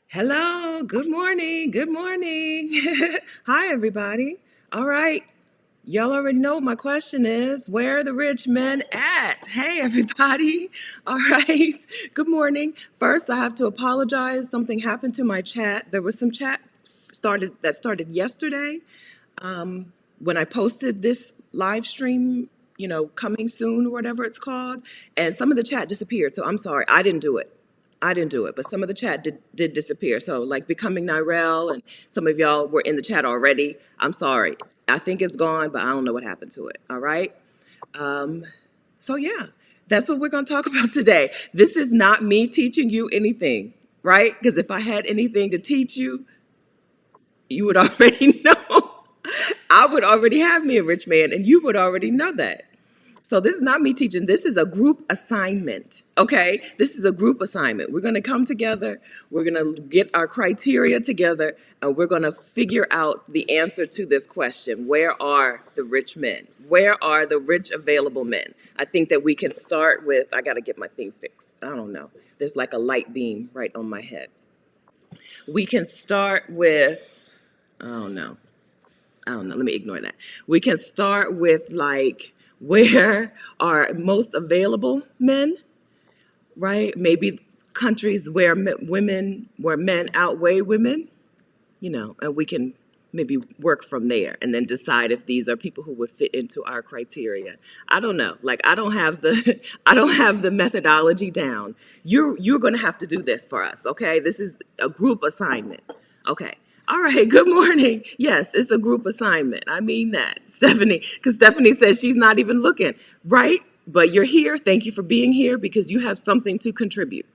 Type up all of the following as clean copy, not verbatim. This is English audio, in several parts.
Hello, good morning, good morning. Hi, everybody. All right, y'all already know what my question is. Where are the rich men at? Hey, everybody. All right, good morning. First, I have to apologize. Something happened to my chat. There was some chat started yesterday when I posted this live stream, coming soon or whatever it's called, and some of the chat disappeared. So I'm sorry, I didn't do it. I didn't do it, but some of the chat did disappear. So like becoming Nirel and some of y'all were in the chat already. I'm sorry. I think it's gone, but I don't know what happened to it. All right. So yeah, that's what we're going to talk about today. This is not me teaching you anything, right? Because if I had anything to teach you, you would already know. I would already have me a rich man, and you would already know that. So this is not me teaching. This is a group assignment. Okay, this is a group assignment. We're going to come together. We're going to get our criteria together, and we're going to figure out the answer to this question: where are the rich men? Where are the rich available men? I think that we can start with. I got to get my thing fixed. I don't know. There's like a light beam right on my head. We can start with. I don't know. I don't know. Let me ignore that. We can start with like where are most available men, right? Maybe countries where where men outweigh women, and we can maybe work from there and then decide if these are people who would fit into our criteria. I don't know. Like I don't have the I don't have the methodology down. You're going to have to do this for us, okay? This is a group assignment. Okay. All right, good morning. Yes, it's a group assignment. I mean that, Stephanie, because Stephanie says she's not even looking, right? But you're here. Thank you for being here because you have something to contribute.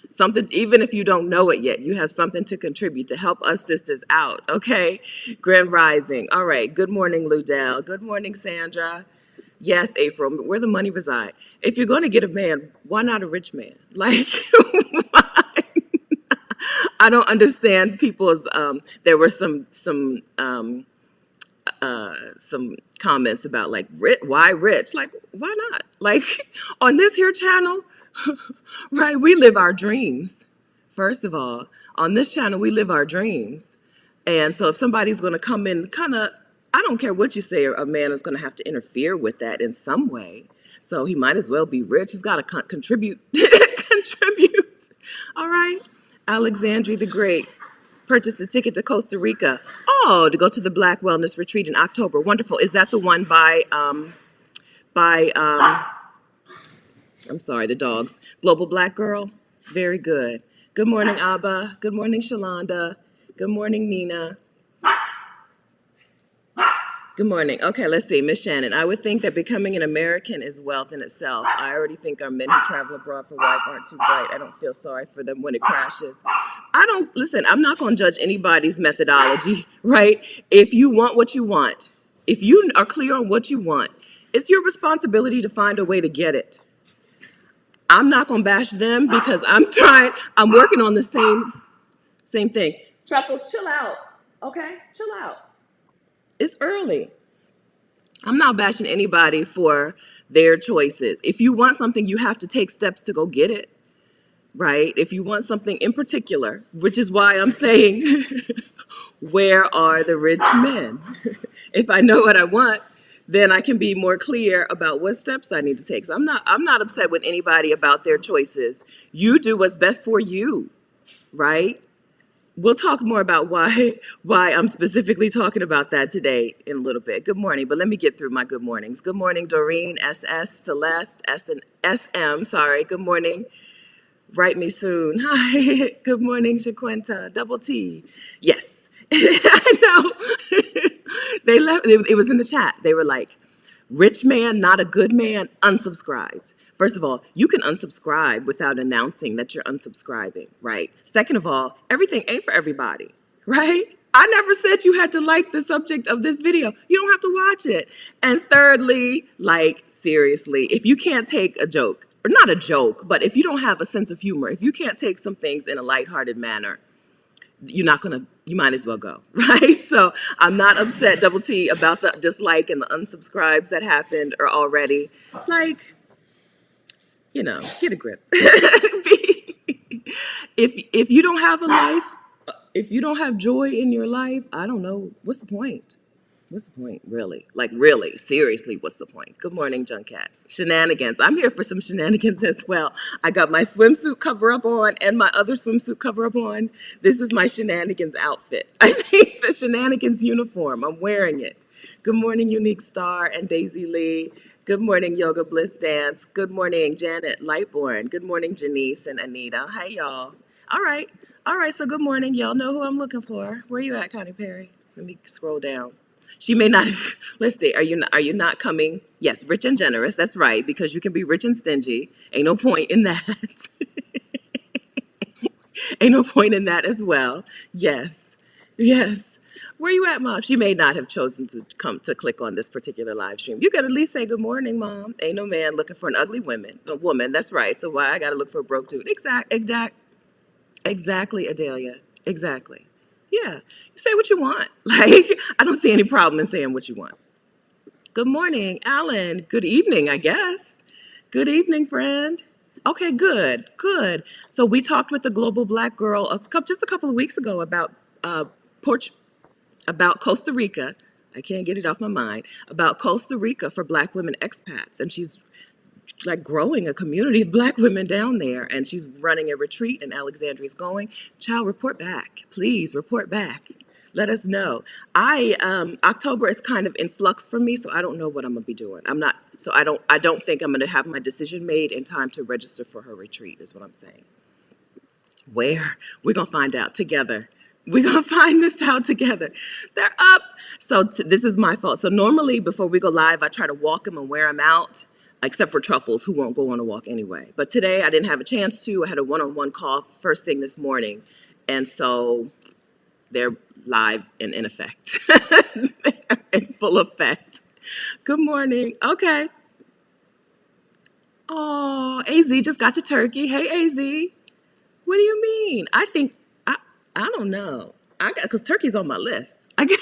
Something, even if you don't know it yet, you have something to contribute to help us sisters out, okay? Grand Rising. All right, good morning, Ludell. Good morning, Sandra. Yes, April, where the money reside. If you're going to get a man, why not a rich man? Like, I don't understand people's. There were some comments about like why rich? Like why not? Like on this here channel, right? We live our dreams. First of all, on this channel, we live our dreams, and so if somebody's going to come in, kind of, I don't care what you say, a man is going to have to interfere with that in some way. So he might as well be rich. He's got to contribute. Contribute. All right. Alexandria the Great purchased a ticket to Costa Rica. Oh, to go to the Black Wellness Retreat in October. Wonderful. Is that the one by I'm sorry, the dogs. Global Black Girl? Very good. Good morning, Abba. Good morning, Shalonda. Good morning, Nina. Good morning. Okay, let's see. Miss Shannon, I would think that becoming an American is wealth in itself. I already think our men who travel abroad for life aren't too bright. I don't feel sorry for them when it crashes. Listen, I'm not going to judge anybody's methodology, right? If you want what you want, if you are clear on what you want, it's your responsibility to find a way to get it. I'm not going to bash them because I'm working on the same thing. Truffles, chill out, okay? Chill out. It's early. I'm not bashing anybody for their choices. If you want something, you have to take steps to go get it, right? If you want something in particular, which is why I'm saying, where are the rich men? If I know what I want, then I can be more clear about what steps I need to take. So I'm not upset with anybody about their choices. You do what's best for you, right? We'll talk more about why I'm specifically talking about that today in a little bit. Good morning, but let me get through my good mornings. Good morning, Doreen, SS, Celeste, SM, sorry. Good morning, Write Me Soon. Hi, good morning, Shaquenta, Double T. Yes, I know. They left, it was in the chat. They were like, rich man, not a good man, unsubscribed. First of all, you can unsubscribe without announcing that you're unsubscribing, right? Second of all, everything ain't for everybody, right? I never said you had to like the subject of this video. You don't have to watch it. And thirdly, like, seriously, if you can't take a joke, or not a joke, but if you don't have a sense of humor, if you can't take some things in a lighthearted manner, you might as well go, right? So I'm not upset, Double T, about the dislike and the unsubscribes that happened or already. Like, get a grip. If you don't have a life, if you don't have joy in your life, I don't know. What's the point? What's the point, really? Like, really, seriously, what's the point? Good morning, Junkat. Shenanigans. I'm here for some shenanigans as well. I got my swimsuit cover up on and my other swimsuit cover up on. This is my shenanigans outfit. I think the shenanigans uniform. I'm wearing it. Good morning, Unique Star and Daisy Lee. Good morning, Yoga Bliss Dance. Good morning, Janet Lightborn. Good morning, Janice and Anita. Hi, y'all. All right. All right, so good morning. Y'all know who I'm looking for. Where you at, Connie Perry? Let me scroll down. She may not. Let's see. Are you not coming? Yes, rich and generous. That's right, because you can be rich and stingy. Ain't no point in that. Ain't no point in that as well. Yes, yes. Where you at, Mom? She may not have chosen to come to click on this particular live stream. You could at least say good morning, Mom. Ain't no man looking for an ugly woman. That's right. So why I got to look for a broke dude? Exactly, Adelia. Exactly. Yeah. You say what you want. Like, I don't see any problem in saying what you want. Good morning, Alan. Good evening, I guess. Good evening, friend. Okay, good, good. So we talked with a global Black girl just a couple of weeks ago about about Costa Rica. I can't get it off my mind. About Costa Rica for Black women expats, and she's like growing a community of Black women down there, and she's running a retreat, and Alexandria's going. Child, report back, please report back. Let us know. October is kind of in flux for me, so I don't know what I'm gonna be doing. I don't think I'm gonna have my decision made in time to register for her retreat, is what I'm saying. Where? We're gonna find out together. We're gonna find this out together. They're up. So this is my fault. So normally before we go live, I try to walk them and wear them out, except for Truffles, who won't go on a walk anyway. But today I didn't have a chance to. I had a one-on-one call first thing this morning, and so they're live and in effect. They're in full effect. Good morning. Okay. Oh, AZ just got to Turkey. Hey, AZ. What do you mean? I don't know. Because Turkey's on my list. I got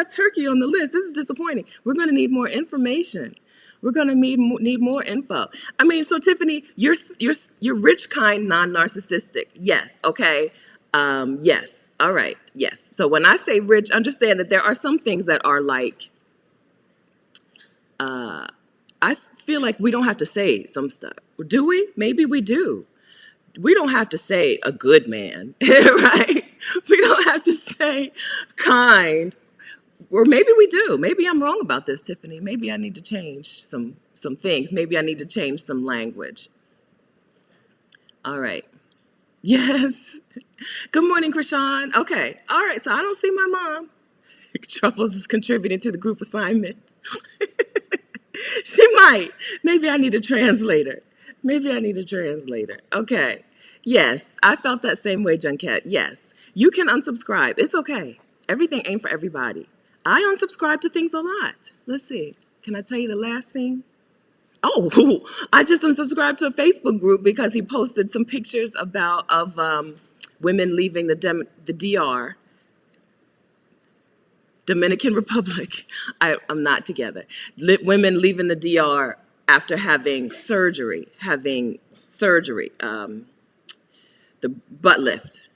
Turkey on the list. This is disappointing. We're going to need more information. We're going to need more info. I mean, so Tiffany, you're rich, kind, non-narcissistic. Yes. Okay. Yes. All right. Yes. So when I say rich, understand that there are some things that are like, I feel like we don't have to say some stuff. Do we? Maybe we do. We don't have to say a good man, right? We don't have to say kind. Or maybe we do. Maybe I'm wrong about this, Tiffany. Maybe I need to change some things. Maybe I need to change some language. All right. Yes. Good morning, Krishan. Okay. All right. So I don't see my mom. Truffles is contributing to the group assignment. She might. Maybe I need a translator. Okay. Yes. I felt that same way, Junket. Yes. You can unsubscribe. It's okay. Everything ain't for everybody. I unsubscribe to things a lot. Let's see. Can I tell you the last thing? Oh, I just unsubscribed to a Facebook group because he posted some pictures of women leaving the DR, Dominican Republic. I'm not together. Women leaving the DR after having surgery, the butt lift.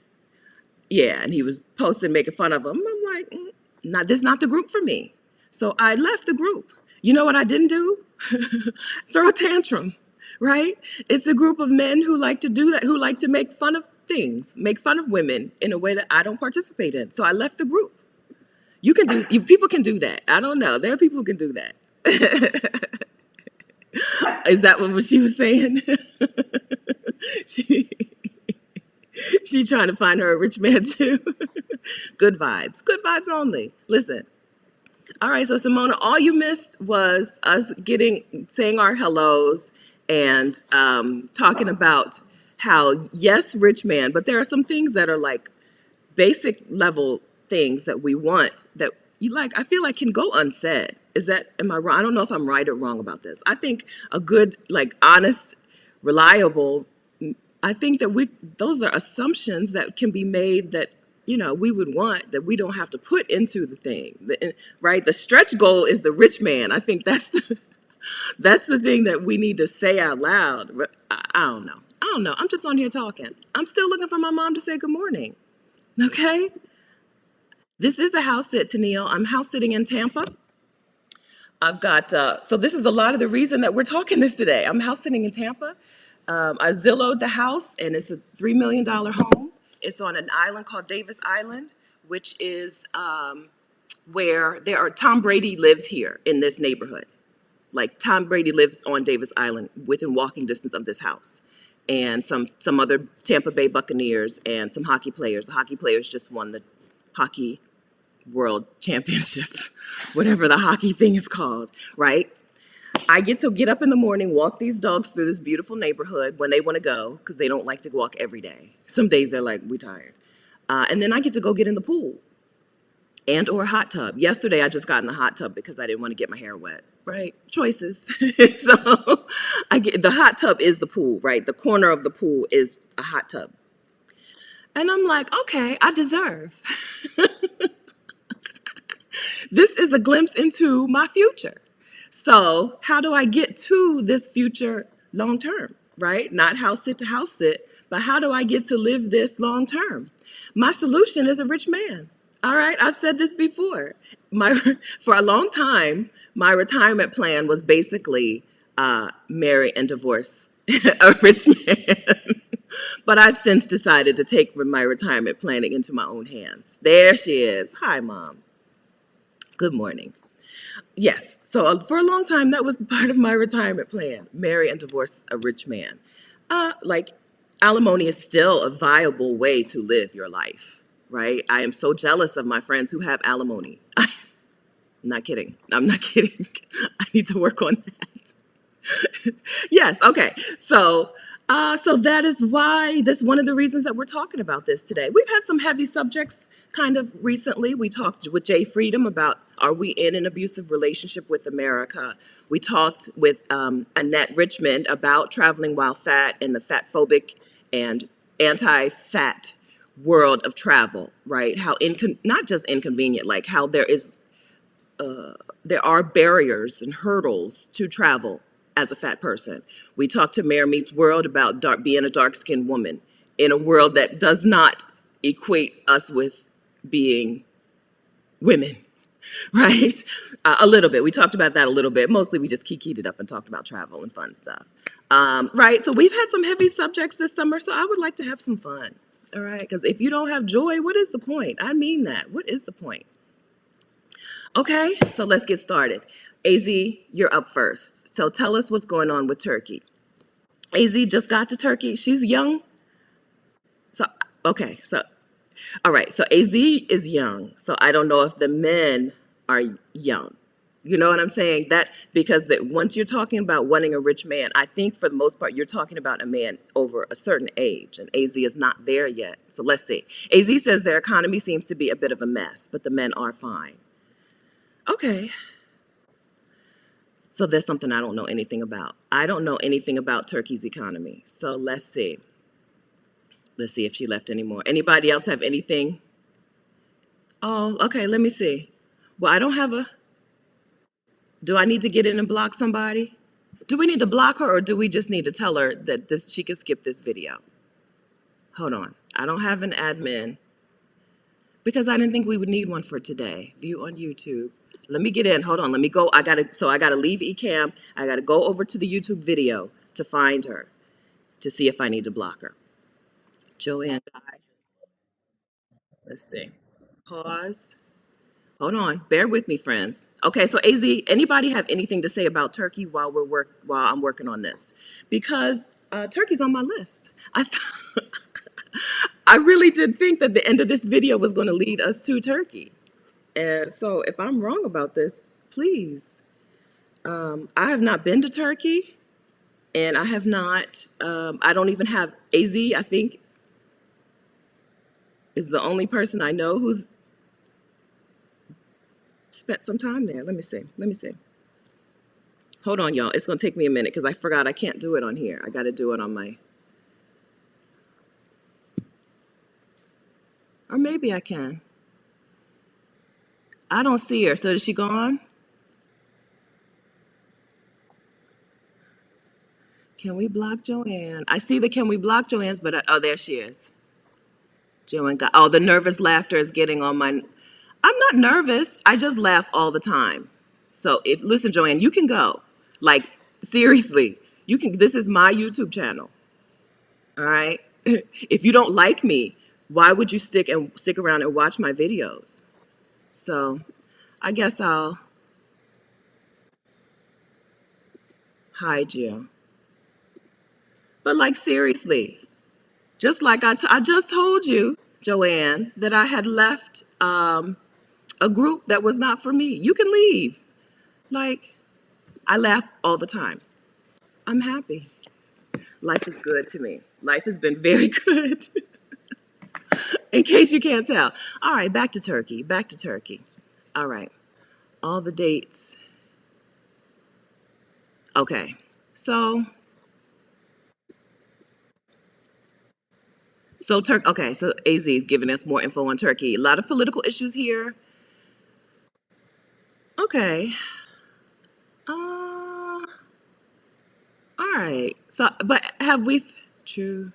Yeah, and he was posting, making fun of them. I'm like, this is not the group for me. So I left the group. You know what I didn't do? Throw a tantrum, right? It's a group of men who like to do that, who like to make fun of things, make fun of women in a way that I don't participate in. So I left the group. People can do that. I don't know. There are people who can do that. Is that what she was saying? She trying to find her a rich man too. Good vibes only. Listen. All right, so Simona, all you missed was us saying our hellos and talking about how, yes, rich man, but there are some things that are like basic level things that we want that I feel like can go unsaid. Am I wrong? I don't know if I'm right or wrong about this. I think a good, honest, reliable, I think that those are assumptions that can be made that, we would want, that we don't have to put into the thing, right? The stretch goal is the rich man. I think that's the thing that we need to say out loud. I don't know. I'm just on here talking. I'm still looking for my mom to say good morning. Okay? This is a house sit, Tennille. I'm house sitting in Tampa. I've got, so this is a lot of the reason that we're talking this today. I'm house sitting in Tampa. I Zillowed the house, and it's a $3 million home. It's on an island called Davis Island, which is where Tom Brady lives here in this neighborhood. Like Tom Brady lives on Davis Island within walking distance of this house. And some other Tampa Bay Buccaneers and some hockey players. The hockey players just won the hockey world championship, whatever the hockey thing is called, right? I get to get up in the morning, walk these dogs through this beautiful neighborhood when they want to go, because they don't like to walk every day. Some days they're like, we tired. And then I get to go get in the pool and or a hot tub. Yesterday I just got in the hot tub because I didn't want to get my hair wet, right? Choices. So the hot tub is the pool, right? The corner of the pool is a hot tub. And I'm like, okay, I deserve. This is a glimpse into my future. So how do I get to this future long term, right? Not house sit to house sit, but how do I get to live this long term? My solution is a rich man. All right, I've said this before. For a long time, my retirement plan was basically marry and divorce a rich man. But I've since decided to take my retirement planning into my own hands. There she is. Hi, Mom. Good morning. Yes. So for a long time, that was part of my retirement plan: marry and divorce a rich man. Like alimony is still a viable way to live your life, right? I am so jealous of my friends who have alimony. I'm not kidding. I'm not kidding. I need to work on that. Yes. Okay. So that is why that's one of the reasons that we're talking about this today. We've had some heavy subjects kind of recently. We talked with Jay Freedom about, are we in an abusive relationship with America? We talked with Annette Richmond about traveling while fat and the fat phobic and anti-fat world of travel, right? How not just inconvenient, like how there are barriers and hurdles to travel as a fat person. We talked to Mayor Meets World about being a dark-skinned woman in a world that does not equate us with being women, right? A little bit. We talked about that a little bit. Mostly we just kikied it up and talked about travel and fun stuff. Right? So we've had some heavy subjects this summer, so I would like to have some fun, all right? Because if you don't have joy, what is the point? I mean that. What is the point? Okay, so let's get started. AZ, you're up first. So tell us what's going on with Turkey. AZ just got to Turkey. She's young. So, okay, so, all right. So AZ is young. So I don't know if the men are young. You know what I'm saying? Because once you're talking about wanting a rich man, I think for the most part, you're talking about a man over a certain age, and AZ is not there yet. So let's see. AZ says their economy seems to be a bit of a mess, but the men are fine. Okay. So there's something I don't know anything about. I don't know anything about Turkey's economy. So let's see. Let's see if she left anymore. Anybody else have anything? Oh, okay, let me see. Well, I don't have do I need to get in and block somebody? Do we need to block her, or do we just need to tell her that she can skip this video? Hold on. I don't have an admin because I didn't think we would need one for today. View on YouTube. Let me get in. Hold on. Let me go. I gotta leave Ecamm. I gotta go over to the YouTube video to find her, to see if I need to block her. Joanne Guy. Let's see. Pause. Hold on. Bear with me, friends. Okay, so AZ, anybody have anything to say about Turkey while I'm working on this? Because Turkey's on my list. I really did think that the end of this video was going to lead us to Turkey. And so if I'm wrong about this, please. I have not been to Turkey, and I have not, I don't even have AZ, I think, is the only person I know who's spent some time there. Let me see. Hold on, y'all. It's going to take me a minute because I forgot I can't do it on here. I got to do it on my, or maybe I can. I don't see her. So is she gone? Can we block Joanne? I see the can we block Joanne's, but oh, there she is. Joanne got, oh, the nervous laughter is getting on my, I'm not nervous. I just laugh all the time. So listen, Joanne, you can go. Like, seriously, you can, this is my YouTube channel. All right. If you don't like me, why would you stick around and watch my videos? So I guess I'll hide you. But like, seriously, just like I just told you, Joanne, that I had left a group that was not for me. You can leave. Like, I laugh all the time. I'm happy. Life is good to me. Life has been very good, in case you can't tell. All right, back to Turkey. Back to Turkey. All right, all the dates. Okay, so Turkey. Okay, so AZ is giving us more info on Turkey. A lot of political issues here. Okay. Uh, all right. So, but have we? True.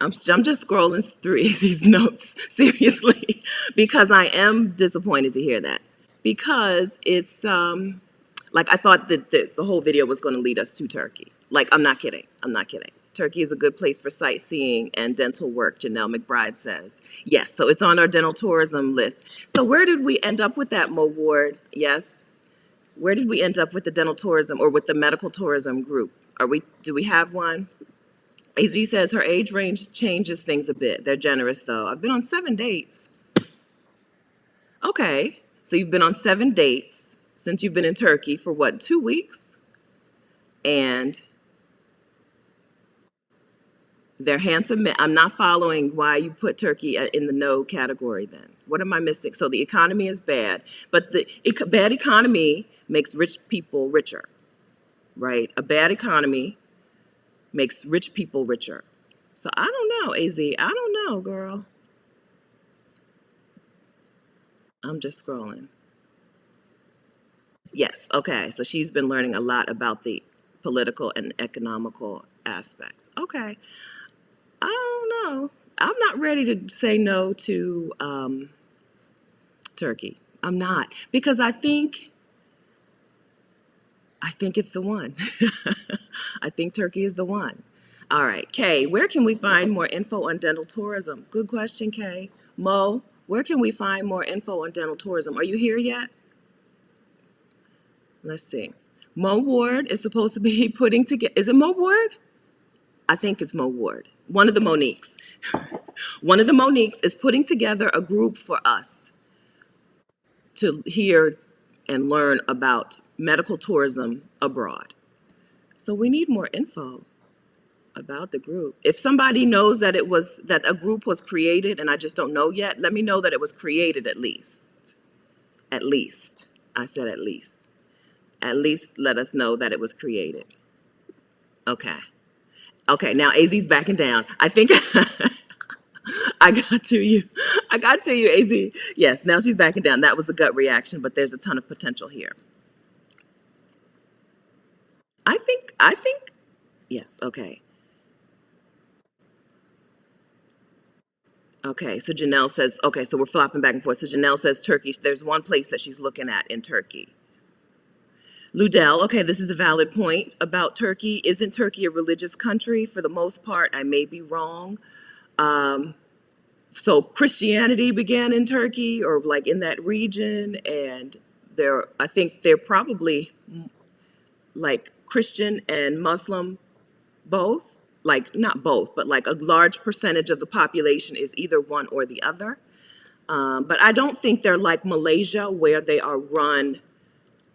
I'm just scrolling through these notes seriously because I am disappointed to hear that because it's like I thought that the whole video was going to lead us to Turkey. Like I'm not kidding. I'm not kidding. Turkey is a good place for sightseeing and dental work, Janelle McBride says. Yes, so it's on our dental tourism list. So where did we end up with that, Mo Ward? Yes. Where did we end up with the dental tourism or with the medical tourism group? Do we have one? AZ says her age range changes things a bit. They're generous, though. I've been on 7 dates. Okay. So you've been on 7 dates since you've been in Turkey for what, 2 weeks? And they're handsome men. I'm not following why you put Turkey in the no category then. What am I missing? So the economy is bad, but the bad economy makes rich people richer, right? A bad economy makes rich people richer. So I don't know, AZ. I don't know, girl. I'm just scrolling. Yes, okay. So she's been learning a lot about the political and economical aspects. Okay. I don't know. I'm not ready to say no to Turkey. I'm not. Because I think it's the one. I think Turkey is the one. All right, Kay, where can we find more info on dental tourism? Good question, Kay. Mo, where can we find more info on dental tourism? Are you here yet? Let's see. Mo Ward is supposed to be putting together, is it Mo Ward? I think it's Mo Ward. One of the Moniques. One of the Moniques is putting together a group for us to hear and learn about medical tourism abroad. So we need more info about the group. If somebody knows that that a group was created and I just don't know yet, let me know that it was created at least. At least. I said at least. At least let us know that it was created. Okay. Okay, now AZ's backing down. I think I got to you. I got to you, AZ. Yes, now she's backing down. That was a gut reaction, but there's a ton of potential here. I think, yes, okay. Okay, so Janelle says, okay, so we're flopping back and forth. So Janelle says Turkey, there's one place that she's looking at in Turkey. Ludell, okay, this is a valid point about Turkey. Isn't Turkey a religious country? For the most part, I may be wrong. So Christianity began in Turkey or like in that region, and I think they're probably like Christian and Muslim both, like not both, but like a large percentage of the population is either one or the other. But I don't think they're like Malaysia where they are run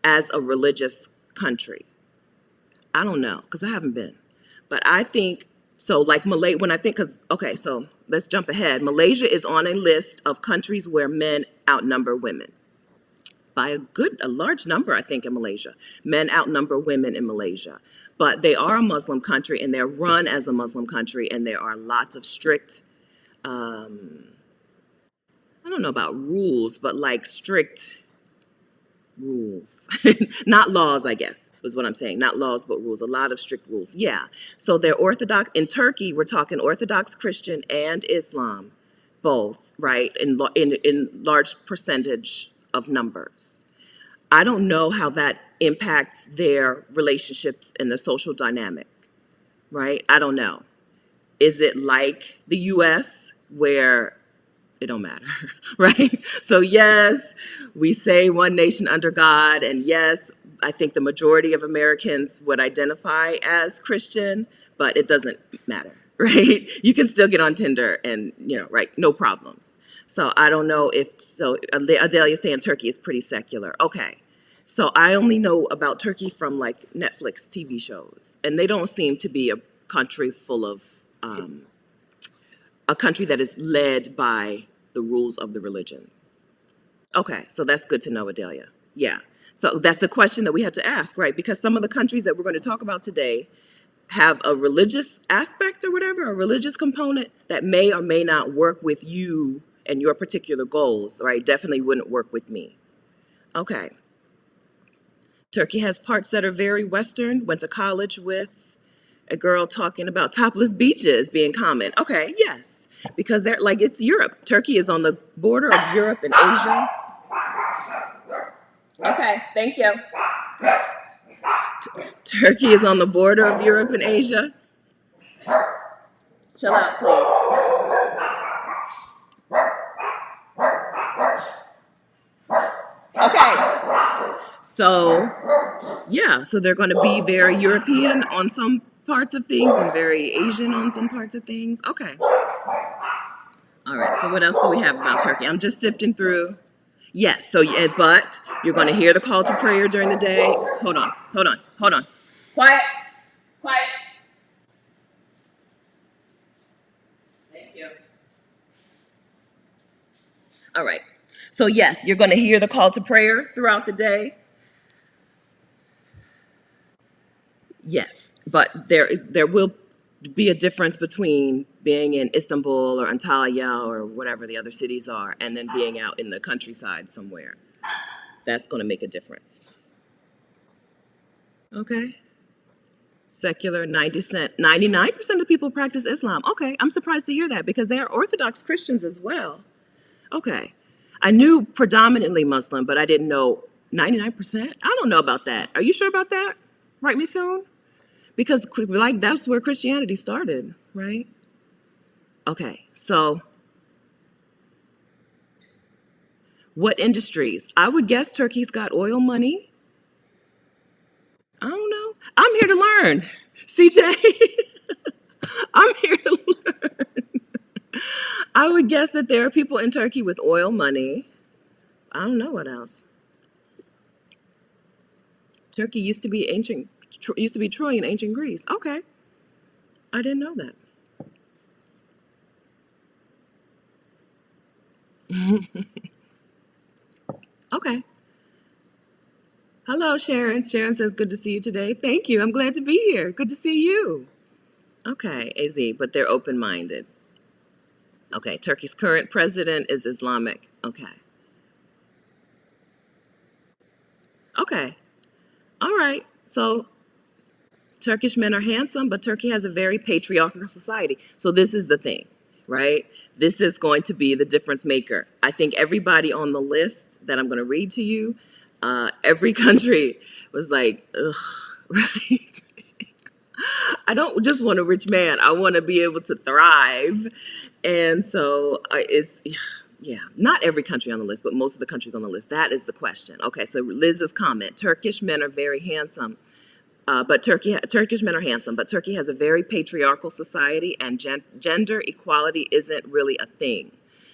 as a religious country. I don't know because I haven't been, but I think so. Like when I think, because okay, so let's jump ahead. Malaysia is on a list of countries where men outnumber women by a large number. I think in Malaysia, men outnumber women in Malaysia, but they are a Muslim country and they're run as a Muslim country, and there are lots of strict. I don't know about rules, but like strict rules. Not laws, I guess, was what I'm saying. Not laws, but rules. A lot of strict rules. Yeah. So they're Orthodox. In Turkey, we're talking Orthodox Christian and Islam, both, right? In large percentage of numbers. I don't know how that impacts their relationships and the social dynamic, right? I don't know. Is it like the US where it don't matter, right? So yes, we say one nation under God, and yes, I think the majority of Americans would identify as Christian, but it doesn't matter, right? You can still get on Tinder and, right, no problems. So I don't know so Adelia's saying Turkey is pretty secular. Okay. So I only know about Turkey from like Netflix TV shows, and they don't seem to be a country full of a country that is led by the rules of the religion. Okay, so that's good to know, Adelia. Yeah. So that's a question that we had to ask, right? Because some of the countries that we're going to talk about today have a religious aspect or whatever, a religious component that may or may not work with you and your particular goals, right? Definitely wouldn't work with me. Okay. Turkey has parts that are very Western, went to college with a girl talking about topless beaches being common. Okay, yes, because they're like, it's Europe. Turkey is on the border of Europe and Asia. Okay, thank you. Turkey is on the border of Europe and Asia. Chill out, please. Okay. So, yeah, so they're going to be very European on some parts of things and very Asian on some parts of things. Okay. All right, so what else do we have about Turkey? I'm just sifting through. Yes, so, but you're going to hear the call to prayer during the day. Hold on. Quiet. Thank you. All right. So, yes, you're going to hear the call to prayer throughout the day. Yes, but there will be a difference between being in Istanbul or Antalya or whatever the other cities are and then being out in the countryside somewhere. That's going to make a difference. Okay. Secular, 99% of people practice Islam. Okay, I'm surprised to hear that because they are Orthodox Christians as well. Okay. I knew predominantly Muslim, but I didn't know 99%. I don't know about that. Are you sure about that? Write me soon. Because like that's where Christianity started, right? Okay, so what industries? I would guess Turkey's got oil money. I don't know. I'm here to learn, CJ. I'm here to learn. I would guess that there are people in Turkey with oil money. I don't know what else. Turkey used to be Troy in ancient Greece. Okay, I didn't know that. Okay. Hello, Sharon. Sharon says, good to see you today. Thank you. I'm glad to be here. Good to see you. Okay, AZ, but they're open-minded. Okay, Turkey's current president is Islamic. Okay. Okay. All right. So Turkish men are handsome, but Turkey has a very patriarchal society. So this is the thing, right? This is going to be the difference maker. I think everybody on the list that I'm going to read to you, every country was like, ugh, right? I don't just want a rich man. I want to be able to thrive. And so yeah, not every country on the list, but most of the countries on the list. That is the question. Okay, so Liz's comment, Turkish men are very handsome. Turkish men are handsome, but Turkey has a very patriarchal society and gender equality isn't really a thing.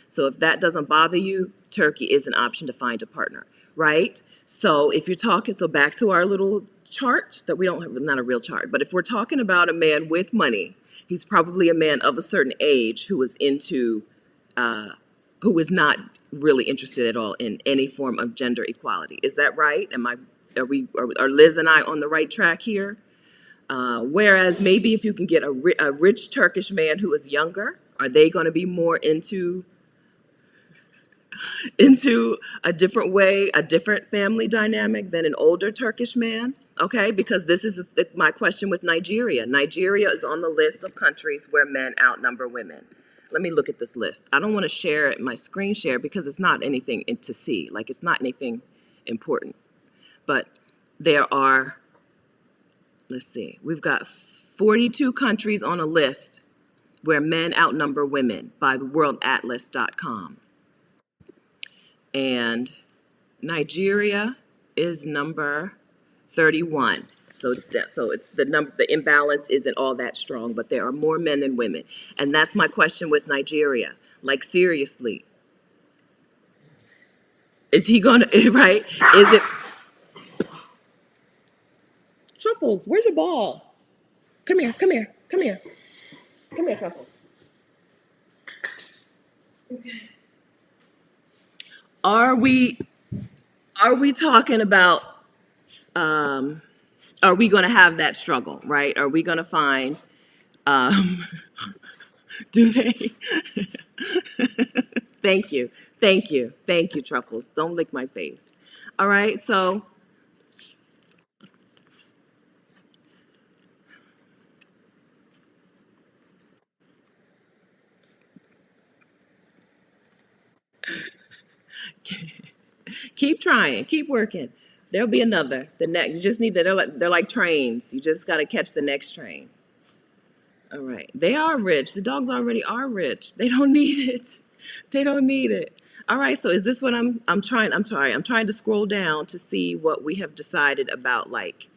So if that doesn't bother you, Turkey is an option to find a partner, right? So if you're talking, so back to our little chart that we don't have, not a real chart, but if we're talking about a man with money, he's probably a man of a certain age who is who is not really interested at all in any form of gender equality. Is that right? Are Liz and I on the right track here? Whereas maybe if you can get a rich Turkish man who is younger, are they going to be more into into a different way, a different family dynamic than an older Turkish man? Okay, because this is my question with Nigeria. Nigeria is on the list of countries where men outnumber women. Let me look at this list. I don't want to share it, my screen share, because it's not anything to see. Like, it's not anything important. But there are, let's see, we've got 42 countries on a list where men outnumber women by the worldatlas.com. And Nigeria is number 31. So it's the imbalance isn't all that strong, but there are more men than women. And that's my question with Nigeria. Like, seriously, is he gonna right? Is it Truffles, where's your ball? Come here, come here, come here. Come here, Truffles. Are we talking about are we going to have that struggle, right? Are we going to find um do they thank you, thank you, Truffles, don't lick my face. All right, so keep trying, keep working. There'll be another, the next. You just need that. They're like trains, you just got to catch the next train. All right. They are rich. The dogs already are rich. They don't need it. They don't need it. All right. So is this what I'm sorry. I'm trying to scroll down to see what we have decided about, like,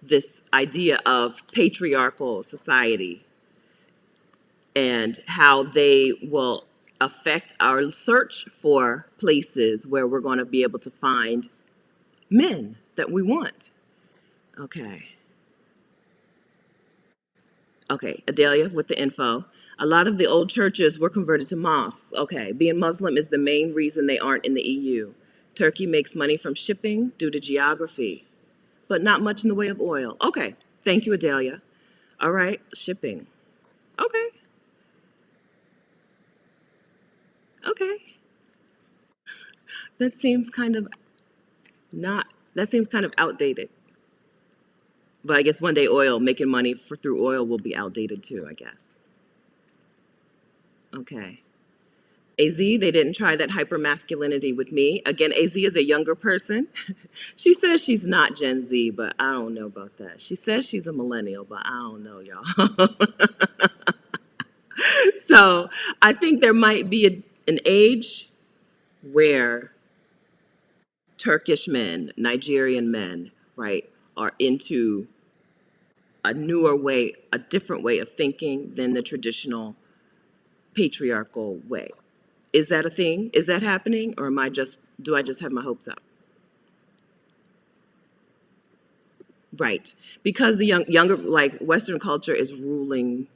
this idea of patriarchal society and how they will affect our search for places where we're going to be able to find men that we want. Okay. Okay, Adelia with the info. A lot of the old churches were converted to mosques. Okay, being Muslim is the main reason they aren't in the EU. Turkey makes money from shipping due to geography, but not much in the way of oil. Okay, thank you, Adelia. All right, shipping. Okay, okay. That seems kind of that seems kind of outdated. But I guess one day making money through oil will be outdated too, I guess. Okay. AZ, they didn't try that hypermasculinity with me. Again, AZ is a younger person. She says she's not Gen Z, but I don't know about that. She says she's a millennial, but I don't know, y'all. So I think there might be an age where Turkish men, Nigerian men, right, are into a newer way, a different way of thinking than the traditional patriarchal way. Is that a thing? Is that happening? Or do I just have my hopes up? Right. Because the younger, like, Western culture is ruling,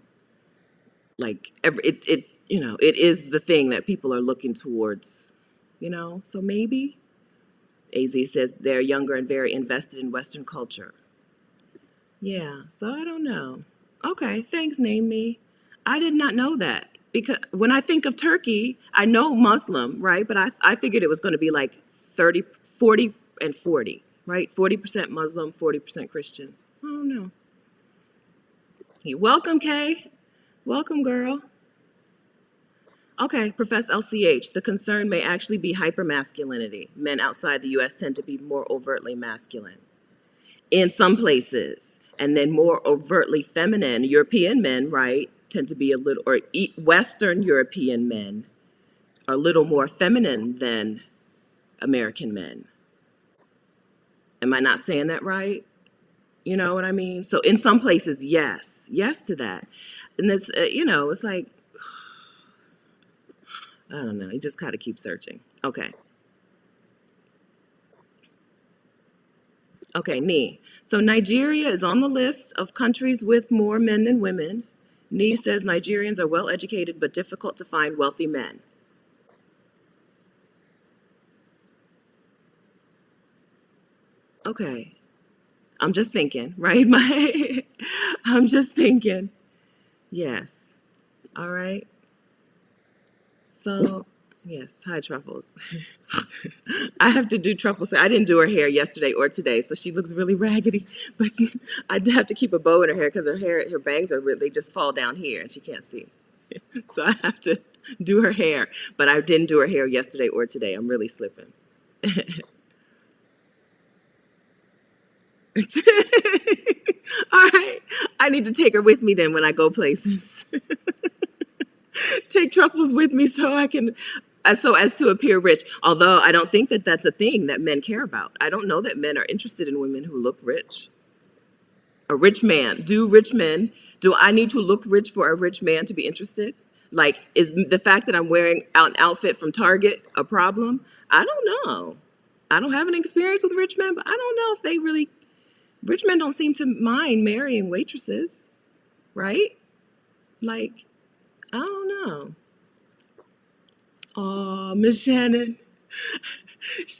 like, it is the thing that people are looking towards, so maybe. AZ says they're younger and very invested in Western culture. Yeah, so I don't know. Okay, thanks, Name Me. I did not know that. Because when I think of Turkey, I know Muslim, right? But I figured it was going to be like 30, 40, and 40, right? 40% Muslim, 40% Christian. I don't know. You're welcome, Kay. Welcome, girl. Okay, Professor LCH. The concern may actually be hypermasculinity. Men outside the U.S. tend to be more overtly masculine in some places, and then more overtly feminine. European men, right, tend to be Western European men are a little more feminine than American men. Am I not saying that right? You know what I mean? So in some places, yes to that. And this, it's like, I don't know. You just gotta keep searching. Okay. Okay, Nee. So Nigeria is on the list of countries with more men than women. Nee says Nigerians are well educated but difficult to find wealthy men. Okay. I'm just thinking, right? I'm just thinking. Yes. All right. So, Yes, hi, Truffles. I have to do Truffles. I didn't do her hair yesterday or today, so she looks really raggedy. But I do have to keep a bow in her hair because her bangs are really, they just fall down here and she can't see. So I have to do her hair. But I didn't do her hair yesterday or today. I'm really slipping. All right. I need to take her with me then when I go places. Take Truffles with me so I can, so as to appear rich. Although I don't think that that's a thing that men care about. I don't know that men are interested in women who look rich. A rich man. Do rich men, do I need to look rich for a rich man to be interested? Like, is the fact that I'm wearing an outfit from Target a problem? I don't know. I don't have an experience with rich men, but I don't know if they really, rich men don't seem to mind marrying waitresses, right? Like, I don't know. Oh, Miss Shannon.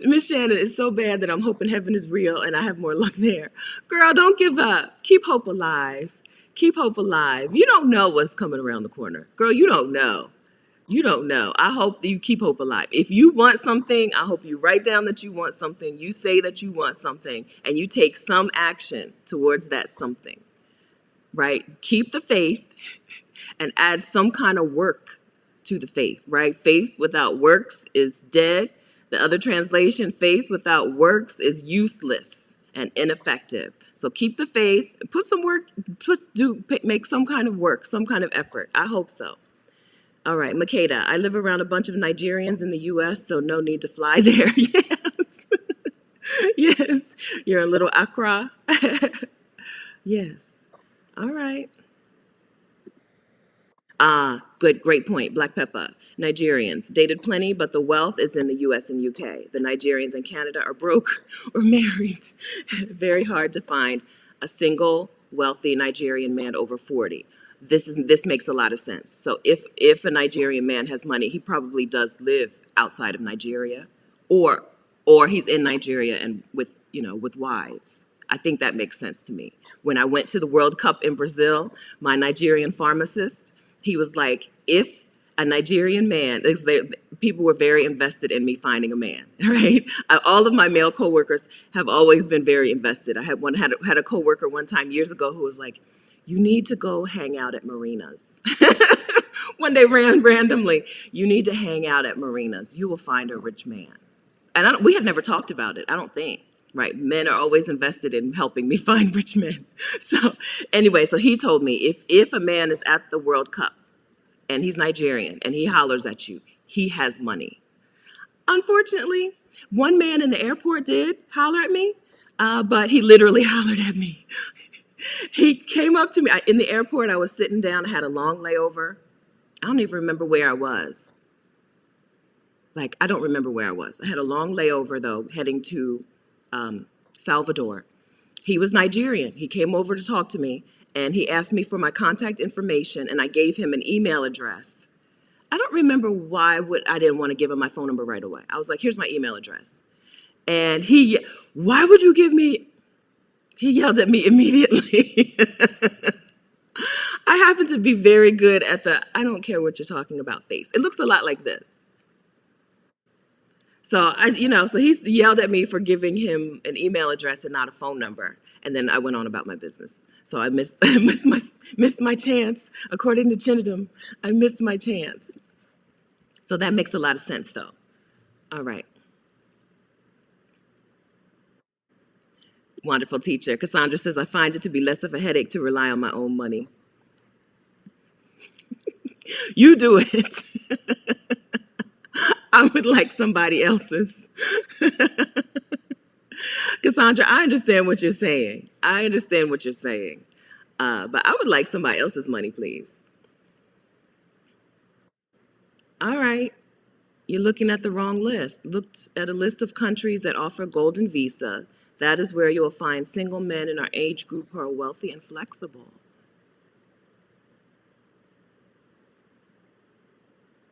Miss Shannon, it's so bad that I'm hoping heaven is real and I have more luck there. Girl, don't give up. Keep hope alive. Keep hope alive. You don't know what's coming around the corner. Girl, you don't know. You don't know. I hope that you keep hope alive. If you want something, I hope you write down that you want something, you say that you want something, and you take some action towards that something, right? Keep the faith and add some kind of work to the faith, right? Faith without works is dead. The other translation, faith without works is useless and ineffective. So keep the faith, put some work, make some kind of work, some kind of effort. I hope so. All right, Makeda, I live around a bunch of Nigerians in the US, so no need to fly there. Yes. Yes. You're a little Accra. Yes. All right. Ah, good, great point. Black pepper. Nigerians dated plenty, but the wealth is in the US and UK. The Nigerians in Canada are broke or married. Very hard to find a single wealthy Nigerian man over 40. This makes a lot of sense. So if a Nigerian man has money, he probably does live outside of Nigeria, or or he's in Nigeria and with wives. I think that makes sense to me. When I went to the World Cup in Brazil, my Nigerian pharmacist, he was like, if a Nigerian man, people were very invested in me finding a man, right? All of my male coworkers have always been very invested. I had a coworker one time years ago who was like, you need to go hang out at marinas. One day randomly, you need to hang out at marinas. You will find a rich man. And we had never talked about it, I don't think. Right, men are always invested in helping me find rich men. So anyway, so he told me if a man is at the World Cup and he's Nigerian and he hollers at you, he has money. Unfortunately, one man in the airport did holler at me, but he literally hollered at me. He came up to me in the airport. I was sitting down. I had a long layover. I don't even remember where I was. Like, I don't remember where I was. I had a long layover, though, heading to Salvador. He was Nigerian. He came over to talk to me, and he asked me for my contact information, and I gave him an email address. I don't remember why I didn't want to give him my phone number right away. I was like, here's my email address. And why would you give me, he yelled at me immediately. I happen to be very good at I don't care what you're talking about face. It looks a lot like this. So so he yelled at me for giving him an email address and not a phone number. And then I went on about my business. So I missed my chance. According to Chinedum, I missed my chance. So that makes a lot of sense, though. All right. Wonderful teacher. Cassandra says, I find it to be less of a headache to rely on my own money. You do it. I would like somebody else's. Cassandra, I understand what you're saying. I understand what you're saying. But I would like somebody else's money, please. All right. You're looking at the wrong list. Look at a list of countries that offer golden visa. That is where you will find single men in our age group who are wealthy and flexible.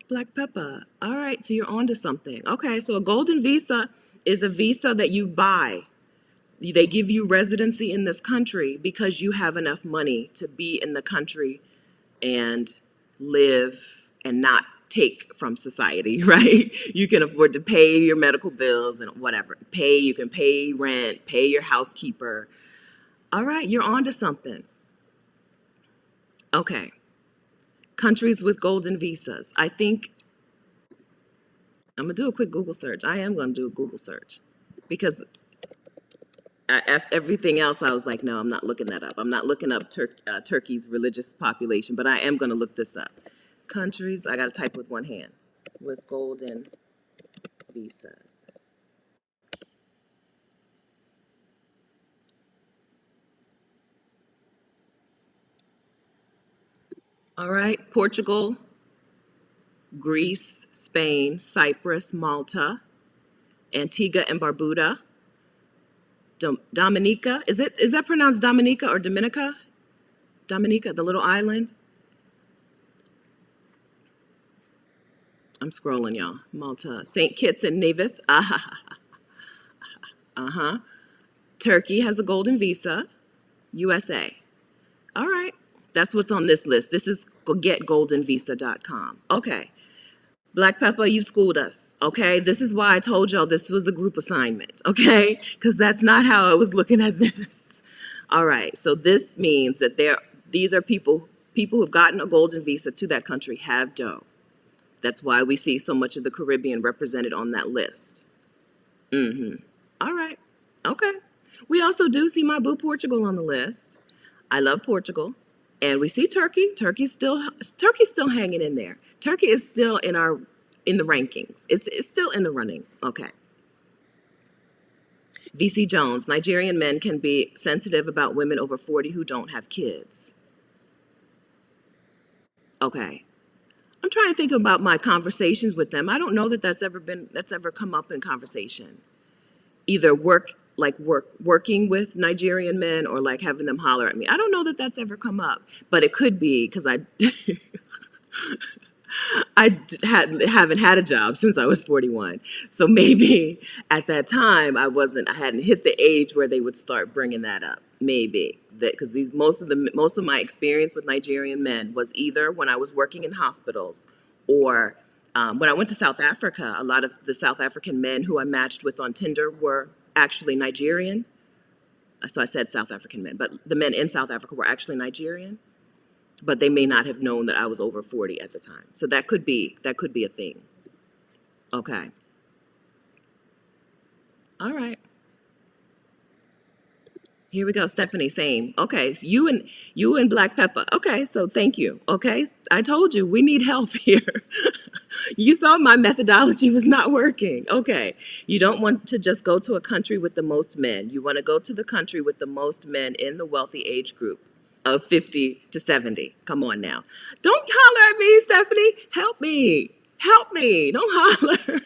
Black pepper. All right, so you're onto something. Okay, so a golden visa is a visa that you buy. They give you residency in this country because you have enough money to be in the country and live and not take from society, right? You can afford to pay your medical bills and whatever. You can pay rent, pay your housekeeper. All right, you're on to something. Okay. Countries with golden visas. I think I'm going to do a quick Google search. I am going to do a Google search because everything else, I was like, no, I'm not looking that up. I'm not looking up Turkey's religious population, but I am going to look this up. Countries, I got to type with one hand, with golden visas. All right, Portugal, Greece, Spain, Cyprus, Malta, Antigua and Barbuda, Dominica. Is that pronounced Dominica or Dominica? Dominica, the little island. I'm scrolling, y'all. Malta, St. Kitts and Nevis. Turkey has a golden visa. USA. All right. That's what's on this list. This is getgoldenvisa.com. Okay. Black Pepper, you schooled us. Okay. This is why I told y'all this was a group assignment. Okay. Because that's not how I was looking at this. All right. So this means that these are people who've gotten a golden visa to that country have dough. That's why we see so much of the Caribbean represented on that list. All right. Okay. We also do see my boo Portugal on the list. I love Portugal. And we see Turkey. Turkey's still hanging in there. Turkey is still in the rankings. It's still in the running. Okay. VC Jones, Nigerian men can be sensitive about women over 40 who don't have kids. Okay. I'm trying to think about my conversations with them. I don't know that that's ever come up in conversation. Either working with Nigerian men or like having them holler at me. I don't know that that's ever come up, but it could be because haven't had a job since I was 41. So maybe at that time I hadn't hit the age where they would start bringing that up. Maybe that because most of my experience with Nigerian men was either when I was working in hospitals or when I went to South Africa. A lot of the South African men who I matched with on Tinder were actually Nigerian. So I said South African men, but the men in South Africa were actually Nigerian. But they may not have known that I was over 40 at the time. So that could be a thing. Okay. All right. Here we go, Stephanie, same. Okay, so you and Black Pepper. Okay, so thank you. Okay, I told you we need help here. You saw my methodology was not working. Okay, you don't want to just go to a country with the most men. You want to go to the country with the most men in the wealthy age group of 50 to 70. Come on now. Don't holler at me, Stephanie. Help me. Help me. Don't holler.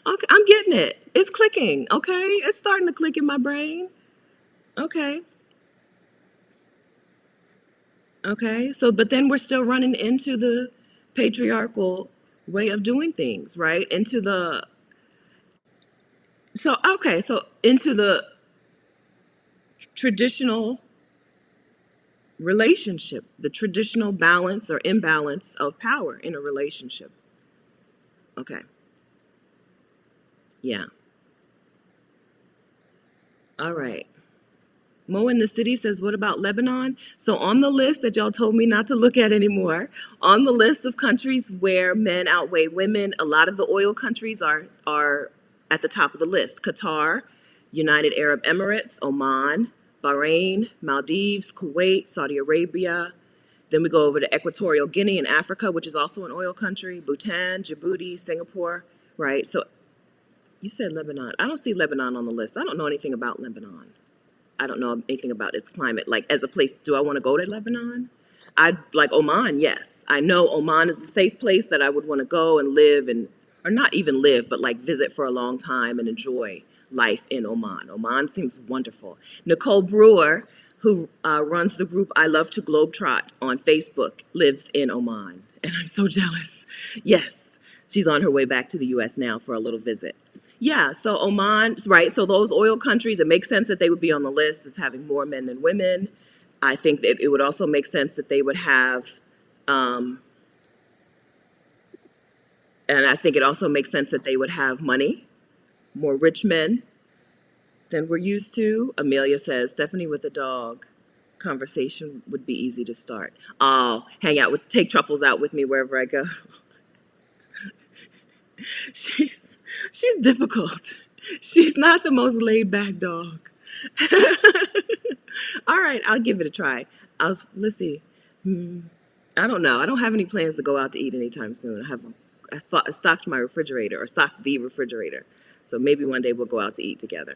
Okay, I'm getting it. It's clicking, okay? It's starting to click in my brain. Okay. Okay. So, but then we're still running into the patriarchal way of doing things, right? Into the traditional relationship, the traditional balance or imbalance of power in a relationship. Okay. Yeah. All right. Mo in the city says, what about Lebanon? So on the list that y'all told me not to look at anymore, on the list of countries where men outweigh women, a lot of the oil countries are at the top of the list. Qatar, United Arab Emirates, Oman, Bahrain, Maldives, Kuwait, Saudi Arabia. Then we go over to Equatorial Guinea in Africa, which is also an oil country, Bhutan, Djibouti, Singapore, right? So you said Lebanon. I don't see Lebanon on the list. I don't know anything about Lebanon. I don't know anything about its climate. Like as a place, do I want to go to Lebanon? I'd like Oman, yes. I know Oman is a safe place that I would want to go and live or not even live, but like visit for a long time and enjoy life in Oman. Oman seems wonderful. Nicole Brewer, who runs the group I Love to Globetrot on Facebook, lives in Oman. And I'm so jealous. Yes, she's on her way back to the US now for a little visit. Yeah, so Oman, right, so those oil countries, it makes sense that they would be on the list as having more men than women. I think that it would also make sense that they would have And I think it also makes sense that they would have money, more rich men than we're used to. Amelia says, Stephanie with a dog. Conversation would be easy to start. Oh, take Truffles out with me wherever I go. She's she's difficult. She's not the most laid back dog. All right, I'll give it a try. Let's see. I don't know. I don't have any plans to go out to eat anytime soon. I stocked my refrigerator or stocked the refrigerator. So maybe one day we'll go out to eat together.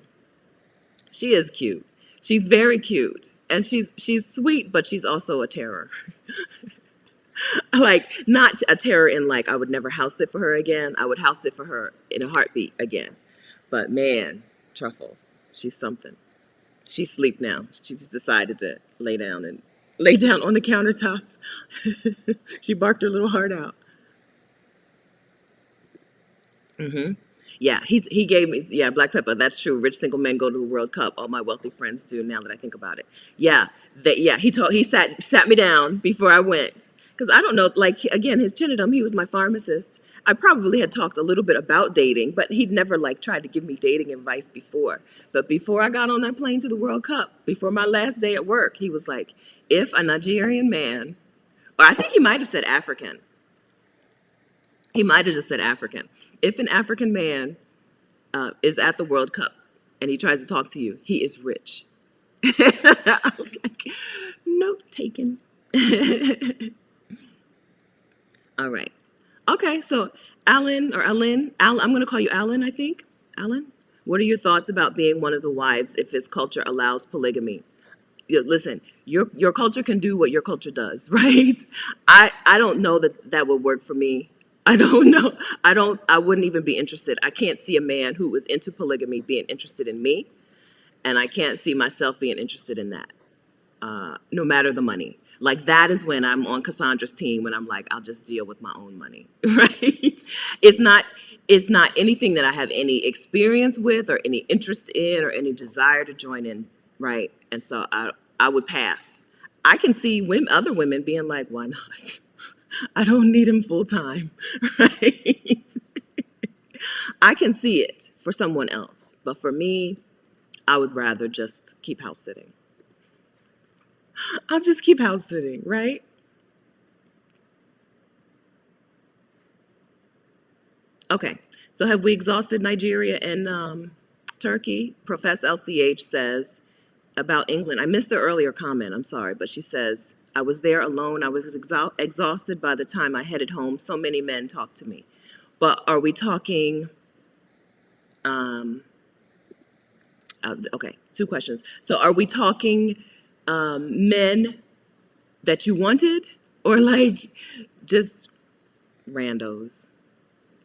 She is cute. She's very cute. And she's sweet, but she's also a terror. Like, not a terror in like I would never house sit for her again. I would house sit for her in a heartbeat again. But man, Truffles, she's something. She's asleep now. She just decided to lay down on the countertop. She barked her little heart out. Yeah, he gave me, yeah, black pepper. That's true. Rich single men go to the World Cup. All my wealthy friends do. Now that I think about it, yeah, he sat me down before I went because I don't know. Like again, his Chinedum, he was my pharmacist. I probably had talked a little bit about dating, but he'd never like tried to give me dating advice before. But before I got on that plane to the World Cup, before my last day at work, he was like, if a Nigerian man, or I think he might have said African. He might have just said African. If an African man is at the World Cup and he tries to talk to you, he is rich. I was like, note taken. All right. Okay, so Alan, I'm going to call you Alan, I think. Alan, what are your thoughts about being one of the wives if his culture allows polygamy? Listen, your culture can do what your culture does, right? I don't know that would work for me. I don't know. I wouldn't even be interested. I can't see a man who is into polygamy being interested in me, and I can't see myself being interested in that, no matter the money. Like, that is when I'm on Cassandra's team, when I'm like, I'll just deal with my own money, right? It's not anything that I have any experience with or any interest in or any desire to join in, right? And so I would pass. I can see other women being like, why not? I don't need him full time, right? I can see it for someone else, but for me, I would rather just keep house sitting. I'll just keep house sitting, right? Okay, so have we exhausted Nigeria and Turkey? Professor LCH says about England. I missed the earlier comment, I'm sorry, but she says, I was there alone. I was exhausted by the time I headed home. So many men talked to me. But are we talking, okay, two questions. So are we talking men that you wanted or like just randos?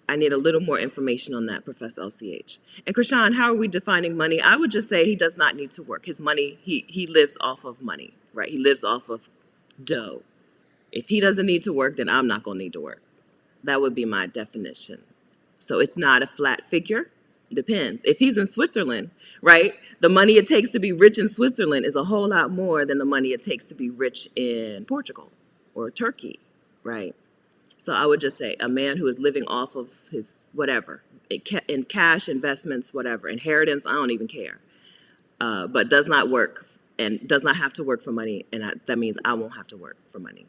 I need a little more information on that, Professor LCH. And Krishan, how are we defining money? I would just say he does not need to work. His money, he lives off of money, right? He lives off of dough. If he doesn't need to work, then I'm not going to need to work. That would be my definition. So it's not a flat figure. Depends. If he's in Switzerland, right, the money it takes to be rich in Switzerland is a whole lot more than the money it takes to be rich in Portugal or Turkey, right? So I would just say a man who is living off of his whatever, in cash, investments, whatever, inheritance, I don't even care, but does not work and does not have to work for money, and that means I won't have to work for money.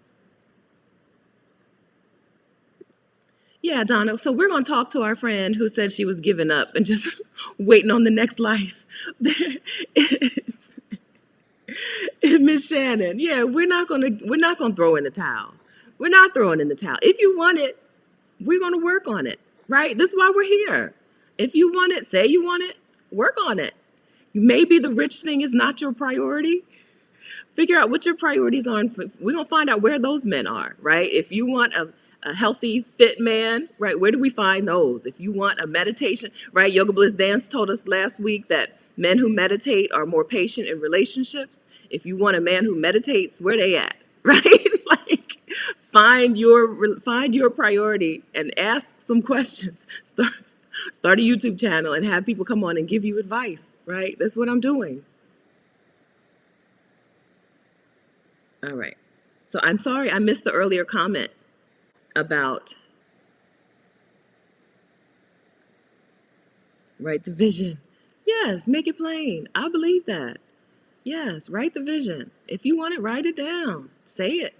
Yeah, Donna. So we're going to talk to our friend who said she was giving up and just waiting on the next life. Miss Shannon. Yeah, we're not gonna throw in the towel. We're not throwing in the towel. If you want it, we're gonna work on it. Right? This is why we're here. If you want it, say you want it, work on it. Maybe the rich thing is not your priority. Figure out what your priorities are. And we're going to find out where those men are, right? If you want a healthy, fit man, right, where do we find those? If you want a meditation, right? Yoga Bliss Dance told us last week that men who meditate are more patient in relationships. If you want a man who meditates, where they at, right? Like, find your priority and ask some questions. Start a YouTube channel and have people come on and give you advice, right? That's what I'm doing. All right. So I'm sorry I missed the earlier comment about Write the vision. Yes, make it plain. I believe that. Yes, write the vision. If you want it, write it down. Say it.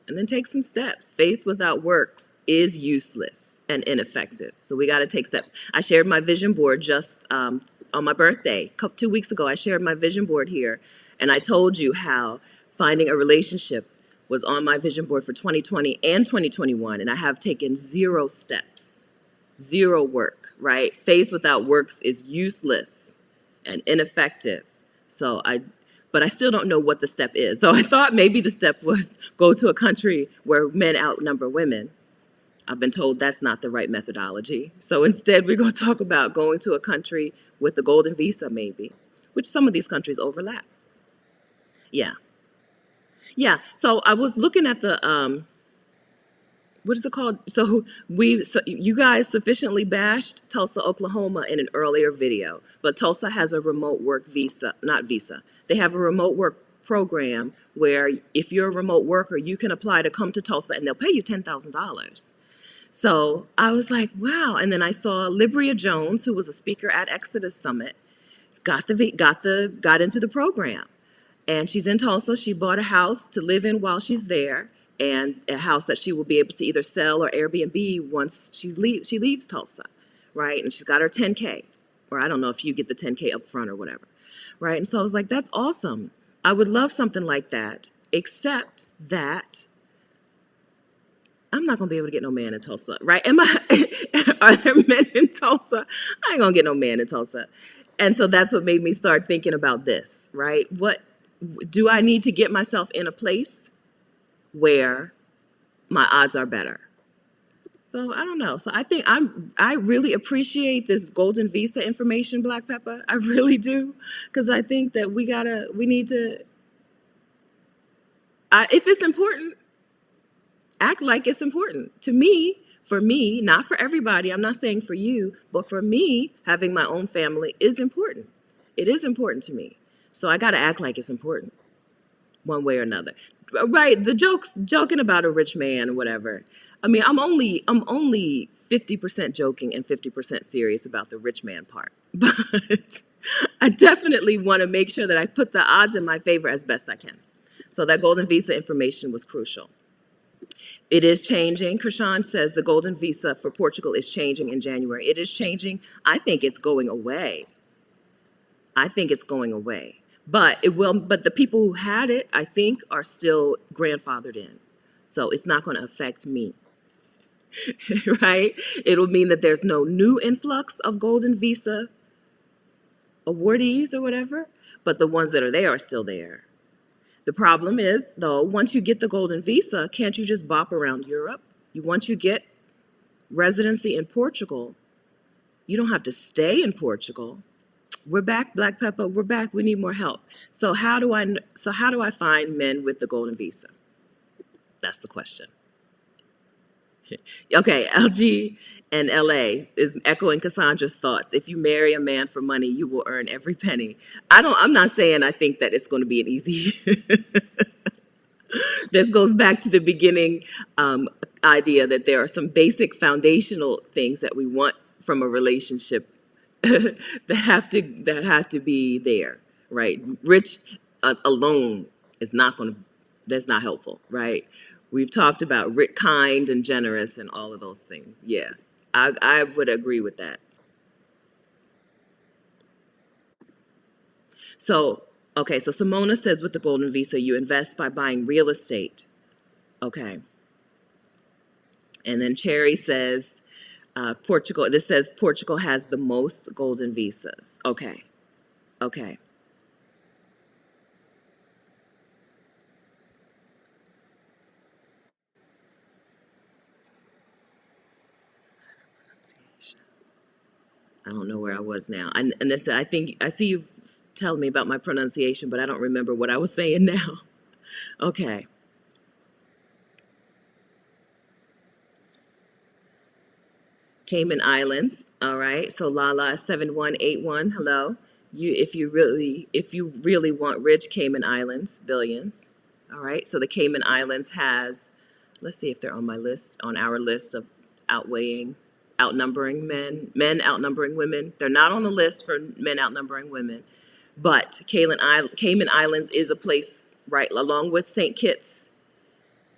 And then take some steps. Faith without works is useless and ineffective. So we got to take steps. I shared my vision board just on my birthday. 2 weeks ago, I shared my vision board here. And I told you how finding a relationship was on my vision board for 2020 and 2021. And I have taken 0 steps, 0 work, right? Faith without works is useless and ineffective. But I still don't know what the step is. So I thought maybe the step was go to a country where men outnumber women. I've been told that's not the right methodology. So instead, we're going to talk about going to a country with the golden visa, maybe, which some of these countries overlap. Yeah. Yeah. So I was looking at the, what is it called? So you guys sufficiently bashed Tulsa, Oklahoma in an earlier video, but Tulsa has a remote work visa, not visa. They have a remote work program where if you're a remote worker, you can apply to come to Tulsa and they'll pay you $10,000. So I was like, wow. And then I saw Libria Jones, who was a speaker at Exodus Summit, got into the program. And she's in Tulsa. She bought a house to live in while she's there, and a house that she will be able to either sell or Airbnb once she leaves Tulsa, right? And she's got her 10K, or I don't know if you get the 10K up front or whatever, right? And so I was like, that's awesome. I would love something like that, except that I'm not going to be able to get no man in Tulsa, right? Are there men in Tulsa? I ain't going to get no man in Tulsa. And so that's what made me start thinking about this, right? What do I need to get myself in a place where my odds are better? So I don't know. So I think I really appreciate this golden visa information, Black Pepper. I really do, because I think that we need to, if it's important, act like it's important. To me, for me, not for everybody, I'm not saying for you, but for me, having my own family is important. It is important to me. So I got to act like it's important one way or another. Right, the joking about a rich man or whatever. I mean, I'm only 50% joking and 50% serious about the rich man part. But I definitely want to make sure that I put the odds in my favor as best I can. So that golden visa information was crucial. It is changing. Krishan says the golden visa for Portugal is changing in January. It is changing. I think it's going away. But the people who had it, I think, are still grandfathered in. So it's not going to affect me. Right? It'll mean that there's no new influx of golden visa awardees or whatever, but the ones that are there are still there. The problem is, though, once you get the golden visa, can't you just bop around Europe? Once you get residency in Portugal, you don't have to stay in Portugal. We're back, Black Pepper. We're back. We need more help. So how do I find men with the golden visa? That's the question. Okay, LG and LA is echoing Cassandra's thoughts. If you marry a man for money, you will earn every penny. I'm not saying I think that it's going to be an easy. This goes back to the beginning idea that there are some basic foundational things that we want from a relationship that have to be there, right? Rich alone is that's not helpful, right? We've talked about kind and generous and all of those things. Yeah, I would agree with that. So, okay, so Simona says with the golden visa, you invest by buying real estate. Okay. And then Cherry says, Portugal, this says Portugal has the most golden visas. Okay. Okay. I don't know where I was now. And this, I think, I see you telling me about my pronunciation, but I don't remember what I was saying now. Okay. Cayman Islands. All right. So Lala 7181. Hello. If you really want rich, Cayman Islands, billions. All right. So the Cayman Islands has, let's see if they're on our list of outweighing. outnumbering men outnumbering women. They're not on the list for men outnumbering women, but Cayman Islands is a place right along with St. Kitts,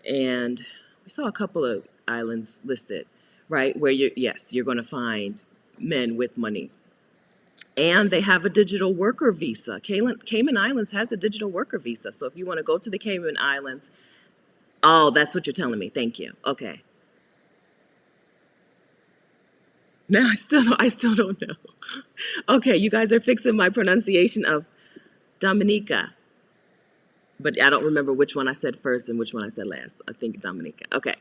and we saw a couple of islands listed, right, where you're going to find men with money. And they have a digital worker visa. Cayman Islands has a digital worker visa. So if you want to go to the Cayman Islands, oh, that's what you're telling me. Thank you. Okay. No, I still don't know. Okay, you guys are fixing my pronunciation of Dominica. But I don't remember which one I said first and which one I said last. I think Dominica. Okay.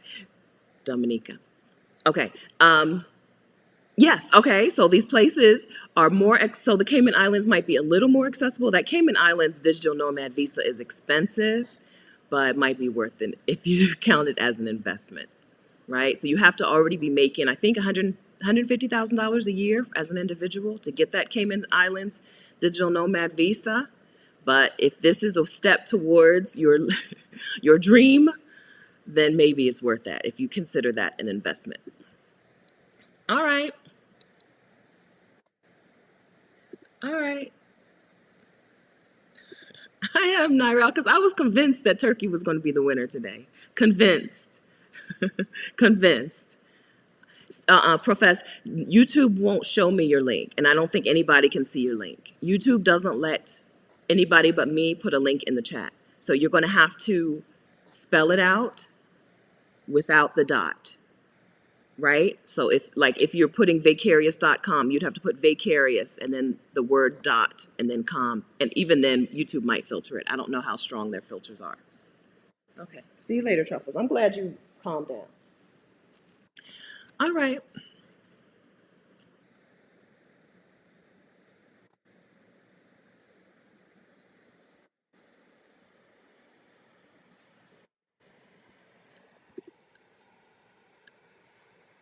Dominica. Okay. Yes. Okay. So these places are so the Cayman Islands might be a little more accessible. That Cayman Islands digital nomad visa is expensive, but might be worth it if you count it as an investment, right? So you have to already be making, I think, $150,000 a year as an individual to get that Cayman Islands digital nomad visa. But if this is a step towards your your dream, then maybe it's worth that if you consider that an investment. All right. All right. I am Nirel because I was convinced that Turkey was going to be the winner today. Convinced. Convinced. Profess, YouTube won't show me your link, and I don't think anybody can see your link. YouTube doesn't let anybody but me put a link in the chat. So you're going to have to spell it out without the dot, right? So if you're putting vicarious.com, you'd have to put vicarious and then the word dot and then com. And even then, YouTube might filter it. I don't know how strong their filters are. Okay. See you later, Truffles. I'm glad you calmed down. All right.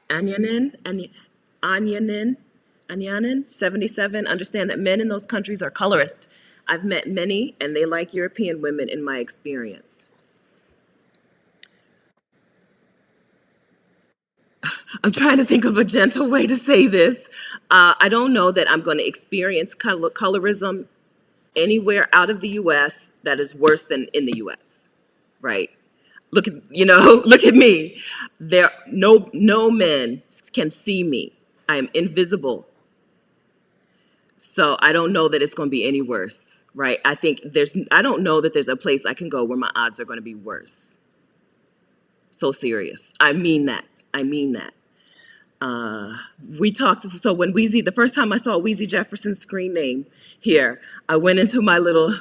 Anyanin, Anyanin, 77. Understand that men in those countries are colorist. I've met many, and they like European women in my experience. I'm trying to think of a gentle way to say this. I don't know that I'm going to experience colorism anywhere out of the U.S. that is worse than in the U.S. Right? Look at look at me. There, no men can see me. I am invisible. So I don't know that it's going to be any worse. Right? I don't know that there's a place I can go where my odds are going to be worse. So serious. I mean that. I mean that. We talked, so when the first time I saw Weezy Jefferson's screen name here, I went into my little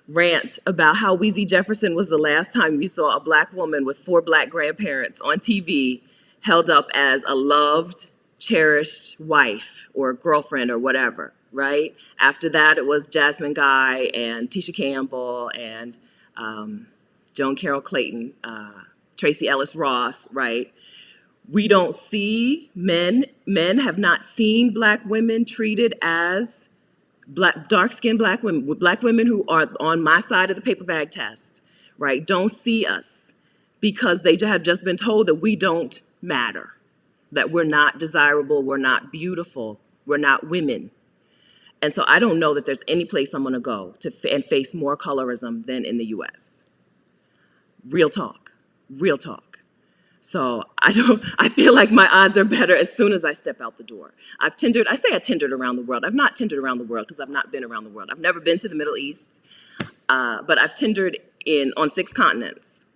rant about how Weezy Jefferson was the last time we saw a Black woman with 4 Black grandparents on TV held up as a loved, cherished wife or girlfriend or whatever, right? After that, it was Jasmine Guy and Tisha Campbell and Joan Carroll Clayton, Tracy Ellis Ross, right? We don't see men have not seen Black women treated as dark-skinned Black women who are on my side of the paper bag test, right? Don't see us because they have just been told that we don't matter, that we're not desirable, we're not beautiful, we're not women. And so I don't know that there's any place I'm gonna go and face more colorism than in the US. Real talk, real talk. So I feel like my odds are better as soon as I step out the door. I say I Tindered around the world. I've not Tindered around the world because I've not been around the world. I've never been to the Middle East, but I've Tindered on 6 continents.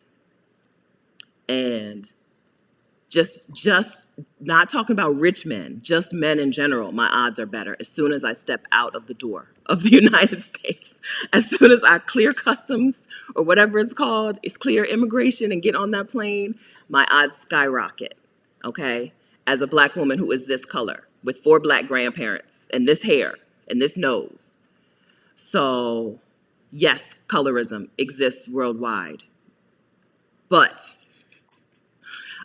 And just not talking about rich men, just men in general, my odds are better as soon as I step out of the door of the United States. As soon as I clear customs or whatever it's called, it's clear immigration and get on that plane, my odds skyrocket, okay? As a Black woman who is this color with 4 Black grandparents and this hair and this nose. So yes, colorism exists worldwide, but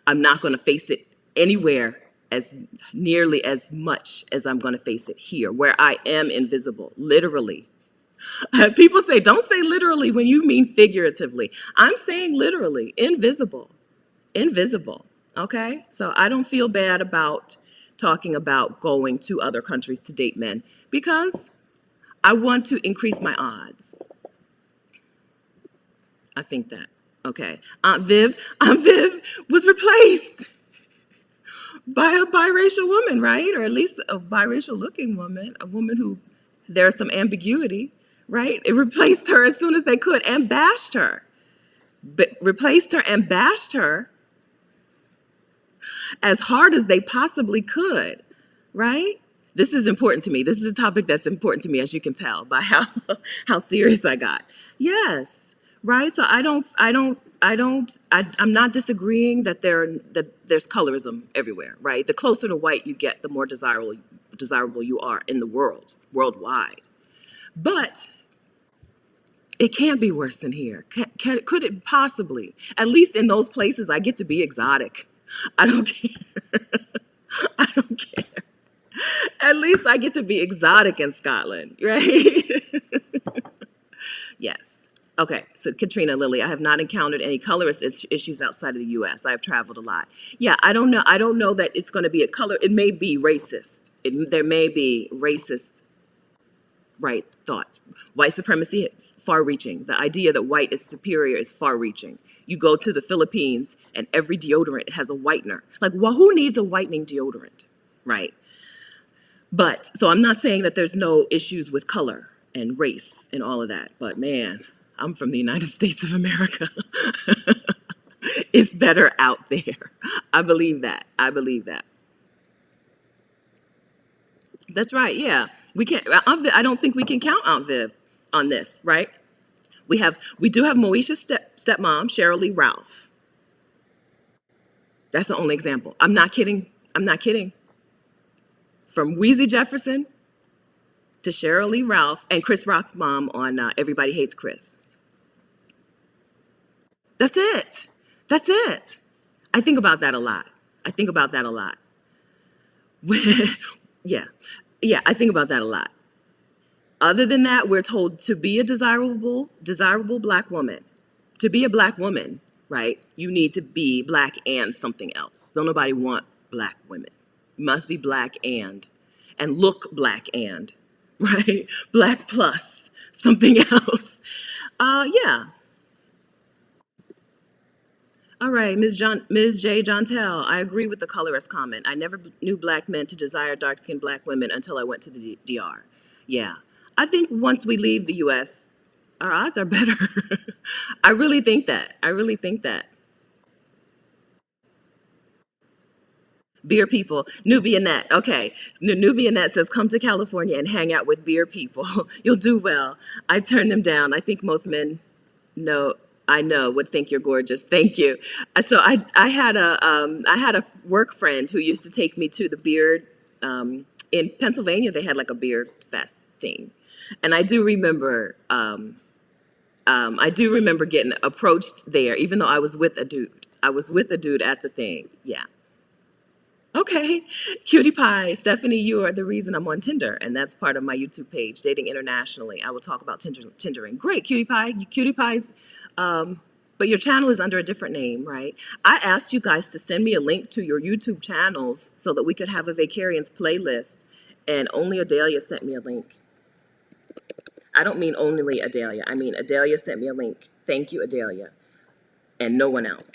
I'm not going to face it anywhere as nearly as much as I'm going to face it here, where I am invisible, literally. People say, don't say literally when you mean figuratively. I'm saying literally, invisible, okay? So I don't feel bad about talking about going to other countries to date men because I want to increase my odds. I think that. Okay. Aunt Viv was replaced by a biracial woman, right? Or at least a biracial looking woman, a woman who there's some ambiguity, right? It replaced her as soon as they could and bashed her. But replaced her and bashed her as hard as they possibly could, right? This is important to me. This is a topic that's important to me, as you can tell by how serious I got. Yes, right. So I'm not disagreeing that there's colorism everywhere, right? The closer to white you get, the more desirable you are in the worldwide. But it can't be worse than here. Could it possibly? At least in those places, I get to be exotic. I don't care. I don't care. At least I get to be exotic in Scotland, right? Yes. Okay, so Katrina Lilly, I have not encountered any colorist issues outside of the U.S. I've traveled a lot. Yeah, I don't know. I don't know that it's going to be a color. It may be racist. There may be racist, right, thoughts. White supremacy, far-reaching. The idea that white is superior is far-reaching. You go to the Philippines and every deodorant has a whitener. Like, well, who needs a whitening deodorant, right? But, so I'm not saying that there's no issues with color and race and all of that. But man, I'm from the United States of America. It's better out there. I believe that. I believe that. That's right. Yeah. We can't, I don't think we can count Aunt Viv on this, right? We do have Moesha's stepmom, Cheryl Lee Ralph. That's the only example. I'm not kidding. I'm not kidding. From Weezy Jefferson to Cheryl Lee Ralph and Chris Rock's mom on Everybody Hates Chris. That's it. That's it. I think about that a lot. I think about that a lot. Yeah. Yeah, I think about that a lot. Other than that, we're told to be a desirable black woman. To be a black woman, right, you need to be black and something else. Don't nobody want black women. You must be black and look black and, right? Black plus something else. Yeah. All right, Ms. J. Jontel, I agree with the colorist comment. I never knew black men to desire dark-skinned black women until I went to the DR. Yeah, I think once we leave the U.S., our odds are better. I really think that. I really think that. Beer people, Nubia Net. Okay, Nubia Net says, come to California and hang out with beer people. You'll do well. I turn them down. I think most men know. I know would think you're gorgeous. Thank you. So I had a work friend who used to take me to the beard in Pennsylvania. They had like a beard fest thing, and I do remember getting approached there, even though I was with a dude. I was with a dude at the thing. Yeah. Okay, Cutie Pie, Stephanie, you are the reason I'm on Tinder, and that's part of my YouTube page, Dating Internationally. I will talk about Tindering. Great, Cutie Pie. Cutie Pie's, but your channel is under a different name, right? I asked you guys to send me a link to your YouTube channels so that we could have a Vacarians playlist, and only Adelia sent me a link. I don't mean only Adelia. I mean Adelia sent me a link. Thank you, Adelia, and no one else.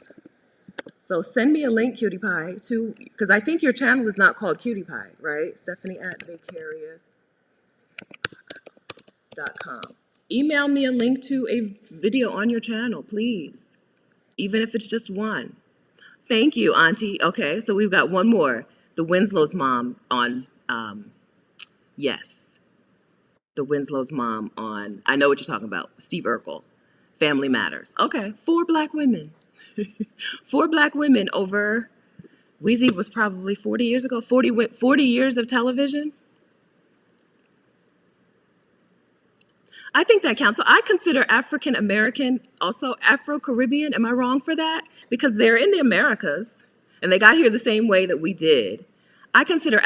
So send me a link, Cutie Pie, because I think your channel is not called Cutie Pie, right? Stephanie at vicarious.com. Email me a link to a video on your channel, please, even if it's just one. Thank you, Auntie. Okay, so we've got one more. The Winslow's mom on, yes. The Winslow's mom on, I know what you're talking about, Steve Urkel, Family Matters. Okay, 4 black women. 4 black women over, Weezy was probably 40 years ago, 40 years of television. I think that counts. So I consider African American also Afro-Caribbean. Am I wrong for that? Because they're in the Americas and they got here the same way that we did. I consider,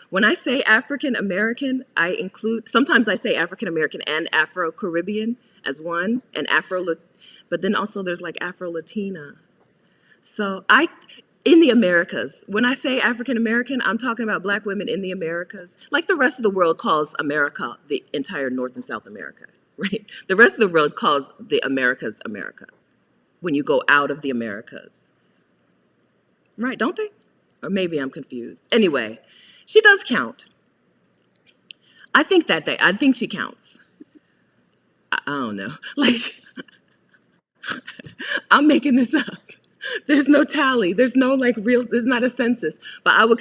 when I say African American, I include, sometimes I say African American and Afro-Caribbean as one, and but then also there's like Afro-Latina. So In the Americas. When I say African American, I'm talking about Black women in the Americas. Like the rest of the world calls America the entire North and South America, right? The rest of the world calls the Americas America when you go out of the Americas. Right, don't they? Or maybe I'm confused. Anyway, she does count. I think she counts. I don't know. Like, I'm making this up. There's no tally. There's no like real, there's not a census. But I would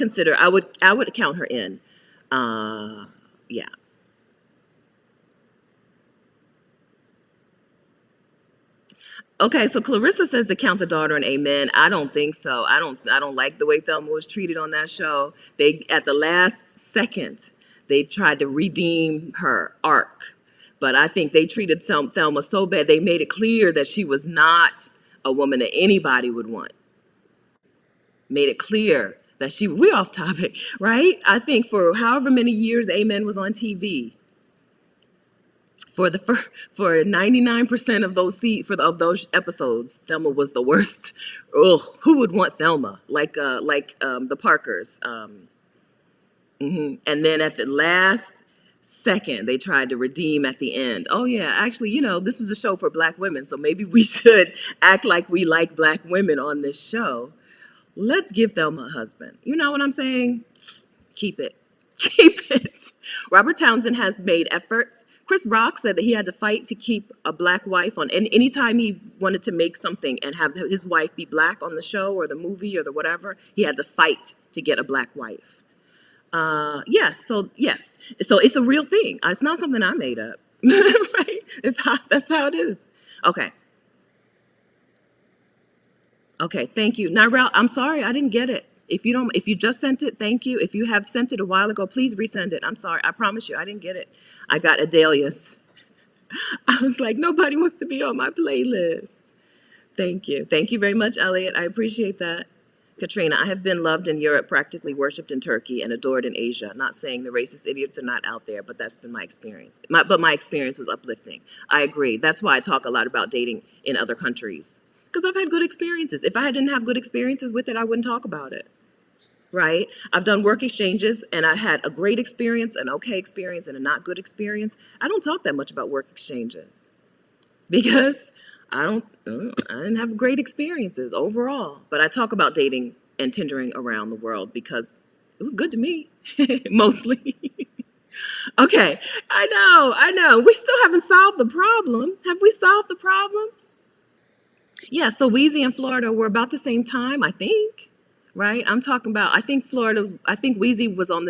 count her in. Yeah. Okay, so Clarissa says to count the daughter and amen. I don't think so. I don't like the way Thelma was treated on that show. They at the last second, they tried to redeem her arc. But I think they treated Thelma so bad, they made it clear that she was not a woman that anybody would want. Made it clear that we off topic, right? I think for however many years Amen was on TV, for 99% of of those episodes, Thelma was the worst. Oh, who would want Thelma? Like the Parkers. And then at the last second, they tried to redeem at the end. Oh yeah, actually, this was a show for Black women, so maybe we should act like we like Black women on this show. Let's give Thelma a husband. You know what I'm saying? Keep it. Keep it. Robert Townsend has made efforts. Chris Rock said that he had to fight to keep a Black wife on. And anytime he wanted to make something and have his wife be Black on the show or the movie or the whatever, he had to fight to get a Black wife. Yes. So it's a real thing. It's not something I made up. Right? That's how it is. Okay. Okay. Thank you. Nirel, I'm sorry. I didn't get it. If you just sent it, thank you. If you have sent it a while ago, please resend it. I'm sorry. I promise you, I didn't get it. I got Adelia's. I was like, nobody wants to be on my playlist. Thank you. Thank you very much, Elliot. I appreciate that. Katrina, I have been loved in Europe, practically worshipped in Turkey, and adored in Asia. Not saying the racist idiots are not out there, but that's been my experience. But my experience was uplifting. I agree. That's why I talk a lot about dating in other countries. Because I've had good experiences. If I didn't have good experiences with it, I wouldn't talk about it. Right? I've done work exchanges and I had a great experience, an okay experience, and a not good experience. I don't talk that much about work exchanges because I didn't have great experiences overall. But I talk about dating and Tindering around the world because it was good to me, mostly. Okay, I know. We still haven't solved the problem. Have we solved the problem? Yeah, so Wheezy and Florida were about the same time, I think. Right, I'm talking about. I think Wheezy was on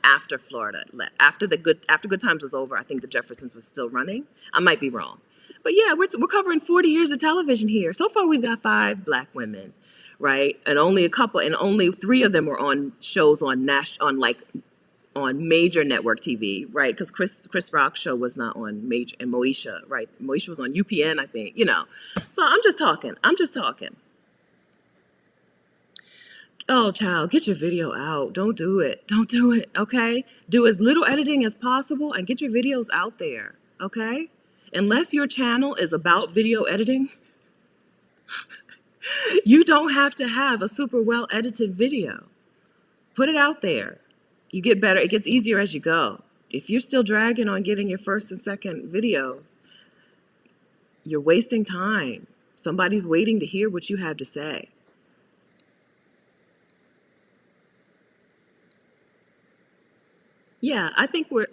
after Florida, after Good Times was over. I think the Jeffersons was still running. I might be wrong, but yeah, we're covering 40 years of television here. So far, we've got 5 Black women, right, and only 3 of them were on shows on major network TV, right? Because Chris Rock's show was not on major, and Moesha, right? Moesha was on UPN, I think. So I'm just talking. Oh, child, get your video out. Don't do it. Don't do it, okay? Do as little editing as possible and get your videos out there, okay? Unless your channel is about video editing, you don't have to have a super well-edited video. Put it out there. You get better. It gets easier as you go. If you're still dragging on getting your first and second videos, you're wasting time. Somebody's waiting to hear what you have to say. Yeah, I think we're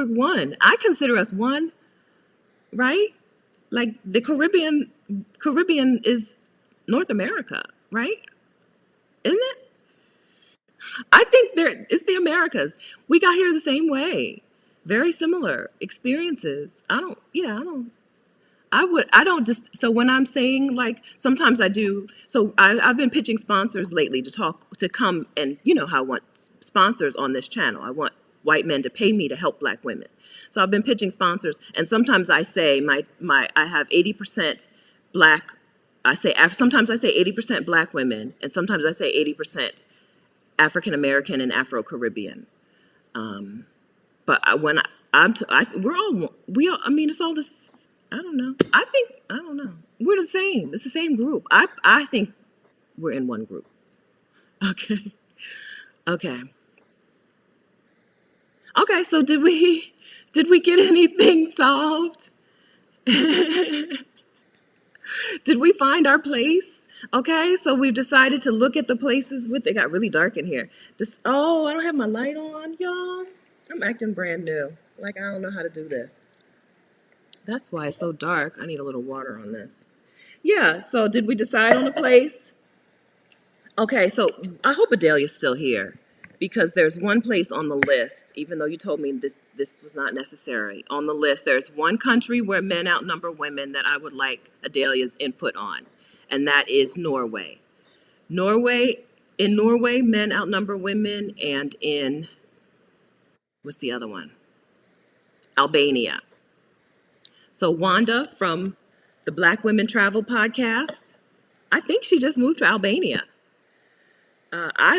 one. I consider us one, right? Like the Caribbean is North America, right? Isn't it? I think it's the Americas. We got here the same way. Very similar experiences. I don't just, so when I'm saying like, sometimes I do, so I've been pitching sponsors lately to come and, how I want sponsors on this channel. I want white men to pay me to help Black women. So I've been pitching sponsors, and sometimes I say I have 80% Black, sometimes I say 80% Black women, and sometimes I say 80% African American and Afro Caribbean. But it's all this. I don't know. I don't know. We're the same. It's the same group. I think we're in one group. Okay. Okay. Okay, so did we get anything solved? Did we find our place? Okay, so we've decided to look at the places with, it got really dark in here. Just, oh, I don't have my light on, y'all. I'm acting brand new. Like, I don't know how to do this. That's why it's so dark. I need a little water on this. Yeah, so did we decide on a place? Okay, so I hope Adelia's still here because there's one place on the list, even though you told me this was not necessary. On the list, there's one country where men outnumber women that I would like Adelia's input on, and that is Norway. Norway, in Norway, men outnumber women, and in, what's the other one? Albania. So Wanda from the Black Women Travel podcast, I think she just moved to Albania.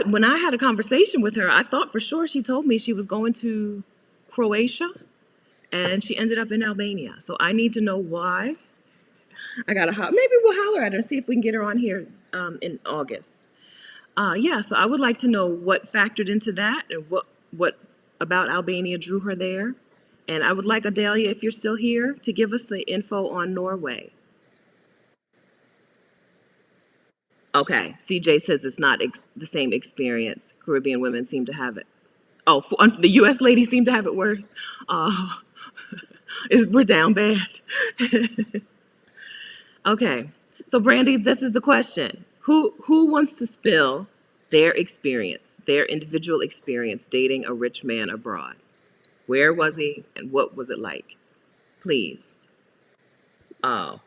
When I had a conversation with her, I thought for sure she told me she was going to Croatia, and she ended up in Albania. So I need to know why. I gotta maybe we'll holler at her and see if we can get her on here in August. Yeah, so I would like to know what factored into that and what about Albania drew her there. And I would like Adelia, if you're still here, to give us the info on Norway. Okay, CJ says it's not the same experience. Caribbean women seem to have it. Oh, the U.S. ladies seem to have it worse. Oh, we're down bad. Okay, so Brandy, this is the question: Who wants to spill their experience, their individual experience dating a rich man abroad? Where was he, and what was it like? Please. Oh,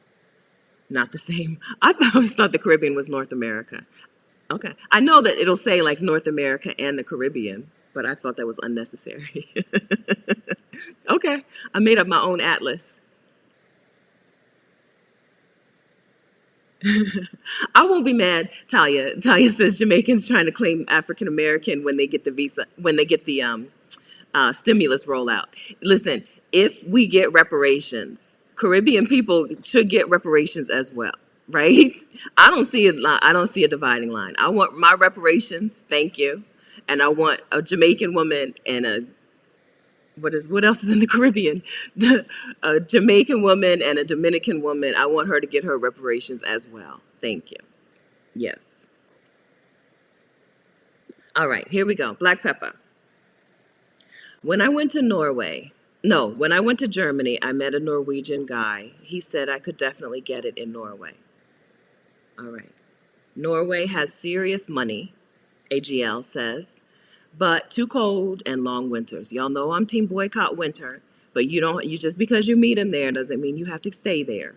not the same. I always thought the Caribbean was North America. Okay, I know that it'll say like North America and the Caribbean, but I thought that was unnecessary. Okay, I made up my own atlas. I won't be mad, Talia. Talia says Jamaicans trying to claim African American when they get the visa, when they get the stimulus rollout. Listen, if we get reparations, Caribbean people should get reparations as well, right? I don't see it. I don't see a dividing line. I want my reparations, thank you, and I want a Jamaican woman and a what else is in the Caribbean? A Jamaican woman and a Dominican woman. I want her to get her reparations as well. Thank you. Yes. All right, here we go. Black pepper. When I went to Norway, no, when I went to Germany, I met a Norwegian guy. He said I could definitely get it in Norway. All right. Norway has serious money, AGL says, but too cold and long winters. Y'all know I'm team boycott winter, but you just because you meet him there doesn't mean you have to stay there,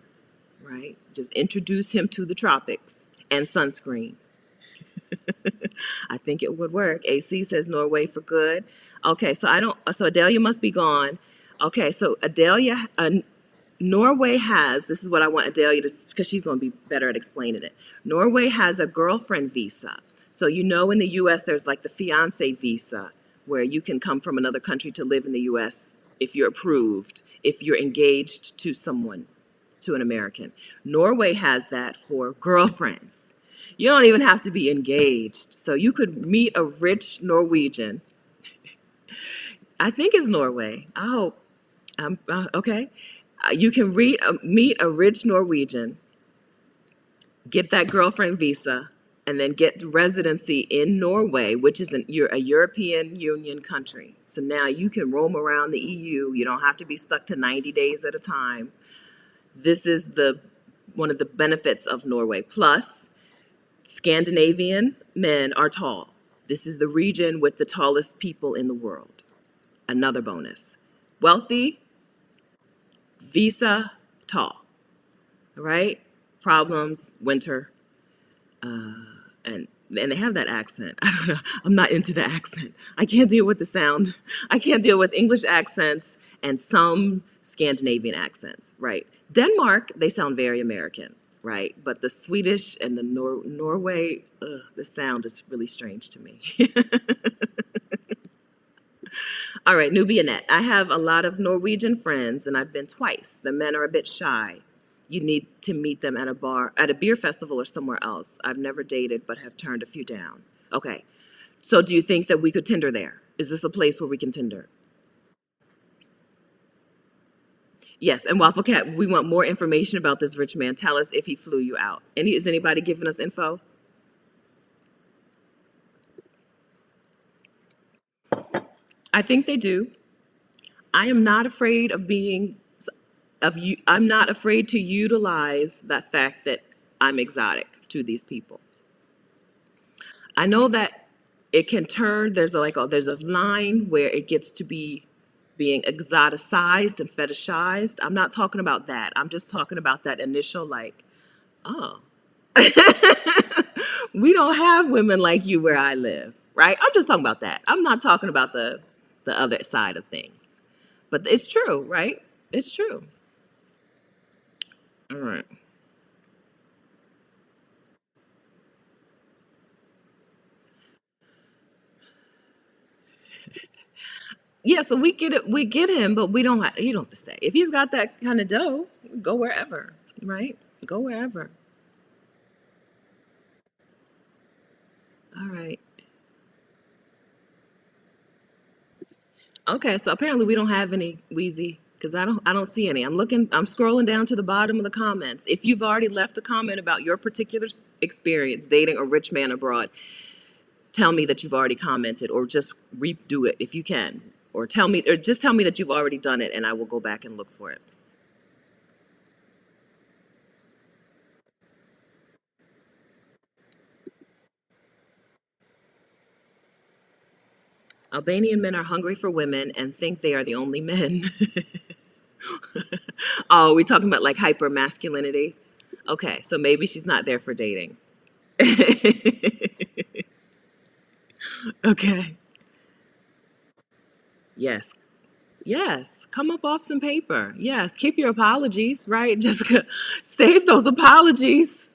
right? Just introduce him to the tropics and sunscreen. I think it would work. AC says Norway for good. Okay, so Adelia must be gone. Okay, so Adelia, Norway has, this is what I want Adelia to, because she's going to be better at explaining it. Norway has a girlfriend visa. So in the U.S. there's like the fiance visa where you can come from another country to live in the U.S. if you're approved, if you're engaged to someone, to an American. Norway has that for girlfriends. You don't even have to be engaged. So you could meet a rich Norwegian. I think it's Norway. I hope. Okay. You can meet a rich Norwegian, get that girlfriend visa, and then get residency in Norway, which is a European Union country. So now you can roam around the EU. You don't have to be stuck to 90 days at a time. This is one of the benefits of Norway. Plus, Scandinavian men are tall. This is the region with the tallest people in the world. Another bonus. Wealthy, visa, tall. All right? Problems, winter, and they have that accent. I don't know. I'm not into the accent. I can't deal with the sound. I can't deal with English accents and some Scandinavian accents, right? Denmark, they sound very American, right? But the Swedish and the Norway, the sound is really strange to me. All right, Nubia Net. I have a lot of Norwegian friends, and I've been twice. The men are a bit shy. You need to meet them at a bar, at a beer festival, or somewhere else. I've never dated, but have turned a few down. Okay. So do you think that we could Tinder there? Is this a place where we can Tinder? Yes, and Waffle Cat, we want more information about this rich man. Tell us if he flew you out. Is anybody giving us info? I think they do. I am not afraid of being of you. I'm not afraid to utilize that fact that I'm exotic to these people. I know that it can turn. There's a line where it gets to be being exoticized and fetishized. I'm not talking about that. I'm just talking about that initial like, oh, we don't have women like you where I live, right? I'm just talking about that. I'm not talking about the other side of things. But it's true, right? It's true. All right. Yeah, so we get it. We get him, but we don't. He don't have to stay. If he's got that kind of dough, go wherever, right? Go wherever. All right. Okay, so apparently we don't have any Wheezy because I don't see any. I'm looking. I'm scrolling down to the bottom of the comments. If you've already left a comment about your particular experience dating a rich man abroad, tell me that you've already commented, or just redo it if you can, or just tell me that you've already done it, and I will go back and look for it. Albanian men are hungry for women and think they are the only men. Oh, we're talking about like hyper masculinity. Okay, so maybe she's not there for dating. Okay. Yes. Yes. Come up off some paper. Yes. Keep your apologies, right? Just save those apologies.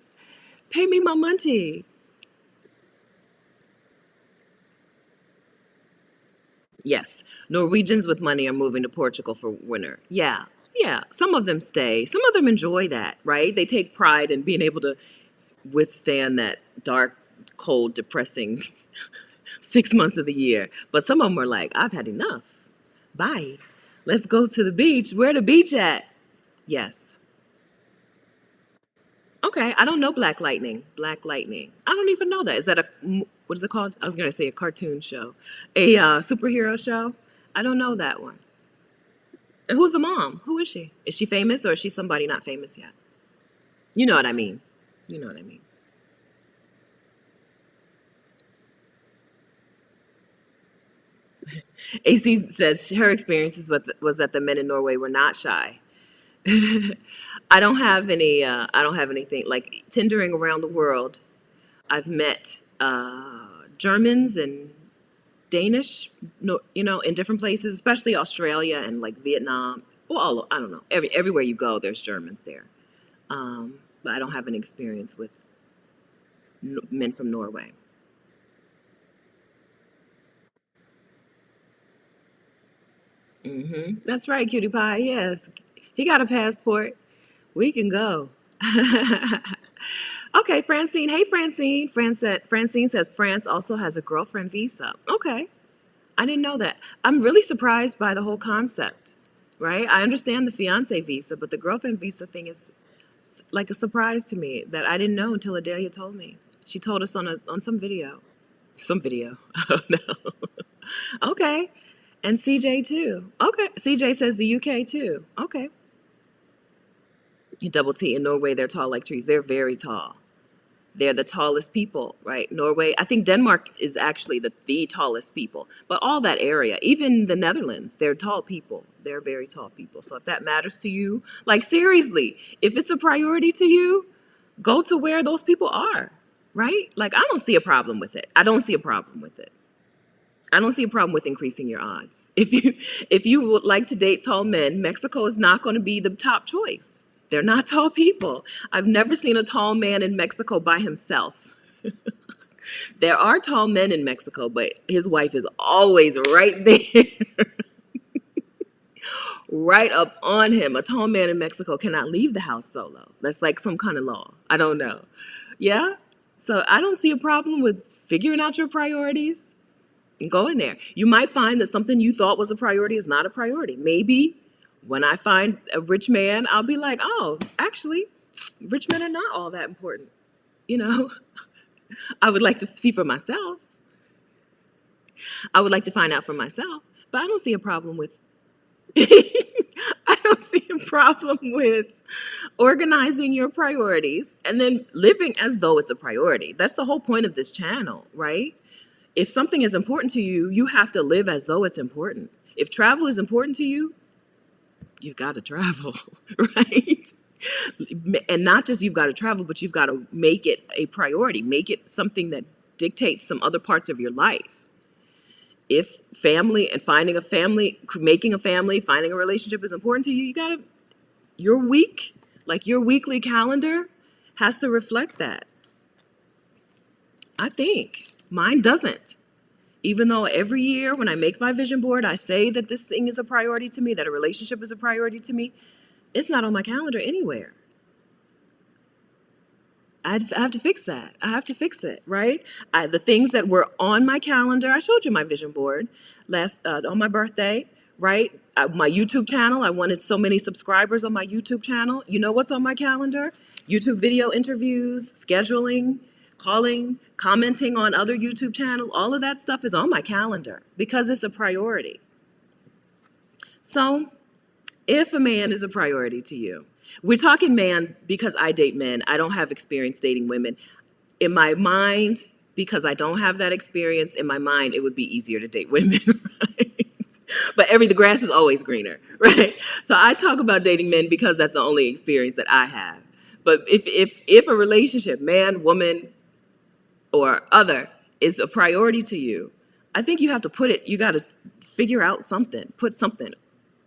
Pay me my money. Yes. Norwegians with money are moving to Portugal for winter. Yeah. Yeah. Some of them stay. Some of them enjoy that, right? They take pride in being able to withstand that dark, cold, depressing 6 months of the year. But some of them are like, I've had enough. Bye. Let's go to the beach. Where the beach at? Yes. Okay. I don't know Black Lightning. Black Lightning. I don't even know that. Is that what is it called? I was going to say a cartoon show, a superhero show. I don't know that one. And who's the mom? Who is she? Is she famous or is she somebody not famous yet? You know what I mean. You know what I mean. AC says her experiences was that the men in Norway were not shy. I don't have any. I don't have anything like tendering around the world. I've met Germans and Danish, no, in different places, especially Australia and like Vietnam. Well, I don't know. Everywhere you go, there's Germans there. But I don't have an experience with men from Norway. That's right, cutie pie. Yes, he got a passport. We can go. Okay, Francine. Hey, Francine. Francine says France also has a girlfriend visa. Okay, I didn't know that. I'm really surprised by the whole concept. Right? I understand the fiance visa, but the girlfriend visa thing is like a surprise to me that I didn't know until Adelia told me. She told us on some video. Some video. I don't know. Okay. And CJ too. Okay. CJ says the UK too. Okay. Double T in Norway, they're tall like trees. They're very tall. They're the tallest people, right? Norway, I think Denmark is actually the tallest people. But all that area, even the Netherlands, they're tall people. They're very tall people. So if that matters to you, like seriously, if it's a priority to you, go to where those people are, right? Like I don't see a problem with it. I don't see a problem with it. I don't see a problem with increasing your odds. If you would like to date tall men, Mexico is not going to be the top choice. They're not tall people. I've never seen a tall man in Mexico by himself. There are tall men in Mexico, but his wife is always right there. Right up on him. A tall man in Mexico cannot leave the house solo. That's like some kind of law. I don't know. Yeah? So I don't see a problem with figuring out your priorities and go in there. You might find that something you thought was a priority is not a priority. Maybe when I find a rich man, I'll be like, oh, actually, rich men are not all that important. You know, I would like to see for myself. I would like to find out for myself. But I don't see a problem with I don't see a problem with organizing your priorities and then living as though it's a priority. That's the whole point of this channel, right? If something is important to you, you have to live as though it's important. If travel is important to you, you've got to travel, right? And not just you've got to travel, but you've got to make it a priority, make it something that dictates some other parts of your life. If family and finding a family, making a family, finding a relationship is important to you, you got to, your week, like your weekly calendar has to reflect that. I think mine doesn't. Even though every year when I make my vision board, I say that this thing is a priority to me, that a relationship is a priority to me, it's not on my calendar anywhere. I have to fix that. I have to fix it, right? The things that were on my calendar, I showed you my vision board last on my birthday, right? My YouTube channel, I wanted so many subscribers on my YouTube channel. You know what's on my calendar? YouTube video interviews, scheduling, calling, commenting on other YouTube channels. All of that stuff is on my calendar because it's a priority. So if a man is a priority to you, we're talking man because I date men. I don't have experience dating women. In my mind, because I don't have that experience, in my mind, it would be easier to date women, right? But the grass is always greener, right? So I talk about dating men because that's the only experience that I have. But if a relationship, man, woman, or other, is a priority to you, I think you have to put it, you got to figure out something, put something.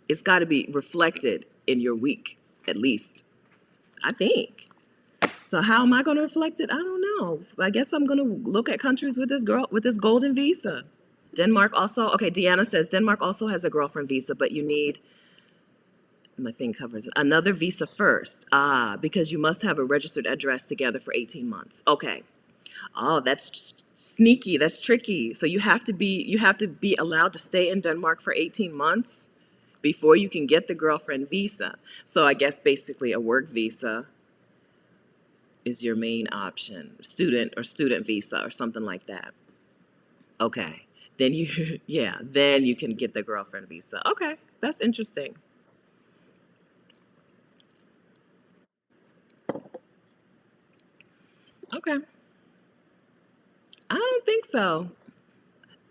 It's got to be reflected in your week, at least, I think. So how am I going to reflect it? I don't know. I guess I'm going to look at countries with this golden visa. Denmark also, okay, Deanna says Denmark also has a girlfriend visa, but you need, my thing covers it, another visa first. Because you must have a registered address together for 18 months. Okay. Oh, that's sneaky. That's tricky. So you have to be allowed to stay in Denmark for 18 months before you can get the girlfriend visa. So I guess basically a work visa is your main option, student visa or something like that. Okay. Then then you can get the girlfriend visa. Okay, that's interesting. Okay. I don't think so.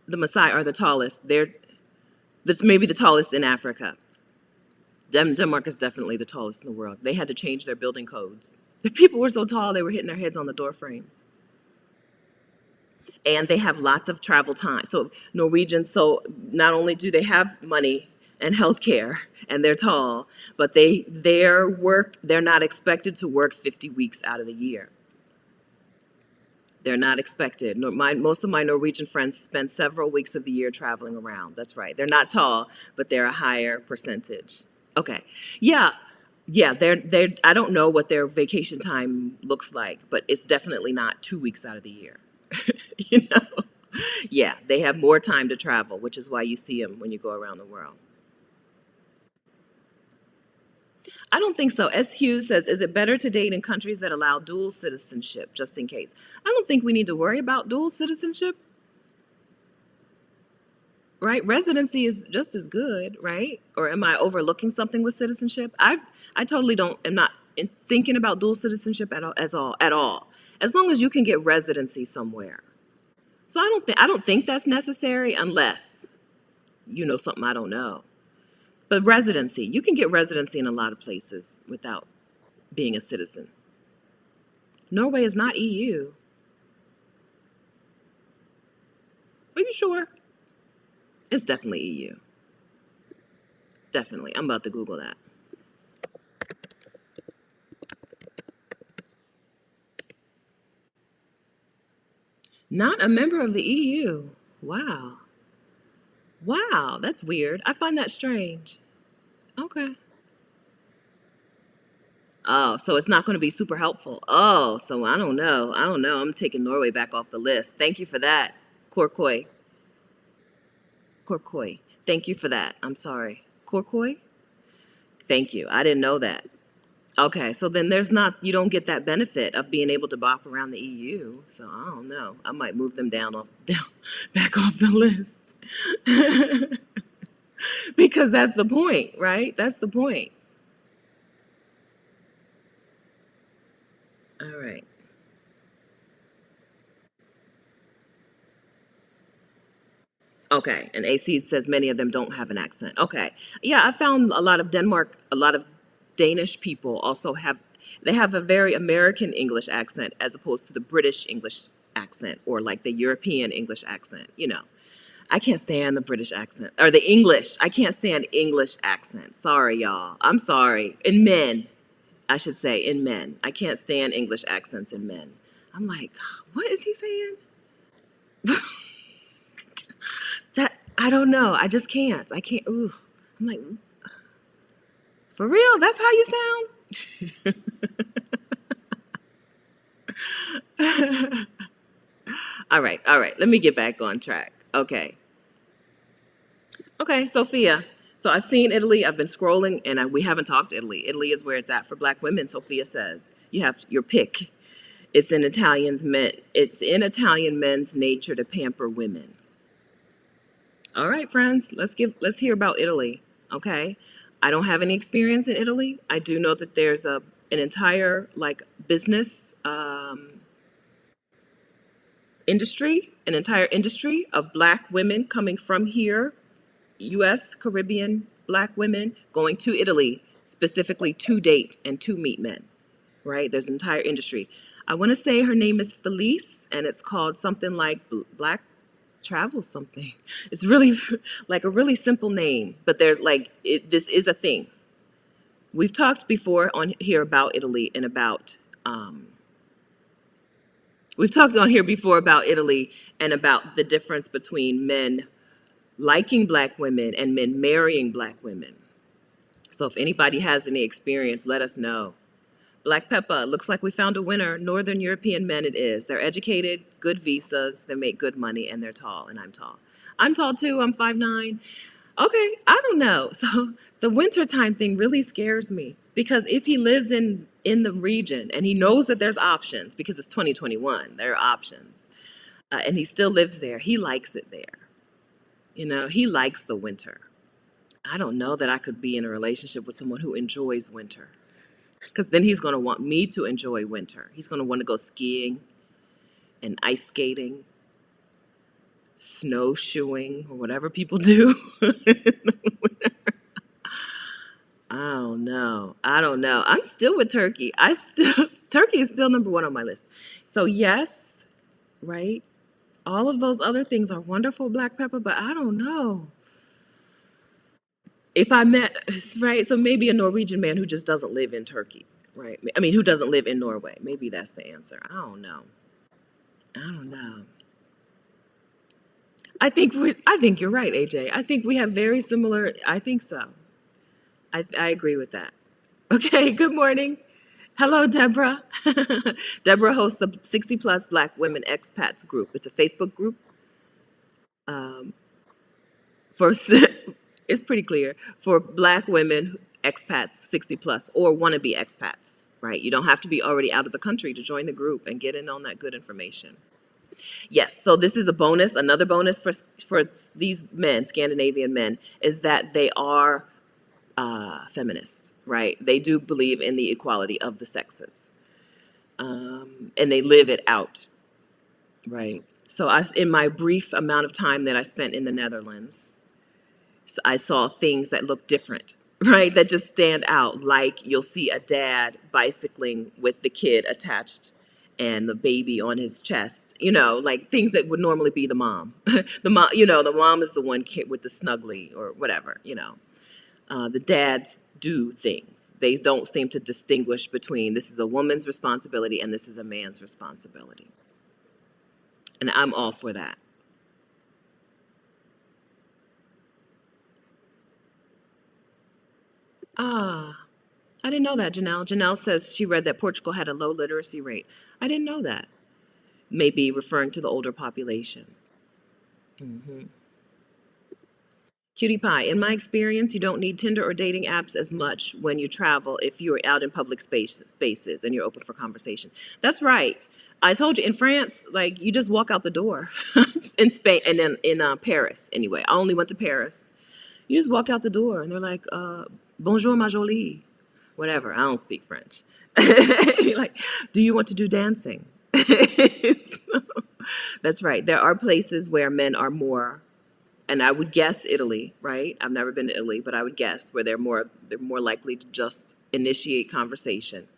The Maasai are the tallest. That's maybe the tallest in Africa. Denmark is definitely the tallest in the world. They had to change their building codes. The people were so tall they were hitting their heads on the door frames. And they have lots of travel time. So Norwegians, so not only do they have money and health care and they're tall, but they're not expected to work 50 weeks out of the year. They're not expected. Most of my Norwegian friends spend several weeks of the year traveling around. That's right. They're not tall, but they're a higher percentage. Okay. Yeah. Yeah, they're I don't know what their vacation time looks like, but it's definitely not 2 weeks out of the year. You know? Yeah, they have more time to travel, which is why you see them when you go around the world. I don't think so. S. Hughes says, is it better to date in countries that allow dual citizenship, just in case? I don't think we need to worry about dual citizenship, right? Residency is just as good, right? Or am I overlooking something with citizenship? I totally am not thinking about dual citizenship at all. As long as you can get residency somewhere. So I don't think that's necessary unless you know something I don't know. But residency, you can get residency in a lot of places without being a citizen. Norway is not EU. Are you sure? It's definitely EU. Definitely. I'm about to Google that. Not a member of the EU. Wow. Wow, that's weird. I find that strange. Okay. Oh, so it's not going to be super helpful. Oh, so I don't know. I don't know. I'm taking Norway back off the list. Thank you for that, Korkoi. Korkoi. Thank you for that. I'm sorry. Korkoi? Thank you. I didn't know that. Okay, so then there's not, you don't get that benefit of being able to bop around the EU. So I don't know. I might move them down, back off the list. Because that's the point, right? That's the point. All right. Okay, and AC says many of them don't have an accent. Okay, yeah, I found a lot of a lot of Danish people also have, they have a very American English accent as opposed to the British English accent or like the European English accent, you know. I can't stand the British accent or the English. I can't stand English accent. Sorry, y'all. I'm sorry. In men, I should say, in men. I can't stand English accents in men. I'm like, what is he saying? That I don't know. I just can't. I can't. Ooh. I'm like, for real? That's how you sound? All right. All right. Let me get back on track. Okay. Okay, Sophia. So I've seen Italy. I've been scrolling, and we haven't talked Italy. Italy is where it's at for Black women. Sophia says you have your pick. It's in Italian men's nature to pamper women. All right, friends. Let's hear about Italy. Okay. I don't have any experience in Italy. I do know that there's an entire like business industry, an entire industry of Black women coming from here, U.S. Caribbean Black women going to Italy specifically to date and to meet men. Right? There's an entire industry. I want to say her name is Felice, and it's called something like Black Travel something. It's really like a really simple name, but there's like this is a thing. We've talked before on here about Italy and about we've talked on here before about Italy and about the difference between men liking Black women and men marrying Black women. So if anybody has any experience, let us know. Black Peppa, looks like we found a winner. Northern European men it is. They're educated, good visas, they make good money, and they're tall, and I'm tall. I'm tall too, I'm 5'9". Okay, I don't know. So the wintertime thing really scares me because if he lives in the region and he knows that there's options because it's 2021, there are options, and he still lives there, he likes it there. You know, he likes the winter. I don't know that I could be in a relationship with someone who enjoys winter because then he's going to want me to enjoy winter. He's going to want to go skiing and ice skating, snowshoeing, or whatever people do. I don't know. I don't know. I'm still with Turkey. Turkey is still number one on my list. So yes, right? All of those other things are wonderful, Black Pepper, but I don't know. If I met, right? So maybe a Norwegian man who just doesn't live in Turkey, right? I mean, who doesn't live in Norway. Maybe that's the answer. I don't know. I don't know. I think you're right, AJ. I think we have very similar, I think so. I agree with that. Okay, good morning. Hello, Deborah. Deborah hosts the 60 plus Black women expats group. It's a Facebook group um, for, it's pretty clear, for Black women expats 60 plus or wannabe expats, right? You don't have to be already out of the country to join the group and get in on that good information. Yes, so this is a bonus. Another bonus for these men, Scandinavian men, is that they are feminists, right? They do believe in the equality of the sexes, and they live it out, right? So in my brief amount of time that I spent in the Netherlands, I saw things that look different, right? That just stand out. Like you'll see a dad bicycling with the kid attached and the baby on his chest, you know, like things that would normally be the mom. The mom, you know, the mom is the one kid with the snuggly or whatever, you know. The dads do things. They don't seem to distinguish between this is a woman's responsibility and this is a man's responsibility. And I'm all for that. Ah, I didn't know that, Janelle. Janelle says she read that Portugal had a low literacy rate. I didn't know that. Maybe referring to the older population. Hmm. Cutie Pie, in my experience, you don't need Tinder or dating apps as much when you travel if you're out in public spaces and you're open for conversation. That's right. I told you in France, like you just walk out the door. In Spain and then in Paris, anyway. I only went to Paris. You just walk out the door and they're like, bonjour, ma jolie. Whatever. I don't speak French. You're like, do you want to do dancing? So, that's right. There are places where men are more, and I would guess Italy, right? I've never been to Italy, but I would guess where they're more likely to just initiate conversation.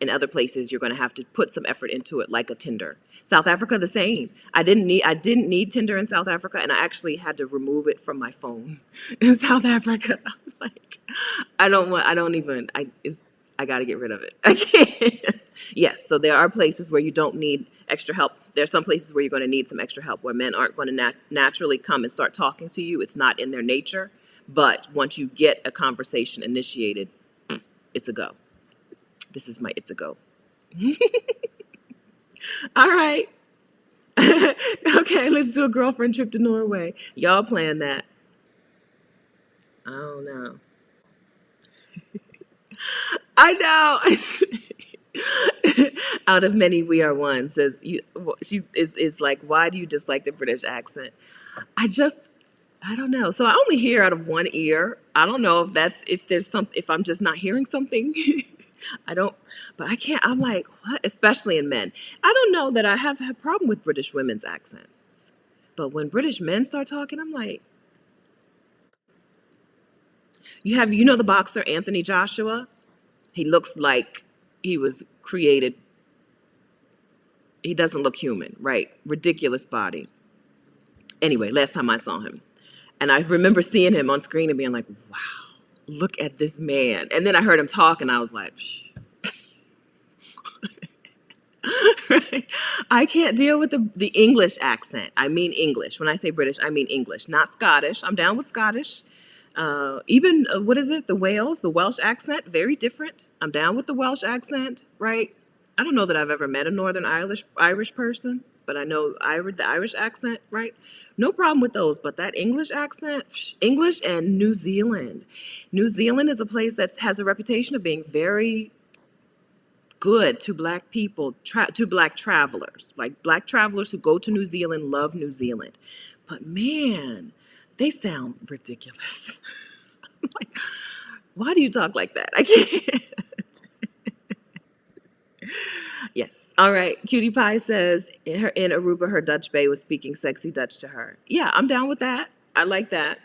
In other places, you're going to have to put some effort into it, like a Tinder. South Africa, the same. I didn't need Tinder in South Africa, and I actually had to remove it from my phone in South Africa. Like, I don't even. I got to get rid of it. I can't. Yes, so there are places where you don't need extra help. There are some places where you're going to need some extra help, where men aren't going to naturally come and start talking to you. It's not in their nature. But once you get a conversation initiated, it's a go. This is my it's a go. All right. Okay, let's do a girlfriend trip to Norway. Y'all plan that. I don't know. I know. Out of many, we are one. Says you. She's is like, why do you dislike the British accent? I just, I don't know. So I only hear out of one ear. I don't know if I'm just not hearing something. I don't, but I can't. I'm like, what? Especially in men. I don't know that I have a problem with British women's accents, but when British men start talking, I'm like, you know the boxer Anthony Joshua. He looks like he was created. He doesn't look human, right? Ridiculous body. Anyway, last time I saw him, and I remember seeing him on screen and being like, wow, look at this man. And then I heard him talk, and I was like, psh. Right? I can't deal with the English accent. I mean English. When I say British, I mean English, not Scottish. I'm down with Scottish. Even what is it? The Welsh accent, very different. I'm down with the Welsh accent, right? I don't know that I've ever met a Northern Irish person, but I know the Irish accent, right? No problem with those, but that English accent, English and New Zealand. New Zealand is a place that has a reputation of being very good to black people, to black travelers. Like black travelers who go to New Zealand love New Zealand. But man, they sound ridiculous. Like, why do you talk like that? I can't. Yes. All right. Cutie Pie says in Aruba, her Dutch bae was speaking sexy Dutch to her. Yeah, I'm down with that. I like that.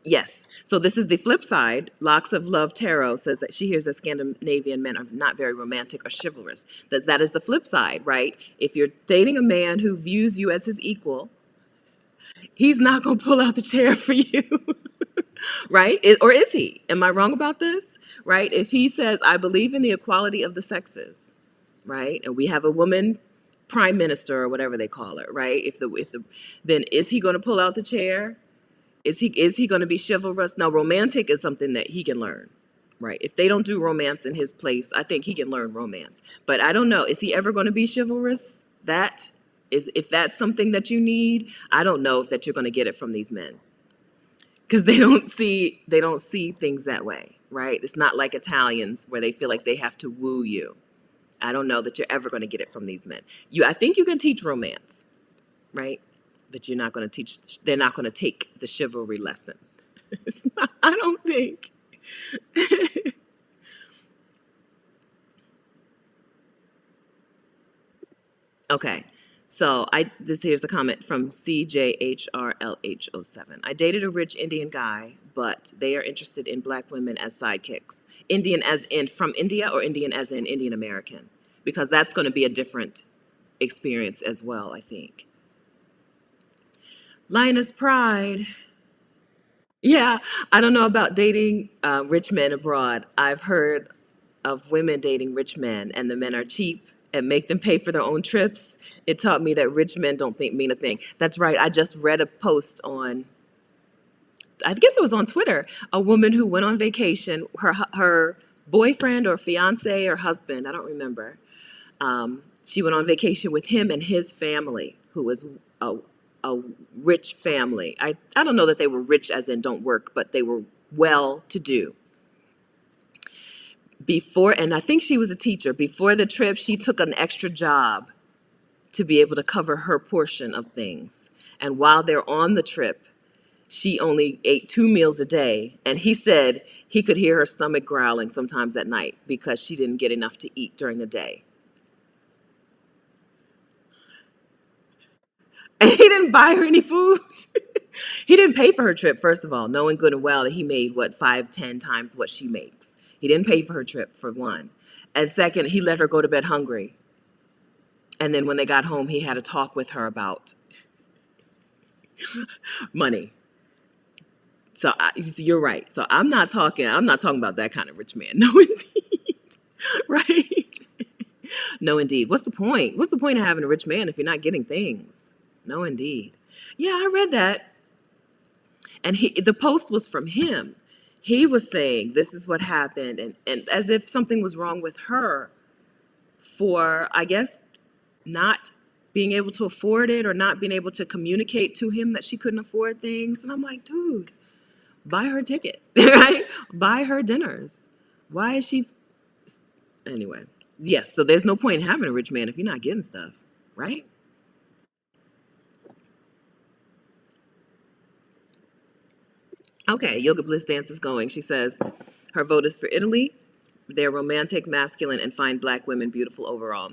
Yes. So this is the flip side. Locks of Love Tarot says that she hears that Scandinavian men are not very romantic or chivalrous. That is the flip side, right? If you're dating a man who views you as his equal, he's not going to pull out the chair for you. Right? Or is he? Am I wrong about this? Right? If he says, I believe in the equality of the sexes, right? And we have a woman prime minister or whatever they call it, right? Then is he going to pull out the chair? Is he going to be chivalrous? Now, romantic is something that he can learn, right? If they don't do romance in his place, I think he can learn romance. But I don't know. Is he ever going to be chivalrous? If that's something that you need, I don't know if that you're going to get it from these men because they don't see things that way, right? It's not like Italians where they feel like they have to woo you. I don't know that you're ever going to get it from these men. I think you can teach romance, right? But you're not going to teach. They're not going to take the chivalry lesson. It's not, I don't think. Okay. So here's a comment from CJHRLH07. I dated a rich Indian guy, but they are interested in black women as sidekicks. Indian as in from India or Indian as in Indian American? Because that's going to be a different experience as well, I think. Linus Pride. Yeah, I don't know about dating rich men abroad. I've heard of women dating rich men and the men are cheap and make them pay for their own trips. It taught me that rich men don't think mean a thing. That's right. I just read a post on I guess it was on Twitter, a woman who went on vacation, her boyfriend or fiance or husband, I don't remember. She went on vacation with him and his family, who was a, a rich family. I don't know that they were rich as in don't work, but they were well to do. Before, and I think she was a teacher, before the trip, she took an extra job to be able to cover her portion of things. And while they're on the trip, she only ate 2 meals a day. And he said he could hear her stomach growling sometimes at night because she didn't get enough to eat during the day. And he didn't buy her any food. He didn't pay for her trip, first of all, knowing good and well that he made, what, 5, 10 times what she makes. He didn't pay for her trip, for one. And second, he let her go to bed hungry. And then when they got home, he had a talk with her about money. So you're right. So I'm not talking about that kind of rich man. No, indeed. Right? No, indeed. What's the point? What's the point of having a rich man if you're not getting things? No, indeed. Yeah, I read that. And the post was from him. He was saying this is what happened, and as if something was wrong with her for, I guess, not being able to afford it or not being able to communicate to him that she couldn't afford things. And I'm like, dude, buy her a ticket, right? Buy her dinners. Why is she? Anyway, yes, so there's no point in having a rich man if you're not getting stuff, right? Okay, Yoga Bliss Dance is going. She says her vote is for Italy. They're romantic, masculine, and find black women beautiful overall.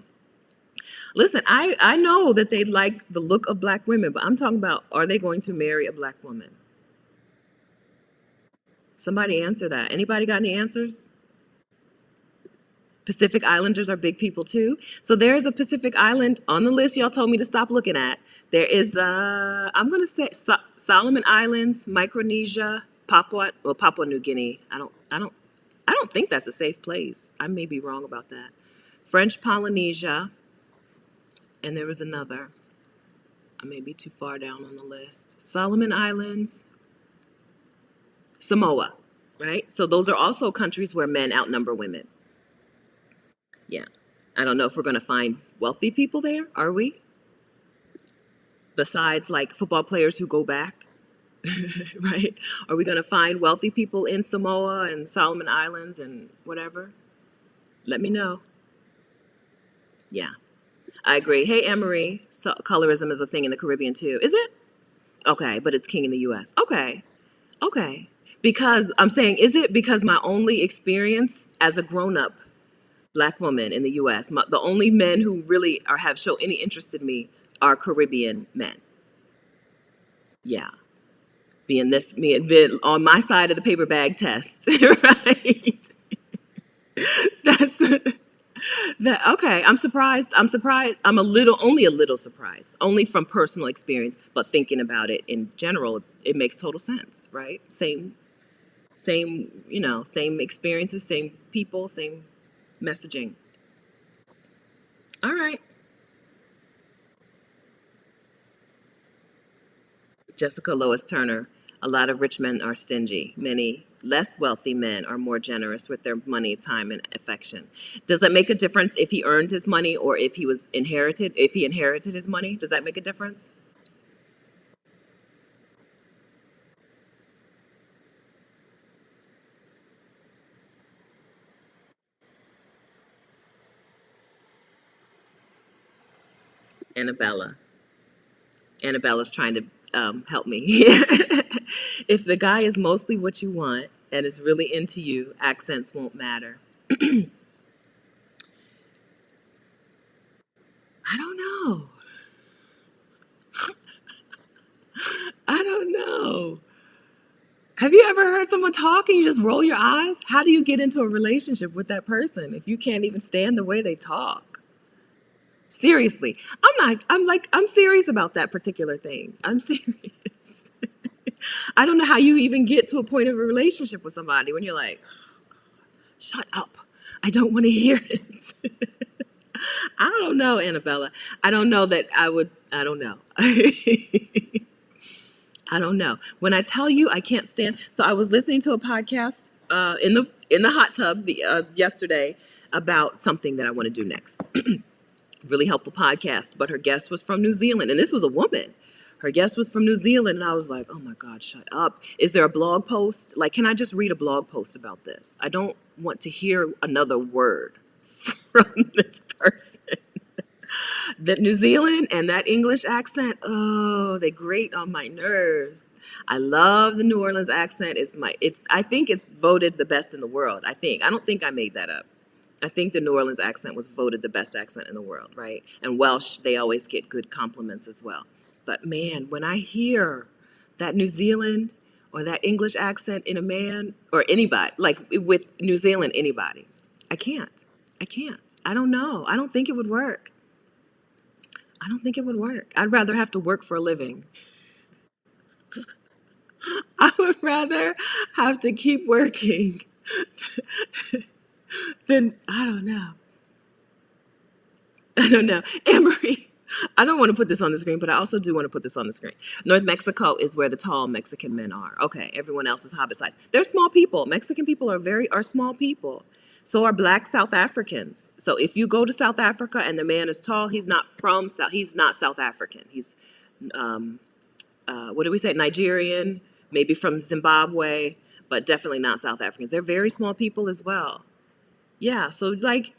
Listen, I know that they like the look of black women, but I'm talking about, are they going to marry a black woman? Somebody answer that. Anybody got any answers? Pacific Islanders are big people too. So there's a Pacific Island on the list y'all told me to stop looking at. There is, I'm going to say Solomon Islands, Micronesia, Papua New Guinea. I don't think that's a safe place. I may be wrong about that. French Polynesia, and there was another. I may be too far down on the list. Solomon Islands, Samoa, right? So those are also countries where men outnumber women. Yeah. I don't know if we're going to find wealthy people there, are we? Besides like football players who go back, right? Are we going to find wealthy people in Samoa and Solomon Islands and whatever? Let me know. Yeah, I agree. Hey, Emery, so colorism is a thing in the Caribbean too. Is it? Okay, but it's king in the U.S. Okay, okay. Because I'm saying, is it because my only experience as a grown-up black woman in the U.S., the only men who really have shown any interest in me are Caribbean men. Yeah, being on my side of the paper bag test, right? That's that. Okay, I'm surprised. I'm surprised. Only a little surprised, only from personal experience, but thinking about it in general, it makes total sense, right? Same experiences, same people, same messaging. All right. Jessica Lois Turner. A lot of rich men are stingy. Many less wealthy men are more generous with their money, time, and affection. Does that make a difference if he earned his money or if he inherited his money? Does that make a difference? Annabella. Annabella's trying to help me. If the guy is mostly what you want and is really into you, accents won't matter. I don't know. I don't know. Have you ever heard someone talk and you just roll your eyes? How do you get into a relationship with that person if you can't even stand the way they talk? Seriously. I'm serious about that particular thing. I'm serious. I don't know how you even get to a point of a relationship with somebody when you're like, shut up. I don't want to hear it. I don't know, Annabella. I don't know that I would, I don't know. I don't know. When I tell you I can't stand, so I was listening to a podcast in the hot tub yesterday about something that I want to do next. Really helpful podcast, but her guest was from New Zealand, and this was a woman. Her guest was from New Zealand, and I was like, oh my God, shut up. Is there a blog post? Like, can I just read a blog post about this? I don't want to hear another word from this person. That New Zealand and that English accent, oh, they grate on my nerves. I love the New Orleans accent. I think it's voted the best in the world. I don't think I made that up. I think the New Orleans accent was voted the best accent in the world, right? And Welsh, they always get good compliments as well. But man, when I hear that New Zealand or that English accent in a man or anybody, like with New Zealand, anybody, I can't. I can't. I don't know. I don't think it would work. I don't think it would work. I'd rather have to work for a living. I would rather have to keep working than, I don't know. I don't know. Anne-Marie, I don't want to put this on the screen, but I also do want to put this on the screen. North Mexico is where the tall Mexican men are. Okay, everyone else is hobbit size. They're small people. Mexican people are small people. So are black South Africans. So if you go to South Africa and the man is tall, he's not South African. He's what do we say? Nigerian, maybe from Zimbabwe, but definitely not South Africans. They're very small people as well. Yeah, so like,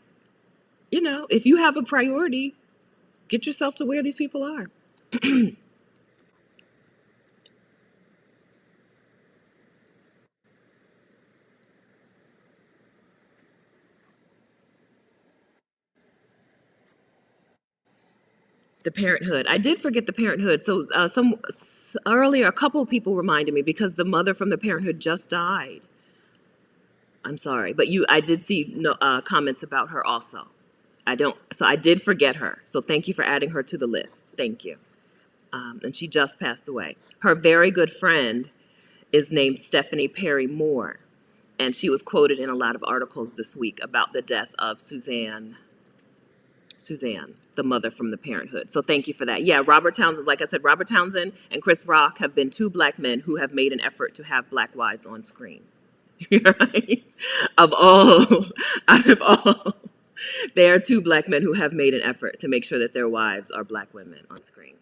if you have a priority, get yourself to where these people are. The parenthood. I did forget the parenthood. So earlier, a couple of people reminded me because the mother from the parenthood just died. I'm sorry, but I did see comments about her also. So I did forget her. So thank you for adding her to the list. Thank you. And she just passed away. Her very good friend is named Stephanie Perry Moore, and she was quoted in a lot of articles this week about the death of Suzanne, the mother from the parenthood. So thank you for that. Yeah, Robert Townsend, like I said, Robert Townsend and Chris Rock have been two black men who have made an effort to have black wives on screen. Right? Out of all, they are two black men who have made an effort to make sure that their wives are black women on screen.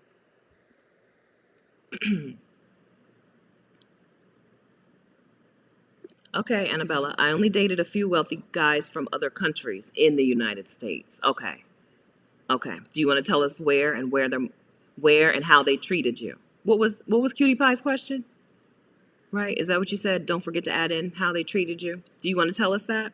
Okay, Annabella, I only dated a few wealthy guys from other countries in the United States. Okay. Okay. Do you want to tell us where and how they treated you? What was Cutie Pie's question? Right? Is that what you said? Don't forget to add in how they treated you. Do you want to tell us that?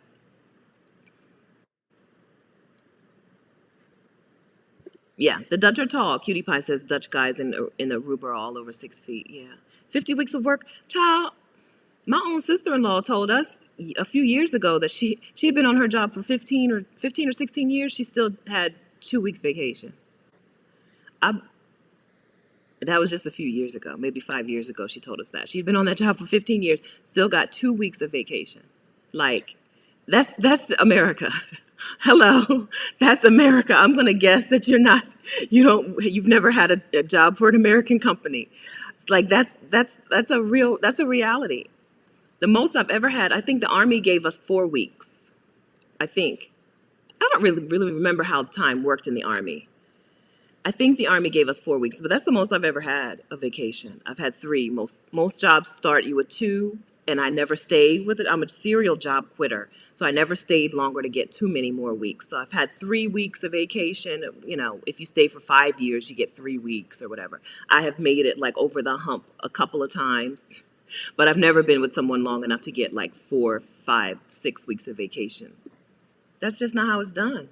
Yeah, the Dutch are tall. Cutie Pie says Dutch guys in Aruba are all over 6 feet. Yeah. 50 weeks of work. Child, my own sister-in-law told us a few years ago that she had been on her job for 15 or 16 years. She still had 2 weeks vacation. That was just a few years ago, maybe 5 years ago. She told us that she'd been on that job for 15 years, still got 2 weeks of vacation. Like, that's America. Hello, that's America. I'm gonna guess that you've never had a job for an American company. It's like that's a reality. The most I've ever had, I think the Army gave us 4 weeks. I think. I don't really remember how time worked in the Army. I think the Army gave us 4 weeks, but that's the most I've ever had a vacation. I've had 3. Most jobs start you with 2, and I never stayed with it. I'm a serial job quitter, so I never stayed longer to get too many more weeks. So I've had 3 weeks of vacation. If you stay for 5 years, you get 3 weeks or whatever. I have made it like over the hump a couple of times, but I've never been with someone long enough to get like 4, 5, 6 weeks of vacation. That's just not how it's done.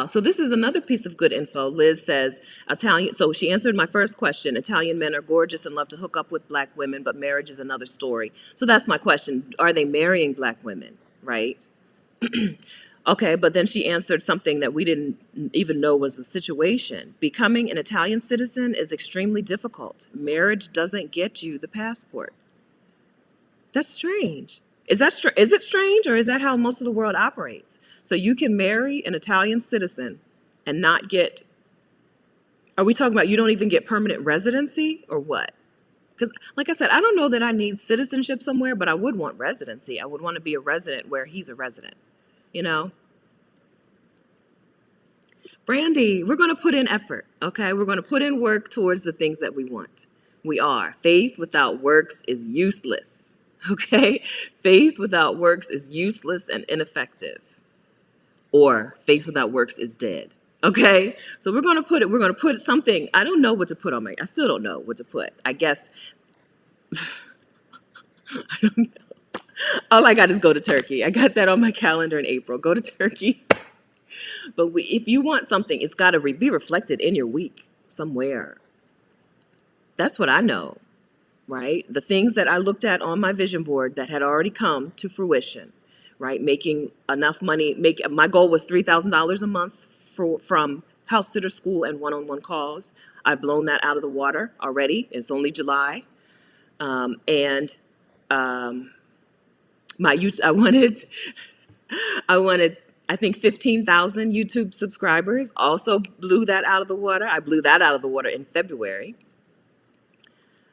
So this is another piece of good info. Liz says, Italian, so she answered my first question. Italian men are gorgeous and love to hook up with black women, but marriage is another story. So that's my question. Are they marrying black women, right? Okay, but then she answered something that we didn't even know was the situation. Becoming an Italian citizen is extremely difficult. Marriage doesn't get you the passport. That's strange. Is it strange, or is that how most of the world operates? So you can marry an Italian citizen and not get, are we talking about you don't even get permanent residency or what? Because, like I said, I don't know that I need citizenship somewhere, but I would want residency. I would want to be a resident where he's a resident, you know? Brandy, we're going to put in effort, okay? We're going to put in work towards the things that we want. We are. Faith without works is useless, okay? Faith without works is useless and ineffective. Or faith without works is dead. Okay, so we're going to put something. I don't know what to put on I still don't know what to put. I guess, I don't know. All I got is go to Turkey. I got that on my calendar in April. Go to Turkey. But if you want something, it's got to be reflected in your week somewhere. That's what I know, right? The things that I looked at on my vision board that had already come to fruition, right? Making enough money. My goal was $3,000 a month from house sitter school and one-on-one calls. I've blown that out of the water already. It's only July. And I wanted, I think 15,000 YouTube subscribers. Also blew that out of the water. I blew that out of the water in February.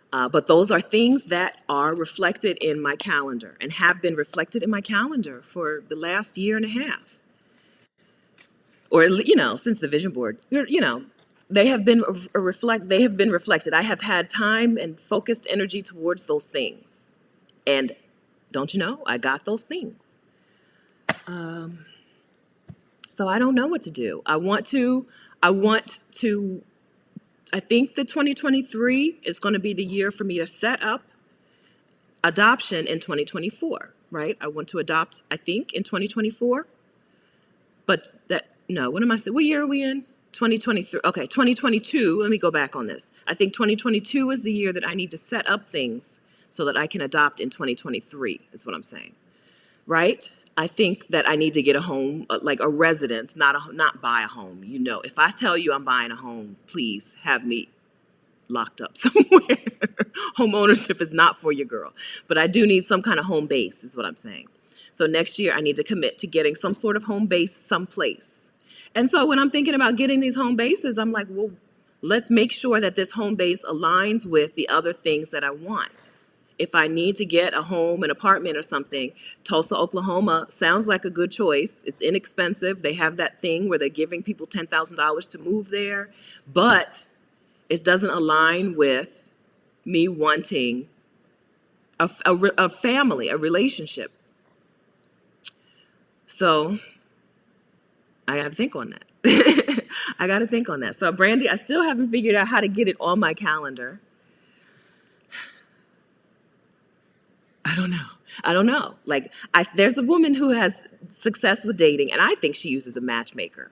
But those are things that are reflected in my calendar and have been reflected in my calendar for the last year and a half. Or, since the vision board, they have been reflected. I have had time and focused energy towards those things. And don't you know, I got those things. So I don't know what to do. I think the 2023 is going to be the year for me to set up adoption in 2024, right? I want to adopt, I think, in 2024. But what am I saying? What year are we in? 2023. Okay, 2022. Let me go back on this. I think 2022 is the year that I need to set up things so that I can adopt in 2023, is what I'm saying. Right? I think that I need to get a home, like a residence, not buy a home. If I tell you I'm buying a home, please have me locked up somewhere. Home ownership is not for your girl. But I do need some kind of home base, is what I'm saying. So next year I need to commit to getting some sort of home base someplace. And so when I'm thinking about getting these home bases, I'm like, well, let's make sure that this home base aligns with the other things that I want. If I need to get a home, an apartment or something, Tulsa, Oklahoma sounds like a good choice. It's inexpensive. They have that thing where they're giving people $10,000 to move there, but it doesn't align with me wanting a family, a relationship. So I got to think on that. I got to think on that. So Brandy, I still haven't figured out how to get it on my calendar. I don't know. Like, there's a woman who has success with dating, and I think she uses a matchmaker.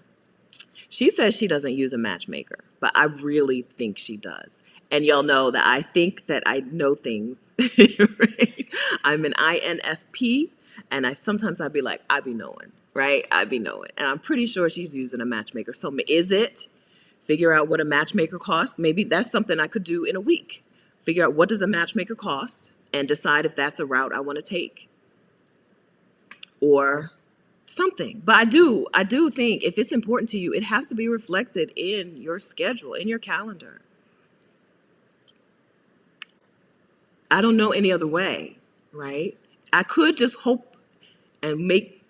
She says she doesn't use a matchmaker, but I really think she does. And y'all know that I think that I know things, right? I'm an INFP, and sometimes I'd be like, I be knowing, right? I be knowing. And I'm pretty sure she's using a matchmaker. So is it? Figure out what a matchmaker costs. Maybe that's something I could do in a week. Figure out what does a matchmaker cost and decide if that's a route I want to take or something. But I do think if it's important to you, it has to be reflected in your schedule, in your calendar. I don't know any other way, right? I could just hope and wait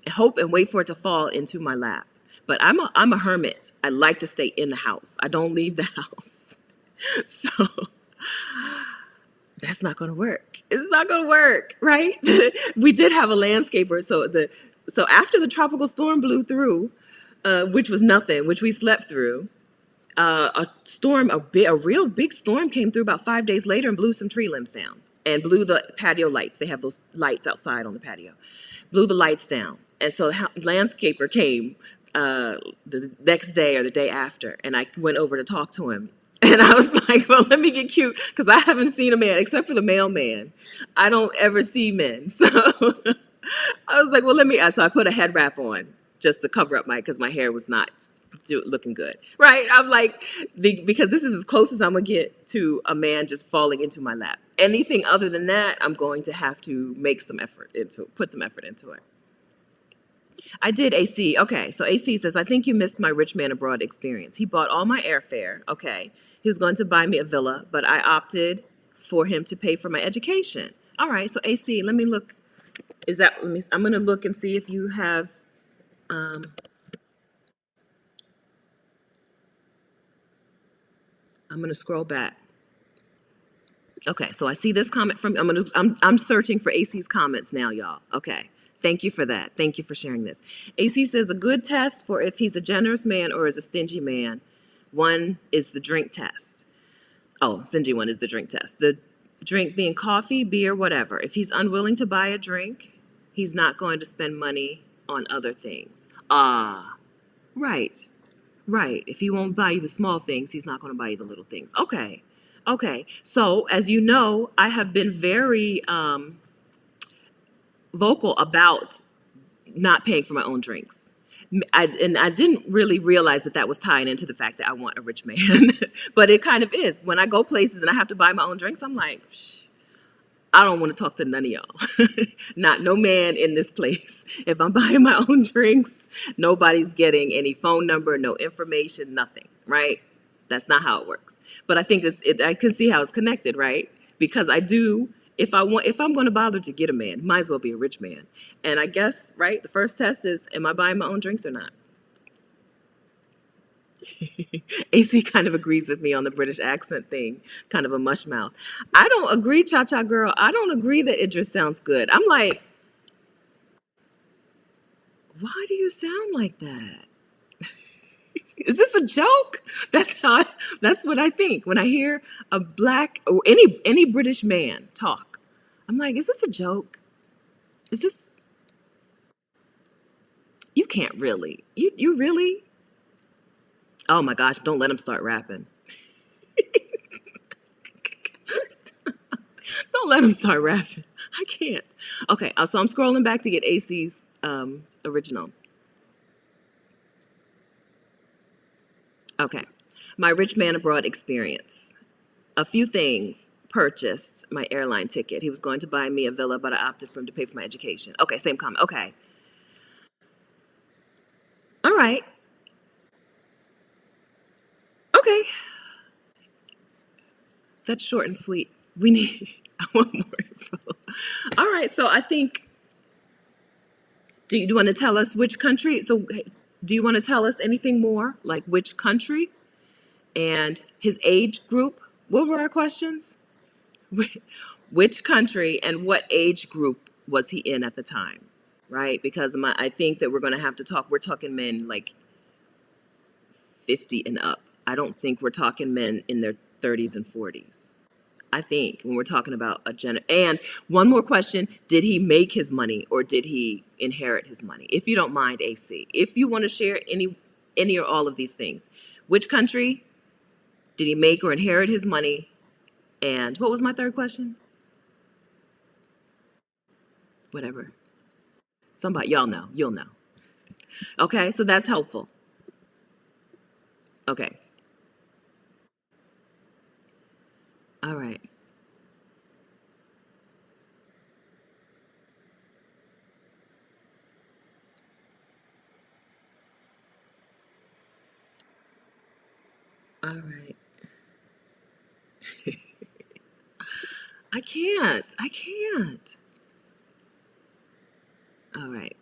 for it to fall into my lap. But I'm a hermit. I like to stay in the house. I don't leave the house. So that's not going to work. It's not going to work, right? We did have a landscaper. So after the tropical storm blew through, which was nothing, which we slept through, a real big storm came through about 5 days later and blew some tree limbs down and blew the patio lights. They have those lights outside on the patio. Blew the lights down. And so the landscaper came the next day or the day after, and I went over to talk to him. And I was like, well, let me get cute, because I haven't seen a man, except for the mailman. I don't ever see men. So I was like, well, so I put a head wrap on just to cover up because my hair was not looking good, right? I'm like, because this is as close as I'm going to get to a man just falling into my lap. Anything other than that, I'm going to have to put some effort into it. I did AC. Okay, so AC says, I think you missed my rich man abroad experience. He bought all my airfare. Okay. He was going to buy me a villa, but I opted for him to pay for my education. All right, so AC, let me look. Is that, let me, I'm going to look and see if you have, um, I'm going to scroll back. Okay, so I see this comment from, I'm searching for AC's comments now, y'all. Okay. Thank you for that. Thank you for sharing this. AC says a good test for if he's a generous man or is a stingy man. One is the drink test. Oh, stingy one is the drink test. The drink being coffee, beer, whatever. If he's unwilling to buy a drink, he's not going to spend money on other things. Ah, right. Right. If he won't buy you the small things, he's not going to buy you the little things. Okay. Okay. So, as you know, I have been very vocal about not paying for my own drinks. And I didn't really realize that that was tying into the fact that I want a rich man, but it kind of is. When I go places and I have to buy my own drinks, I'm like, shh, I don't want to talk to none of y'all. Not no man in this place. If I'm buying my own drinks, nobody's getting any phone number, no information, nothing, right? That's not how it works. But I think I can see how it's connected, right? Because I do, if I'm going to bother to get a man, might as well be a rich man. And I guess, right, the first test is, am I buying my own drinks or not? AC kind of agrees with me on the British accent thing, kind of a mush mouth. I don't agree, Cha Cha Girl. I don't agree that Idris sounds good. I'm like, why do you sound like that? Is this a joke? That's what I think when I hear a black or any British man talk. I'm like, is this a joke? Is this, you can't really. You really? Oh my gosh, don't let him start rapping. Don't let him start rapping. I can't. Okay, so I'm scrolling back to get AC's original. Okay. My rich man abroad experience. A few things. Purchased my airline ticket. He was going to buy me a villa, but I opted for him to pay for my education. Okay, same comment. Okay. All right. Okay. That's short and sweet. We need, I want more info. All right, so I think, do you want to tell us which country? So, do you want to tell us anything more? Like which country and his age group? What were our questions? Which country and what age group was he in at the time? Right? Because I think that we're going to have to talk. We're talking men like 50 and up. I don't think we're talking men in their 30s and 40s. I think when we're talking about and one more question, did he make his money or did he inherit his money? If you don't mind, AC, if you want to share any or all of these things, which country did he make or inherit his money? And what was my third question? Whatever. Somebody, y'all know, you'll know. Okay, so that's helpful. Okay. All right. All right. I can't. I can't. All right.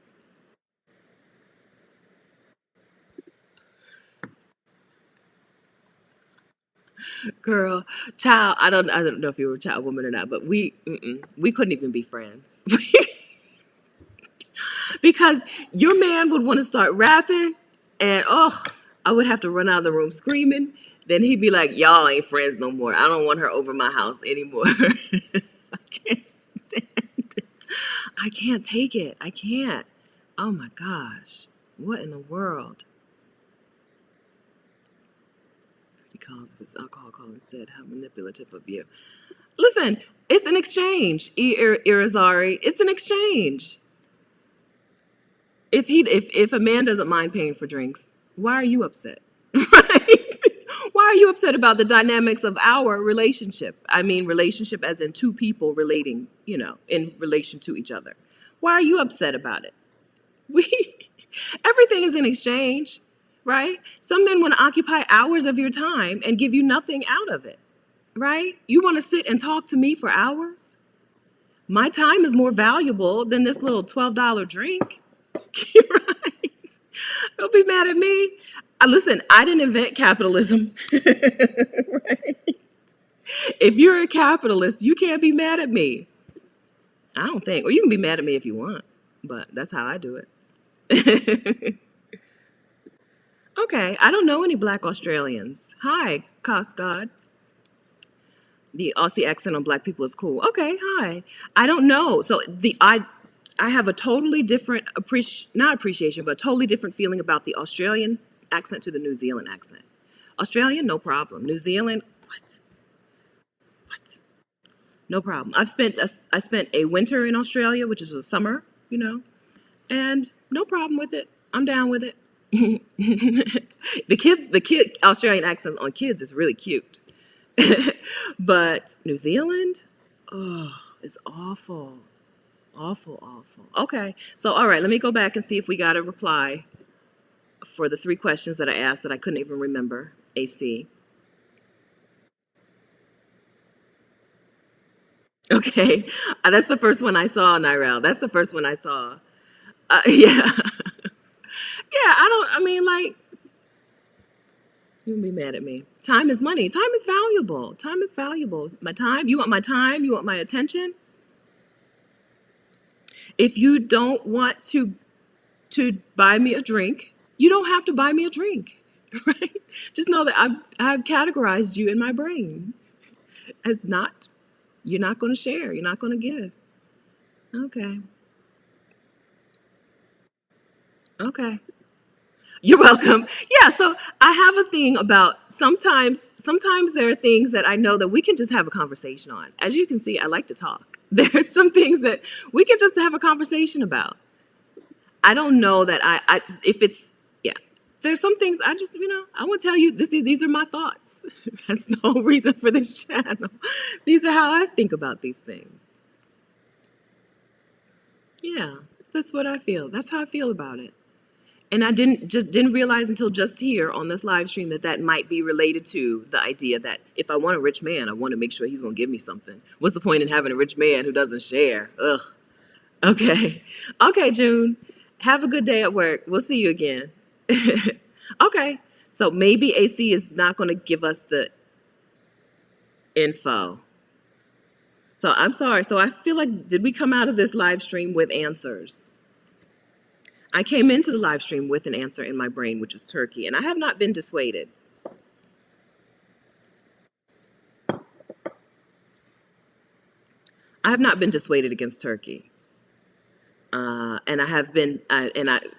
Girl, child, I don't know if you were a child woman or not, but we couldn't even be friends. Because your man would want to start rapping and I would have to run out of the room screaming. Then he'd be like, y'all ain't friends no more. I don't want her over my house anymore. I can't stand it. I can't take it. I can't. Oh my gosh. What in the world? He calls with alcohol call instead. How manipulative of you. Listen, it's an exchange, Irizarry. It's an exchange. If a man doesn't mind paying for drinks, why are you upset? Right? Why are you upset about the dynamics of our relationship? I mean, relationship as in two people relating, in relation to each other. Why are you upset about it? We everything is in exchange, right? Some men want to occupy hours of your time and give you nothing out of it, right? You want to sit and talk to me for hours? My time is more valuable than this little $12 drink. Right? Don't be mad at me. Listen, I didn't invent capitalism. Right? If you're a capitalist, you can't be mad at me. I don't think. Or you can be mad at me if you want, but that's how I do it. Okay, I don't know any Black Australians. Hi, Cost God. The Aussie accent on Black people is cool. Okay, hi. I don't know. So I have a totally different not appreciation, but a totally different feeling about the Australian accent to the New Zealand accent. Australian, no problem. New Zealand, what? What? No problem. I spent a winter in Australia, which was a summer, and no problem with it. I'm down with it. The kid Australian accent on kids is really cute. But New Zealand, oh, it's awful. Awful, awful. Okay. So, all right, let me go back and see if we got a reply for the 3 questions that I asked that I couldn't even remember. AC. Okay. That's the first one I saw, Nirel. That's the first one I saw. Yeah. Yeah, I mean, like, you can be mad at me. Time is money. Time is valuable. Time is valuable. My time, you want my time? You want my attention? If you don't want to buy me a drink, you don't have to buy me a drink, right? Just know that I've categorized you in my brain as not, you're not going to share, you're not going to give. Okay. Okay. You're welcome. Yeah, so I have a thing about sometimes there are things that I know that we can just have a conversation on. As you can see, I like to talk. There are some things that we can just have a conversation about. I don't know that if it's, yeah, there's some things I just, I want to tell you these are my thoughts. That's the whole reason for this channel. These are how I think about these things. Yeah, that's what I feel. That's how I feel about it. And I didn't realize until just here on this live stream that might be related to the idea that if I want a rich man, I want to make sure he's going to give me something. What's the point in having a rich man who doesn't share? Ugh. Okay. Okay, June. Have a good day at work. We'll see you again. Okay. So maybe AC is not going to give us the info. So I'm sorry. So I feel like, did we come out of this live stream with answers? I came into the live stream with an answer in my brain, which was Turkey, and I have not been dissuaded. I have not been dissuaded against Turkey. And I have been,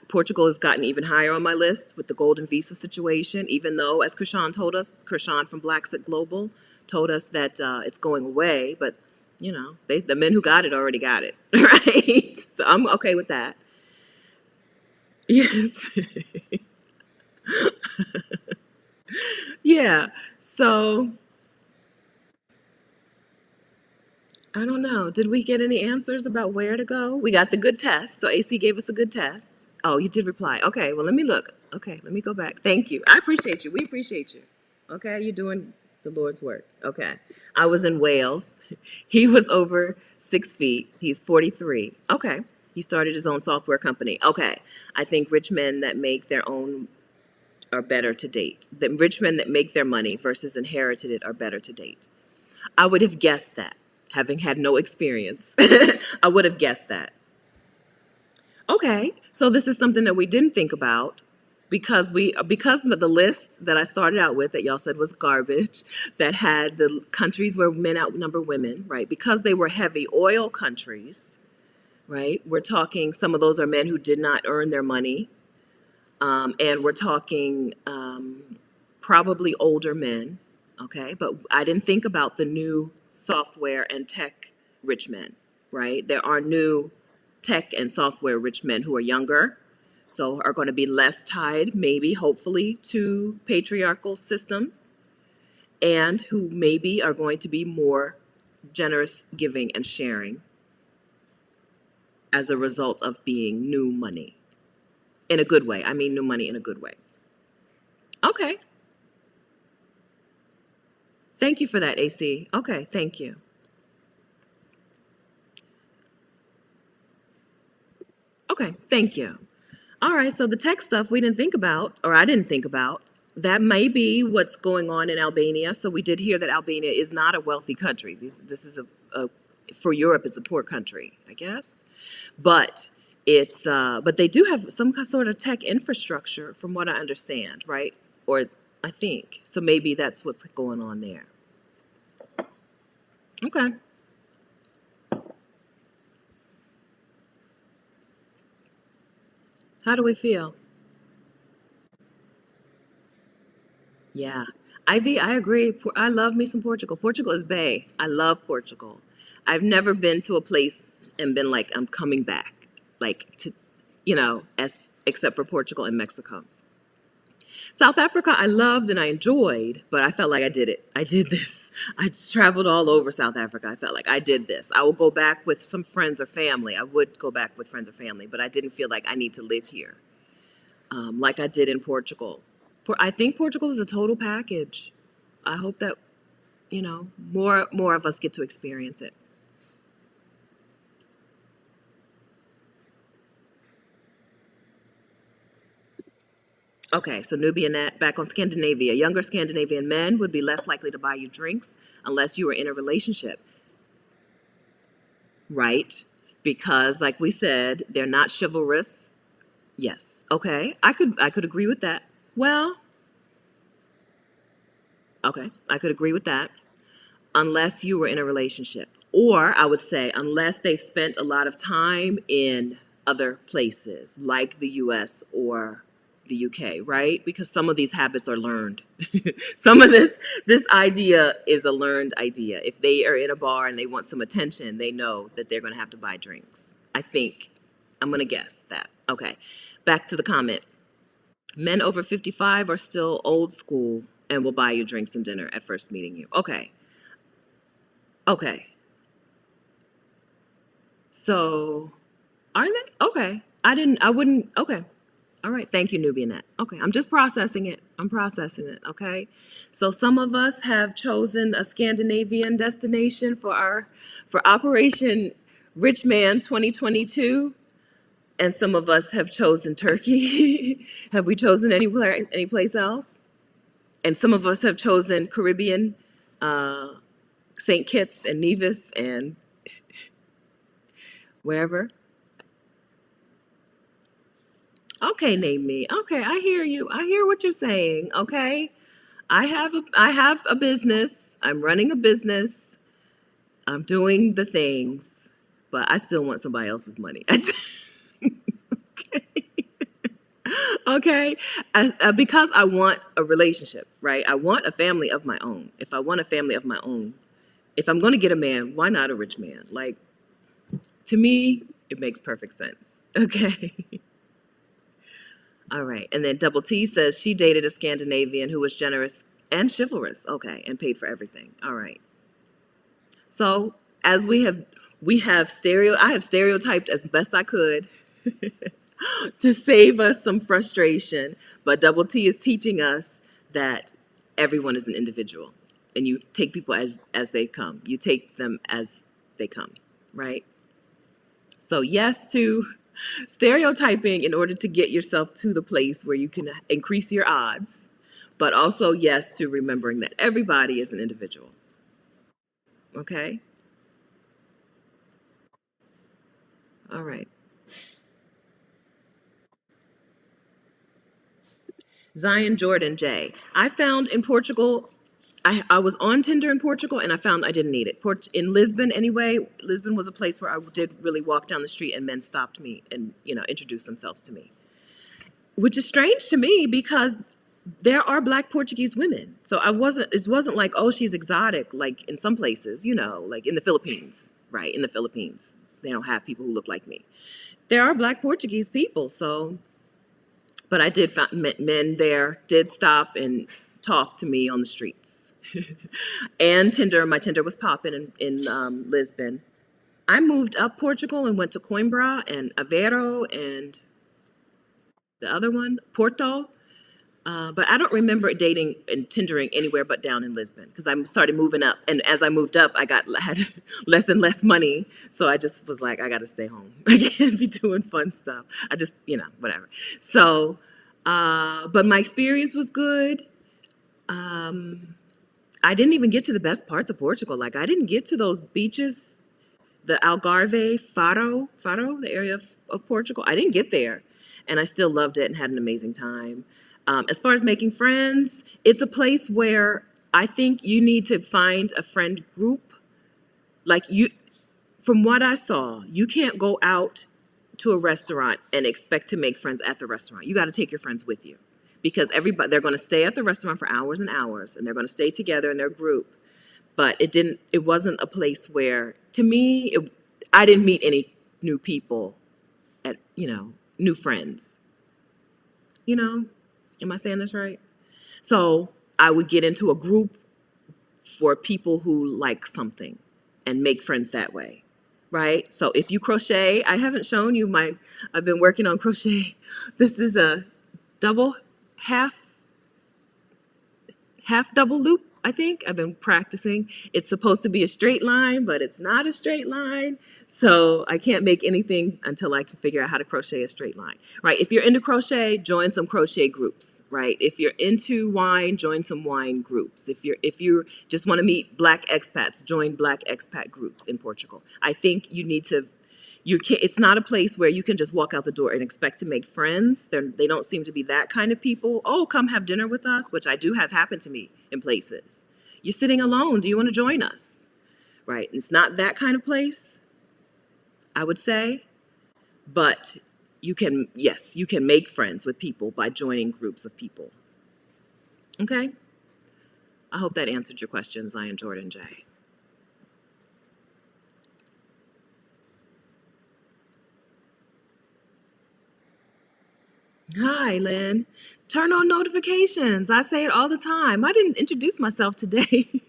Portugal has gotten even higher on my list with the golden visa situation, even though, as Krishan told us, Krishan from Blackset Global told us that it's going away, but, the men who got it already got it, right? So I'm okay with that. Yes. Yeah. So I don't know. Did we get any answers about where to go? We got the good test. So AC gave us a good test. Oh, you did reply. Okay, well, let me look. Okay, let me go back. Thank you. I appreciate you. We appreciate you. Okay, you're doing the Lord's work. Okay. I was in Wales. He was over 6 feet. He's 43. Okay. He started his own software company. Okay. I think rich men that make their own are better to date. The rich men that make their money versus inherited it are better to date. I would have guessed that, having had no experience. I would have guessed that. Okay, so this is something that we didn't think about because of the list that I started out with that y'all said was garbage, that had the countries where men outnumber women, right? Because they were heavy oil countries, right? We're talking, some of those are men who did not earn their money. And we're talking probably older men, okay? But I didn't think about the new software and tech rich men, right? There are new tech and software rich men who are younger, so are going to be less tied, maybe, hopefully, to patriarchal systems, and who maybe are going to be more generous giving and sharing as a result of being new money. In a good way. I mean, new money in a good way. Okay. Thank you for that, AC. Okay, thank you. Okay, thank you. All right, so the tech stuff we didn't think about, or I didn't think about, that may be what's going on in Albania. So we did hear that Albania is not a wealthy country. This is a for Europe, it's a poor country, I guess. But but they do have some sort of tech infrastructure, from what I understand, right? Or I think so. Maybe that's what's going on there. Okay. How do we feel? Yeah. Ivy, I agree. I love me some Portugal. Portugal is Bay. I love Portugal. I've never been to a place and been like, I'm coming back, like to, as except for Portugal and Mexico. South Africa, I loved and I enjoyed, but I felt like I did it. I did this. I just traveled all over South Africa. I felt like I did this. I will go back with some friends or family. I would go back with friends or family, but I didn't feel like I need to live here, like I did in Portugal. I think Portugal is a total package. I hope that more of us get to experience it. Okay, so Nubianette, back on Scandinavia. Younger Scandinavian men would be less likely to buy you drinks unless you were in a relationship, right? Because, like we said, they're not chivalrous. Yes. Okay, I could agree with that. Well, okay, I could agree with that. Unless you were in a relationship. Or I would say, unless they've spent a lot of time in other places like the US or the UK, right? Because some of these habits are learned. Some of this idea is a learned idea. If they are in a bar and they want some attention, they know that they're going to have to buy drinks. I think I'm going to guess that. Okay. Back to the comment. Men over 55 are still old school and will buy you drinks and dinner at first meeting you. Okay. Okay. So, are they? Okay. I wouldn't. Okay. All right. Thank you, Nubianette. Okay. I'm just processing it. I'm processing it. Okay. So, some of us have chosen a Scandinavian destination for Operation Rich Man 2022. And some of us have chosen Turkey. Have we chosen any place else? And some of us have chosen Caribbean, St. Kitts and Nevis and wherever. Okay, name me. Okay, I hear you. I hear what you're saying. Okay. I have a business. I'm running a business. I'm doing the things, but I still want somebody else's money. Okay. Because I want a relationship, right? I want a family of my own. If I want a family of my own, if I'm going to get a man, why not a rich man? Like, to me, it makes perfect sense. Okay. All right. And then Double T says she dated a Scandinavian who was generous and chivalrous. Okay. And paid for everything. All right. So as I have stereotyped as best I could to save us some frustration. But Double T is teaching us that everyone is an individual and you take people as they come. You take them as they come. Right. So yes to stereotyping in order to get yourself to the place where you can increase your odds, but also yes to remembering that everybody is an individual. Okay? All right. Zion Jordan J. I found in Portugal, I was on Tinder in Portugal and I found I didn't need it. In Lisbon, anyway, Lisbon was a place where I did really walk down the street and men stopped me and, introduced themselves to me, which is strange to me because there are Black Portuguese women. So it wasn't like, oh, she's exotic, like in some places, like in the Philippines, right? In the Philippines, they don't have people who look like me. There are Black Portuguese people. So, but I did find men there did stop and talk to me on the streets. And my Tinder was popping in Lisbon. I moved up Portugal and went to Coimbra and Aveiro and The other one, Porto. But I don't remember dating and Tindering anywhere but down in Lisbon because I started moving up. And as I moved up, had less and less money. So I just was like, I got to stay home. I can't be doing fun stuff. I just, whatever. So, but my experience was good. I didn't even get to the best parts of Portugal. Like, I didn't get to those beaches, the Algarve, Faro, the area of Portugal. I didn't get there. And I still loved it and had an amazing time. As far as making friends, it's a place where I think you need to find a friend group. Like, from what I saw, you can't go out to a restaurant and expect to make friends at the restaurant. You got to take your friends with you because they're going to stay at the restaurant for hours and hours and they're going to stay together in their group. But it wasn't a place where, to me, I didn't meet any new people new friends. Am I saying this right? So I would get into a group for people who like something and make friends that way, right? So if you crochet, I haven't shown you I've been working on crochet. This is a double half double loop, I think. I've been practicing. It's supposed to be a straight line, but it's not a straight line. So I can't make anything until I can figure out how to crochet a straight line, right? If you're into crochet, join some crochet groups, right? If you're into wine, join some wine groups. If you just want to meet Black expats, join Black expat groups in Portugal. I think you need to. It's not a place where you can just walk out the door and expect to make friends. They don't seem to be that kind of people. Oh, come have dinner with us, which I do have happen to me in places. You're sitting alone. Do you want to join us? Right? It's not that kind of place, I would say. But you can make friends with people by joining groups of people. Okay? I hope that answered your questions, Zion Jordan J. Hi, Lynn. Turn on notifications. I say it all the time. I didn't introduce myself today.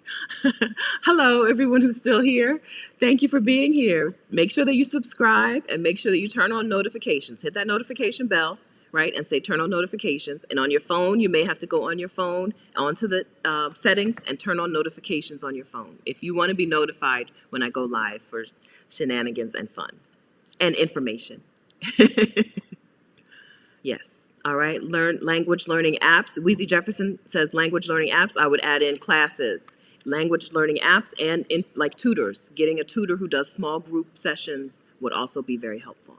Hello, everyone who's still here. Thank you for being here. Make sure that you subscribe and make sure that you turn on notifications. Hit that notification bell, right, and say turn on notifications. And on your phone, you may have to go on your phone, onto the settings, and turn on notifications on your phone if you want to be notified when I go live for shenanigans and fun and information. Yes. All right. Language learning apps. Weezy Jefferson says language learning apps. I would add in classes, language learning apps, and in like tutors. Getting a tutor who does small group sessions would also be very helpful.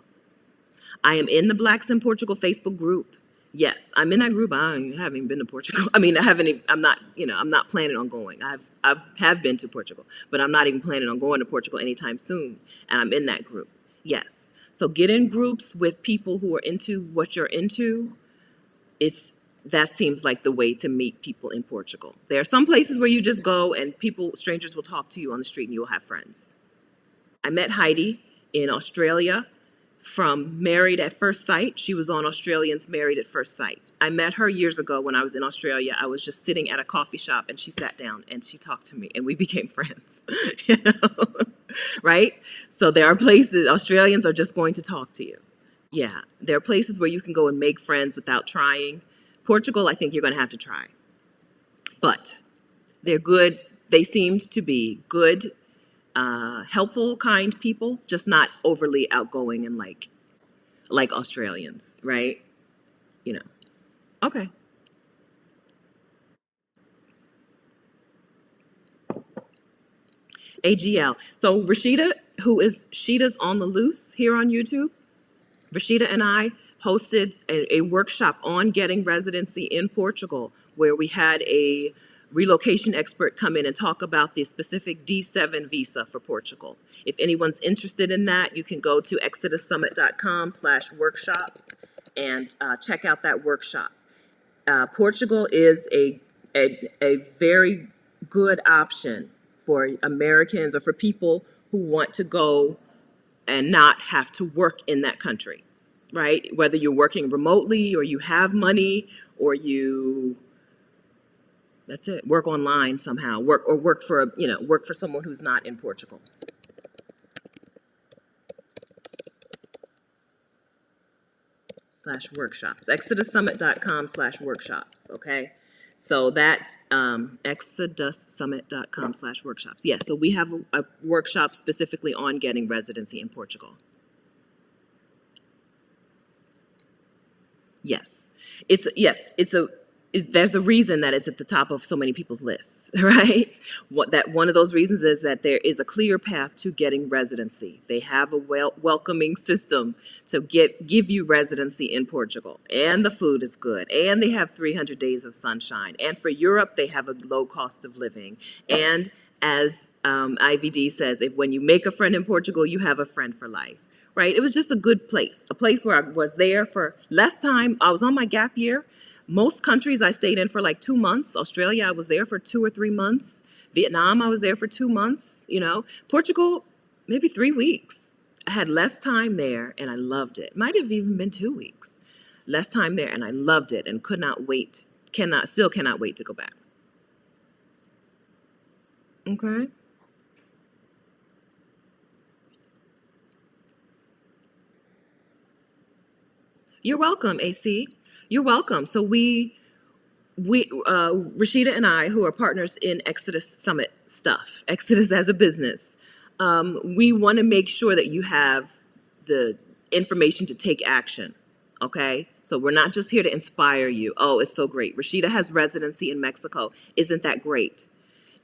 I am in the Blacks in Portugal Facebook group. Yes, I'm in that group. I haven't even been to Portugal. I mean, I'm not planning on going. I have been to Portugal, but I'm not even planning on going to Portugal anytime soon. And I'm in that group. Yes. So get in groups with people who are into what you're into. That seems like the way to meet people in Portugal. There are some places where you just go and strangers will talk to you on the street and you will have friends. I met Heidi in Australia from Married at First Sight. She was on Australians Married at First Sight. I met her years ago when I was in Australia. I was just sitting at a coffee shop and she sat down and she talked to me and we became friends. Right? So there are places, Australians are just going to talk to you. Yeah, there are places where you can go and make friends without trying. Portugal, I think you're going to have to try. But they're good. They seemed to be good, helpful, kind people, just not overly outgoing and like Australians, right? Okay. AGL. So Rashida, who is Sheeta's on the Loose here on YouTube, Rashida and I hosted a workshop on getting residency in Portugal where we had a relocation expert come in and talk about the specific D7 visa for Portugal. If anyone's interested in that, you can go to exodussummit.com/workshops and check out that workshop. Portugal is a very good option for Americans or for people who want to go and not have to work in that country, right? Whether you're working remotely or you have money or work online somehow, work for someone who's not in Portugal. exodussummit.com/workshops. exodussummit.com/workshops. Okay. So that exodussummit.com/workshops. Yes. So we have a workshop specifically on getting residency in Portugal. Yes. There's a reason that it's at the top of so many people's lists, right? One of those reasons is that there is a clear path to getting residency. They have a welcoming system to give you residency in Portugal, and the food is good, and they have 300 days of sunshine. And for Europe, they have a low cost of living. And as IVD says, if when you make a friend in Portugal, you have a friend for life. Right? It was just a good place, a place where I was there for less time. I was on my gap year. Most countries I stayed in for like 2 months. Australia, I was there for 2 or 3 months. Vietnam, I was there for 2 months. Portugal, maybe 3 weeks. I had less time there and I loved it. Might have even been 2 weeks. Less time there and I loved it and could not wait. Still cannot wait to go back. Okay. You're welcome, AC. You're welcome. So Rashida and I, who are partners in Exodus Summit stuff, Exodus as a business, we want to make sure that you have the information to take action. Okay? So we're not just here to inspire you. Oh, it's so great. Rashida has residency in Mexico. Isn't that great?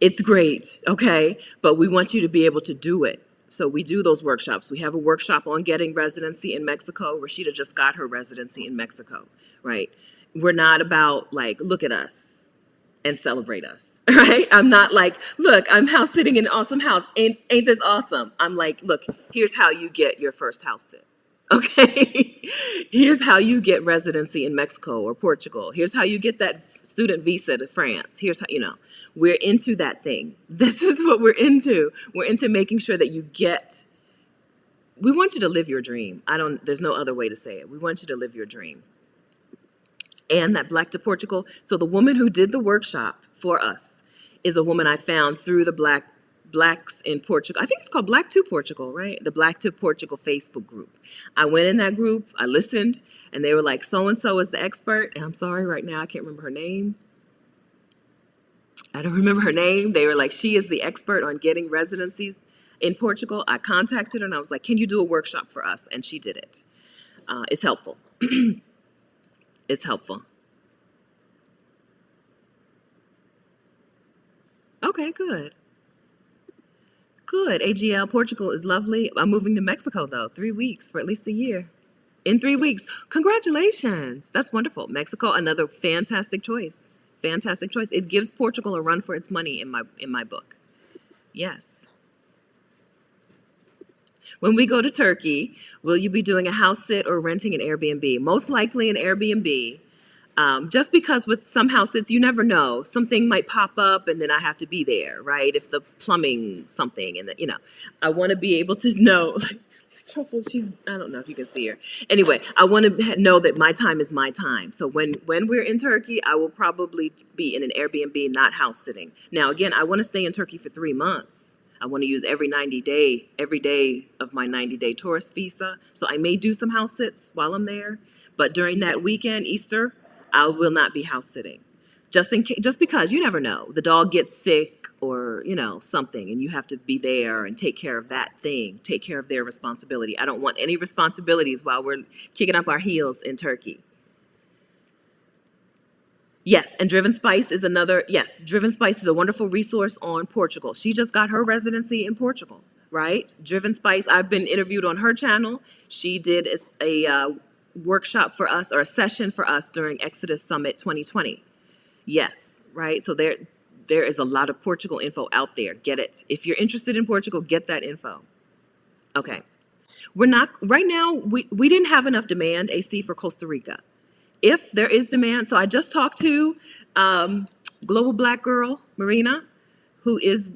It's great, okay? But we want you to be able to do it. So we do those workshops. We have a workshop on getting residency in Mexico. Rashida just got her residency in Mexico, right? We're not about like, look at us and celebrate us, right? I'm not like, look, I'm house sitting in an awesome house. Ain't this awesome? I'm like, look, here's how you get your first house sit. Okay, here's how you get residency in Mexico or Portugal. Here's how you get that student visa to France. Here's how, we're into that thing. This is what we're into. We're into making sure that we want you to live your dream. There's no other way to say it. We want you to live your dream. And that Black to Portugal. So the woman who did the workshop for us is a woman I found through the Blacks in Portugal. I think it's called Black to Portugal, right? The Black to Portugal Facebook group. I went in that group, I listened, and they were like, so-and-so is the expert. And I'm sorry, right now, I can't remember her name. I don't remember her name. They were like, she is the expert on getting residencies in Portugal. I contacted her and I was like, can you do a workshop for us? And she did it. It's helpful. It's helpful. Okay, good. Good. AGL, Portugal is lovely. I'm moving to Mexico, though, 3 weeks for at least a year. In 3 weeks. Congratulations. That's wonderful. Mexico, another fantastic choice. Fantastic choice. It gives Portugal a run for its money in my book. Yes. When we go to Turkey, will you be doing a house sit or renting an Airbnb? Most likely an Airbnb. Just because with some house sits, you never know. Something might pop up and then I have to be there, right? If the plumbing something and I want to be able to know. Truffle, I don't know if you can see her. Anyway, I want to know that my time is my time. So when we're in Turkey, I will probably be in an Airbnb, not house sitting. Now, again, I want to stay in Turkey for 3 months. I want to use every day of my 90-day tourist visa. So I may do some house sits while I'm there. But during that weekend, Easter, I will not be house sitting. Just because you never know. The dog gets sick or, something, and you have to be there and take care of that thing, take care of their responsibility. I don't want any responsibilities while we're kicking up our heels in Turkey. Yes, and Driven Spice is Driven Spice is a wonderful resource on Portugal. She just got her residency in Portugal, right? Driven Spice, I've been interviewed on her channel. She did a workshop for us or a session for us during Exodus Summit 2020. Yes, right? So there is a lot of Portugal info out there. Get it. If you're interested in Portugal, get that info. Okay. We're not, right now, we didn't have enough demand, AC, for Costa Rica. If there is demand, so I just talked to Global Black Girl, Marina, who is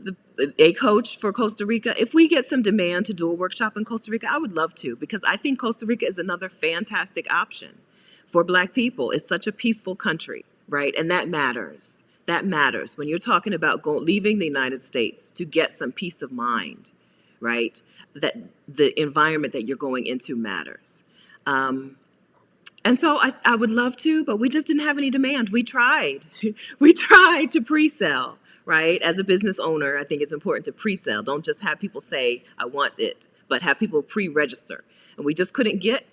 a coach for Costa Rica. If we get some demand to do a workshop in Costa Rica, I would love to, because I think Costa Rica is another fantastic option for Black people. It's such a peaceful country, right? And that matters. That matters when you're talking about leaving the United States to get some peace of mind, right? That the environment that you're going into matters. And so I would love to, but we just didn't have any demand. We tried. We tried to pre-sell, right? As a business owner, I think it's important to pre-sell. Don't just have people say, I want it, but have people pre-register. And we just couldn't get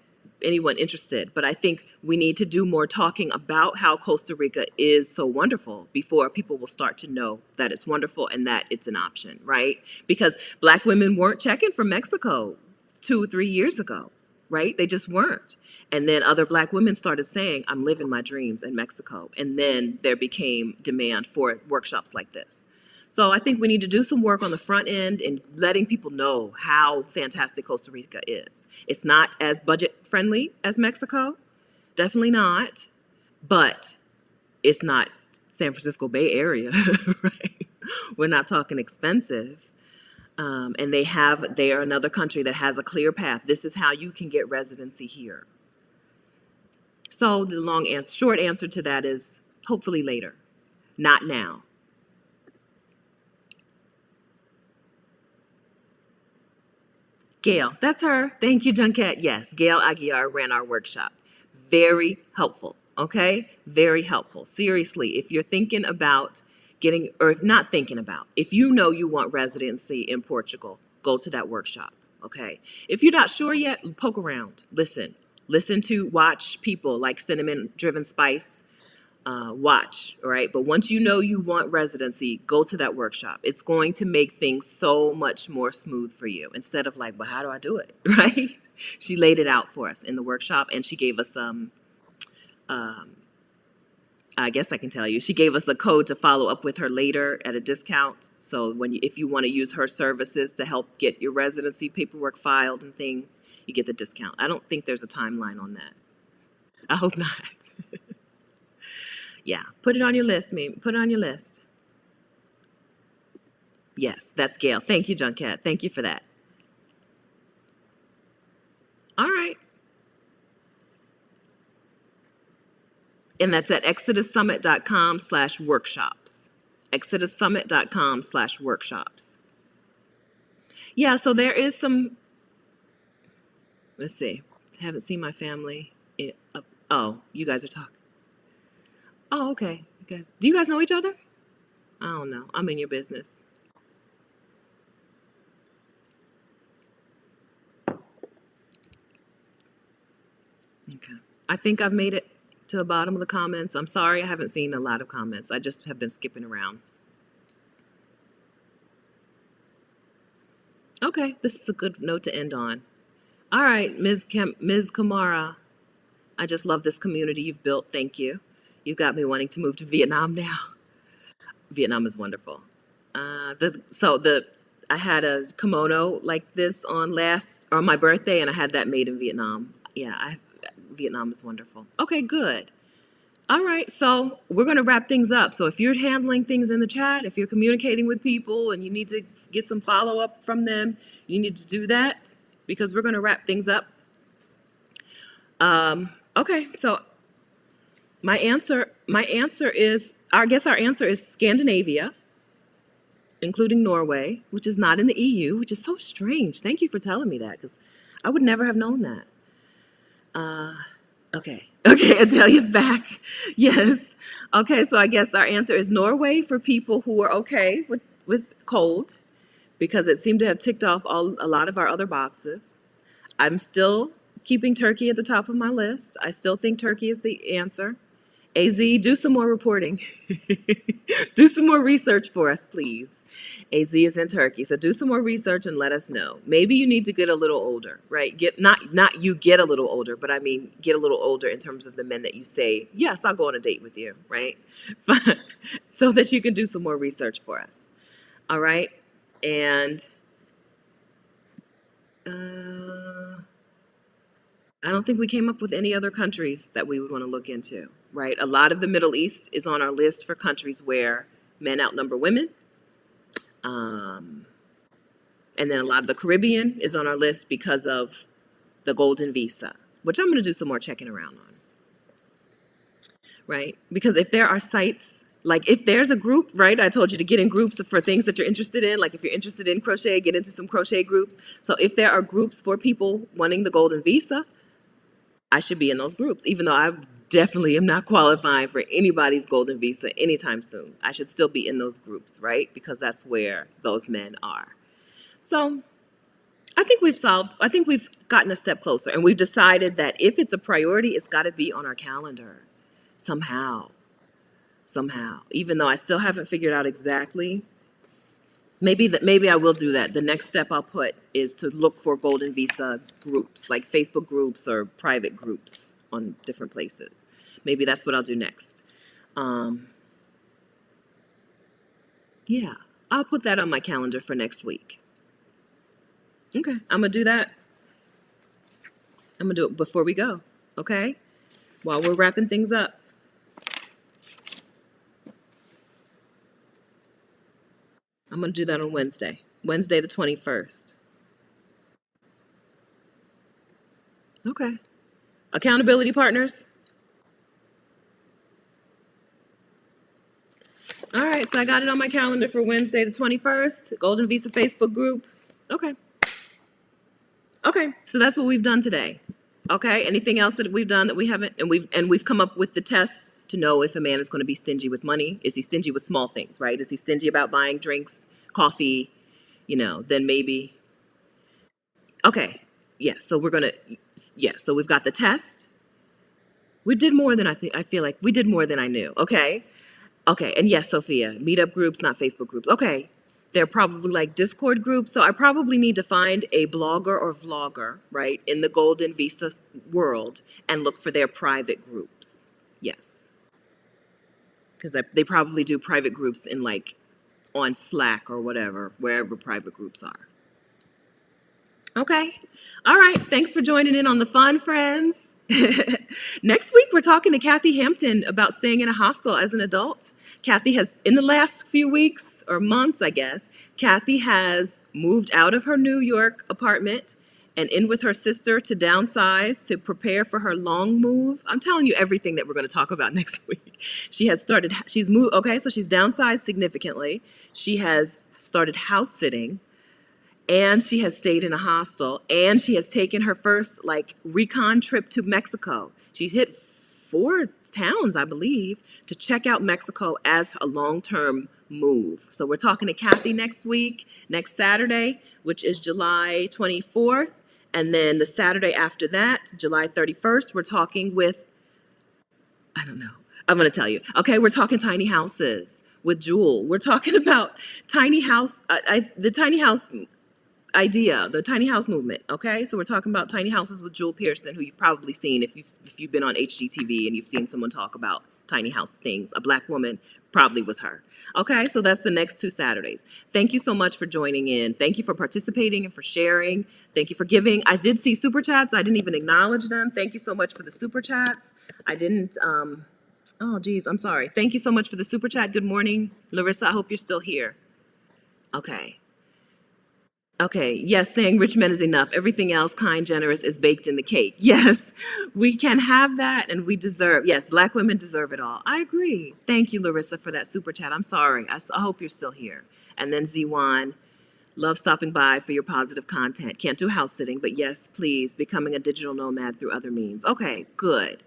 anyone interested. But I think we need to do more talking about how Costa Rica is so wonderful before people will start to know that it's wonderful and that it's an option, right? Because Black women weren't checking from Mexico 2 or 3 years ago, right? They just weren't. And then other Black women started saying, I'm living my dreams in Mexico. And then there became demand for workshops like this. So I think we need to do some work on the front end and letting people know how fantastic Costa Rica is. It's not as budget friendly as Mexico, definitely not, but it's not San Francisco Bay Area, right? We're not talking expensive. And they are another country that has a clear path. This is how you can get residency here. So the short answer to that is hopefully later, not now. Gail, that's her. Thank you, Junket. Yes, Gail Aguiar ran our workshop. Very helpful, okay? Very helpful. Seriously, if you're thinking about getting, or not thinking about, if you know you want residency in Portugal, go to that workshop, okay? If you're not sure yet, poke around, listen. Watch people like Cinnamon Driven Spice, watch, all right? But once you know you want residency, go to that workshop. It's going to make things so much more smooth for you instead of like, well, how do I do it, right? She laid it out for us in the workshop, and she gave us I guess I can tell you, she gave us a code to follow up with her later at a discount. So if you want to use her services to help get your residency paperwork filed and things, you get the discount. I don't think there's a timeline on that. I hope not. Yeah, put it on your list, maybe. Put it on your list. Yes, that's Gail. Thank you, Junket. Thank you for that. All right. And that's at exodussummit.com/workshops. exodussummit.com/workshops. Yeah, so there is some, let's see. I haven't seen my family. Oh, you guys are talking. Oh, okay. Do you guys know each other? I don't know. I'm in your business. Okay. I think I've made it to the bottom of the comments. I'm sorry, I haven't seen a lot of comments. I just have been skipping around. Okay, this is a good note to end on. All right, Ms. Kamara, I just love this community you've built. Thank you. You got me wanting to move to Vietnam now. Vietnam is wonderful. I had a kimono like this on my birthday, and I had that made in Vietnam. Yeah, Vietnam is wonderful. Okay, good. All right, so we're going to wrap things up. So if you're handling things in the chat, if you're communicating with people and you need to get some follow-up from them, you need to do that because we're going to wrap things up. Okay, so our answer is Scandinavia, including Norway, which is not in the EU, which is so strange. Thank you for telling me that because I would never have known that. Okay, Adelia's back. Yes. Okay, so I guess our answer is Norway for people who are okay with cold because it seemed to have ticked off a lot of our other boxes. I'm still keeping Turkey at the top of my list. I still think Turkey is the answer. AZ, do some more reporting. Do some more research for us, please. AZ is in Turkey, so do some more research and let us know. Maybe you need to get a little older, right? Not you get a little older, but I mean get a little older in terms of the men that you say, yes, I'll go on a date with you, right? So that you can do some more research for us. All right? And I don't think we came up with any other countries that we would want to look into, right? A lot of the Middle East is on our list for countries where men outnumber women. And then a lot of the Caribbean is on our list because of the golden visa, which I'm going to do some more checking around on, right? Because if there are sites, like if there's a group, right? I told you to get in groups for things that you're interested in. Like if you're interested in crochet, get into some crochet groups. So if there are groups for people wanting the golden visa, I should be in those groups, even though I definitely am not qualifying for anybody's golden visa anytime soon. I should still be in those groups, right? Because that's where those men are. So I think we've gotten a step closer, and we've decided that if it's a priority, it's got to be on our calendar somehow, somehow. Even though I still haven't figured out exactly. Maybe I will do that. The next step I'll put is to look for golden visa groups, like Facebook groups or private groups on different places. Maybe that's what I'll do next. Um, yeah, I'll put that on my calendar for next week. Okay, I'm gonna do that. I'm gonna do it before we go. Okay, while we're wrapping things up. I'm gonna do that on Wednesday the 21st. Okay. Accountability partners. All right, so I got it on my calendar for Wednesday the 21st, Golden Visa Facebook group. Okay. Okay, so that's what we've done today. Okay, anything else that we've done that we haven't, and we've come up with the test to know if a man is going to be stingy with money. Is he stingy with small things, right? Is he stingy about buying drinks, coffee, then maybe. Okay, yes, so we're going to, yes, so we've got the test. We did more than I feel like we did more than I knew. Okay. Okay, and yes, Sophia, meetup groups, not Facebook groups. Okay, they're probably like Discord groups. So I probably need to find a blogger or vlogger, right, in the Golden Visa world and look for their private groups. Yes, because they probably do private groups in like on Slack or whatever, wherever private groups are. Okay. All right. Thanks for joining in on the fun, friends. Next week, we're talking to Kathy Hampton about staying in a hostel as an adult. Kathy has, in the last few weeks or months, I guess, Kathy has moved out of her New York apartment and in with her sister to downsize to prepare for her long move. I'm telling you everything that we're going to talk about next week. She's moved, okay, so she's downsized significantly. She has started house sitting, and she has stayed in a hostel, and she has taken her first like recon trip to Mexico. She's hit 4 towns, I believe, to check out Mexico as a long-term move. So we're talking to Kathy next week, next Saturday, which is July 24th. And then the Saturday after that, July 31st, we're talking with, I don't know, I'm going to tell you. Okay, we're talking tiny houses with Jewel. We're talking about tiny house, the tiny house idea, the tiny house movement. Okay, so we're talking about tiny houses with Jewel Pearson, who you've probably seen if you've been on HGTV and you've seen someone talk about tiny house things. A Black woman, probably was her. Okay, so that's the next 2 Saturdays. Thank you so much for joining in. Thank you for participating and for sharing. Thank you for giving. I did see super chats. I didn't even acknowledge them. Thank you so much for the super chats. I didn't. Oh, geez, I'm sorry. Thank you so much for the super chat. Good morning, Larissa. I hope you're still here. Okay. Okay, yes, saying rich men is enough. Everything else, kind, generous, is baked in the cake. Yes, we can have that, and we deserve, yes, Black women deserve it all. I agree. Thank you, Larissa, for that super chat. I'm sorry. I hope you're still here. And then Ziwan, love stopping by for your positive content. Can't do house sitting, but yes, please, becoming a digital nomad through other means. Okay, good.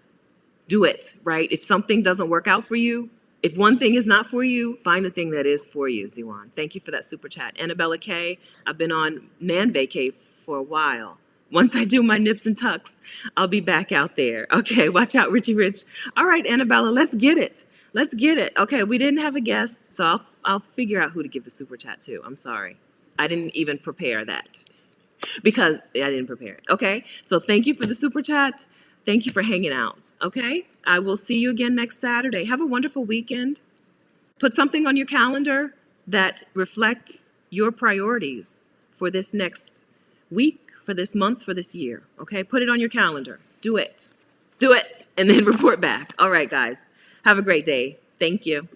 Do it, right? If something doesn't work out for you, if one thing is not for you, find the thing that is for you, Ziwan. Thank you for that super chat. Annabella K, I've been on man vacay for a while. Once I do my nips and tucks, I'll be back out there. Okay, watch out, Richie Rich. All right, Annabella, let's get it. Let's get it. Okay, we didn't have a guest, so I'll figure out who to give the super chat to. I'm sorry. I didn't even prepare that because I didn't prepare it. Okay, so thank you for the super chat. Thank you for hanging out, okay? I will see you again next Saturday. Have a wonderful weekend. Put something on your calendar that reflects your priorities for this next week, for this month, for this year, okay? Put it on your calendar. Do it. Do it, and then report back. All right, guys. Have a great day. Thank you.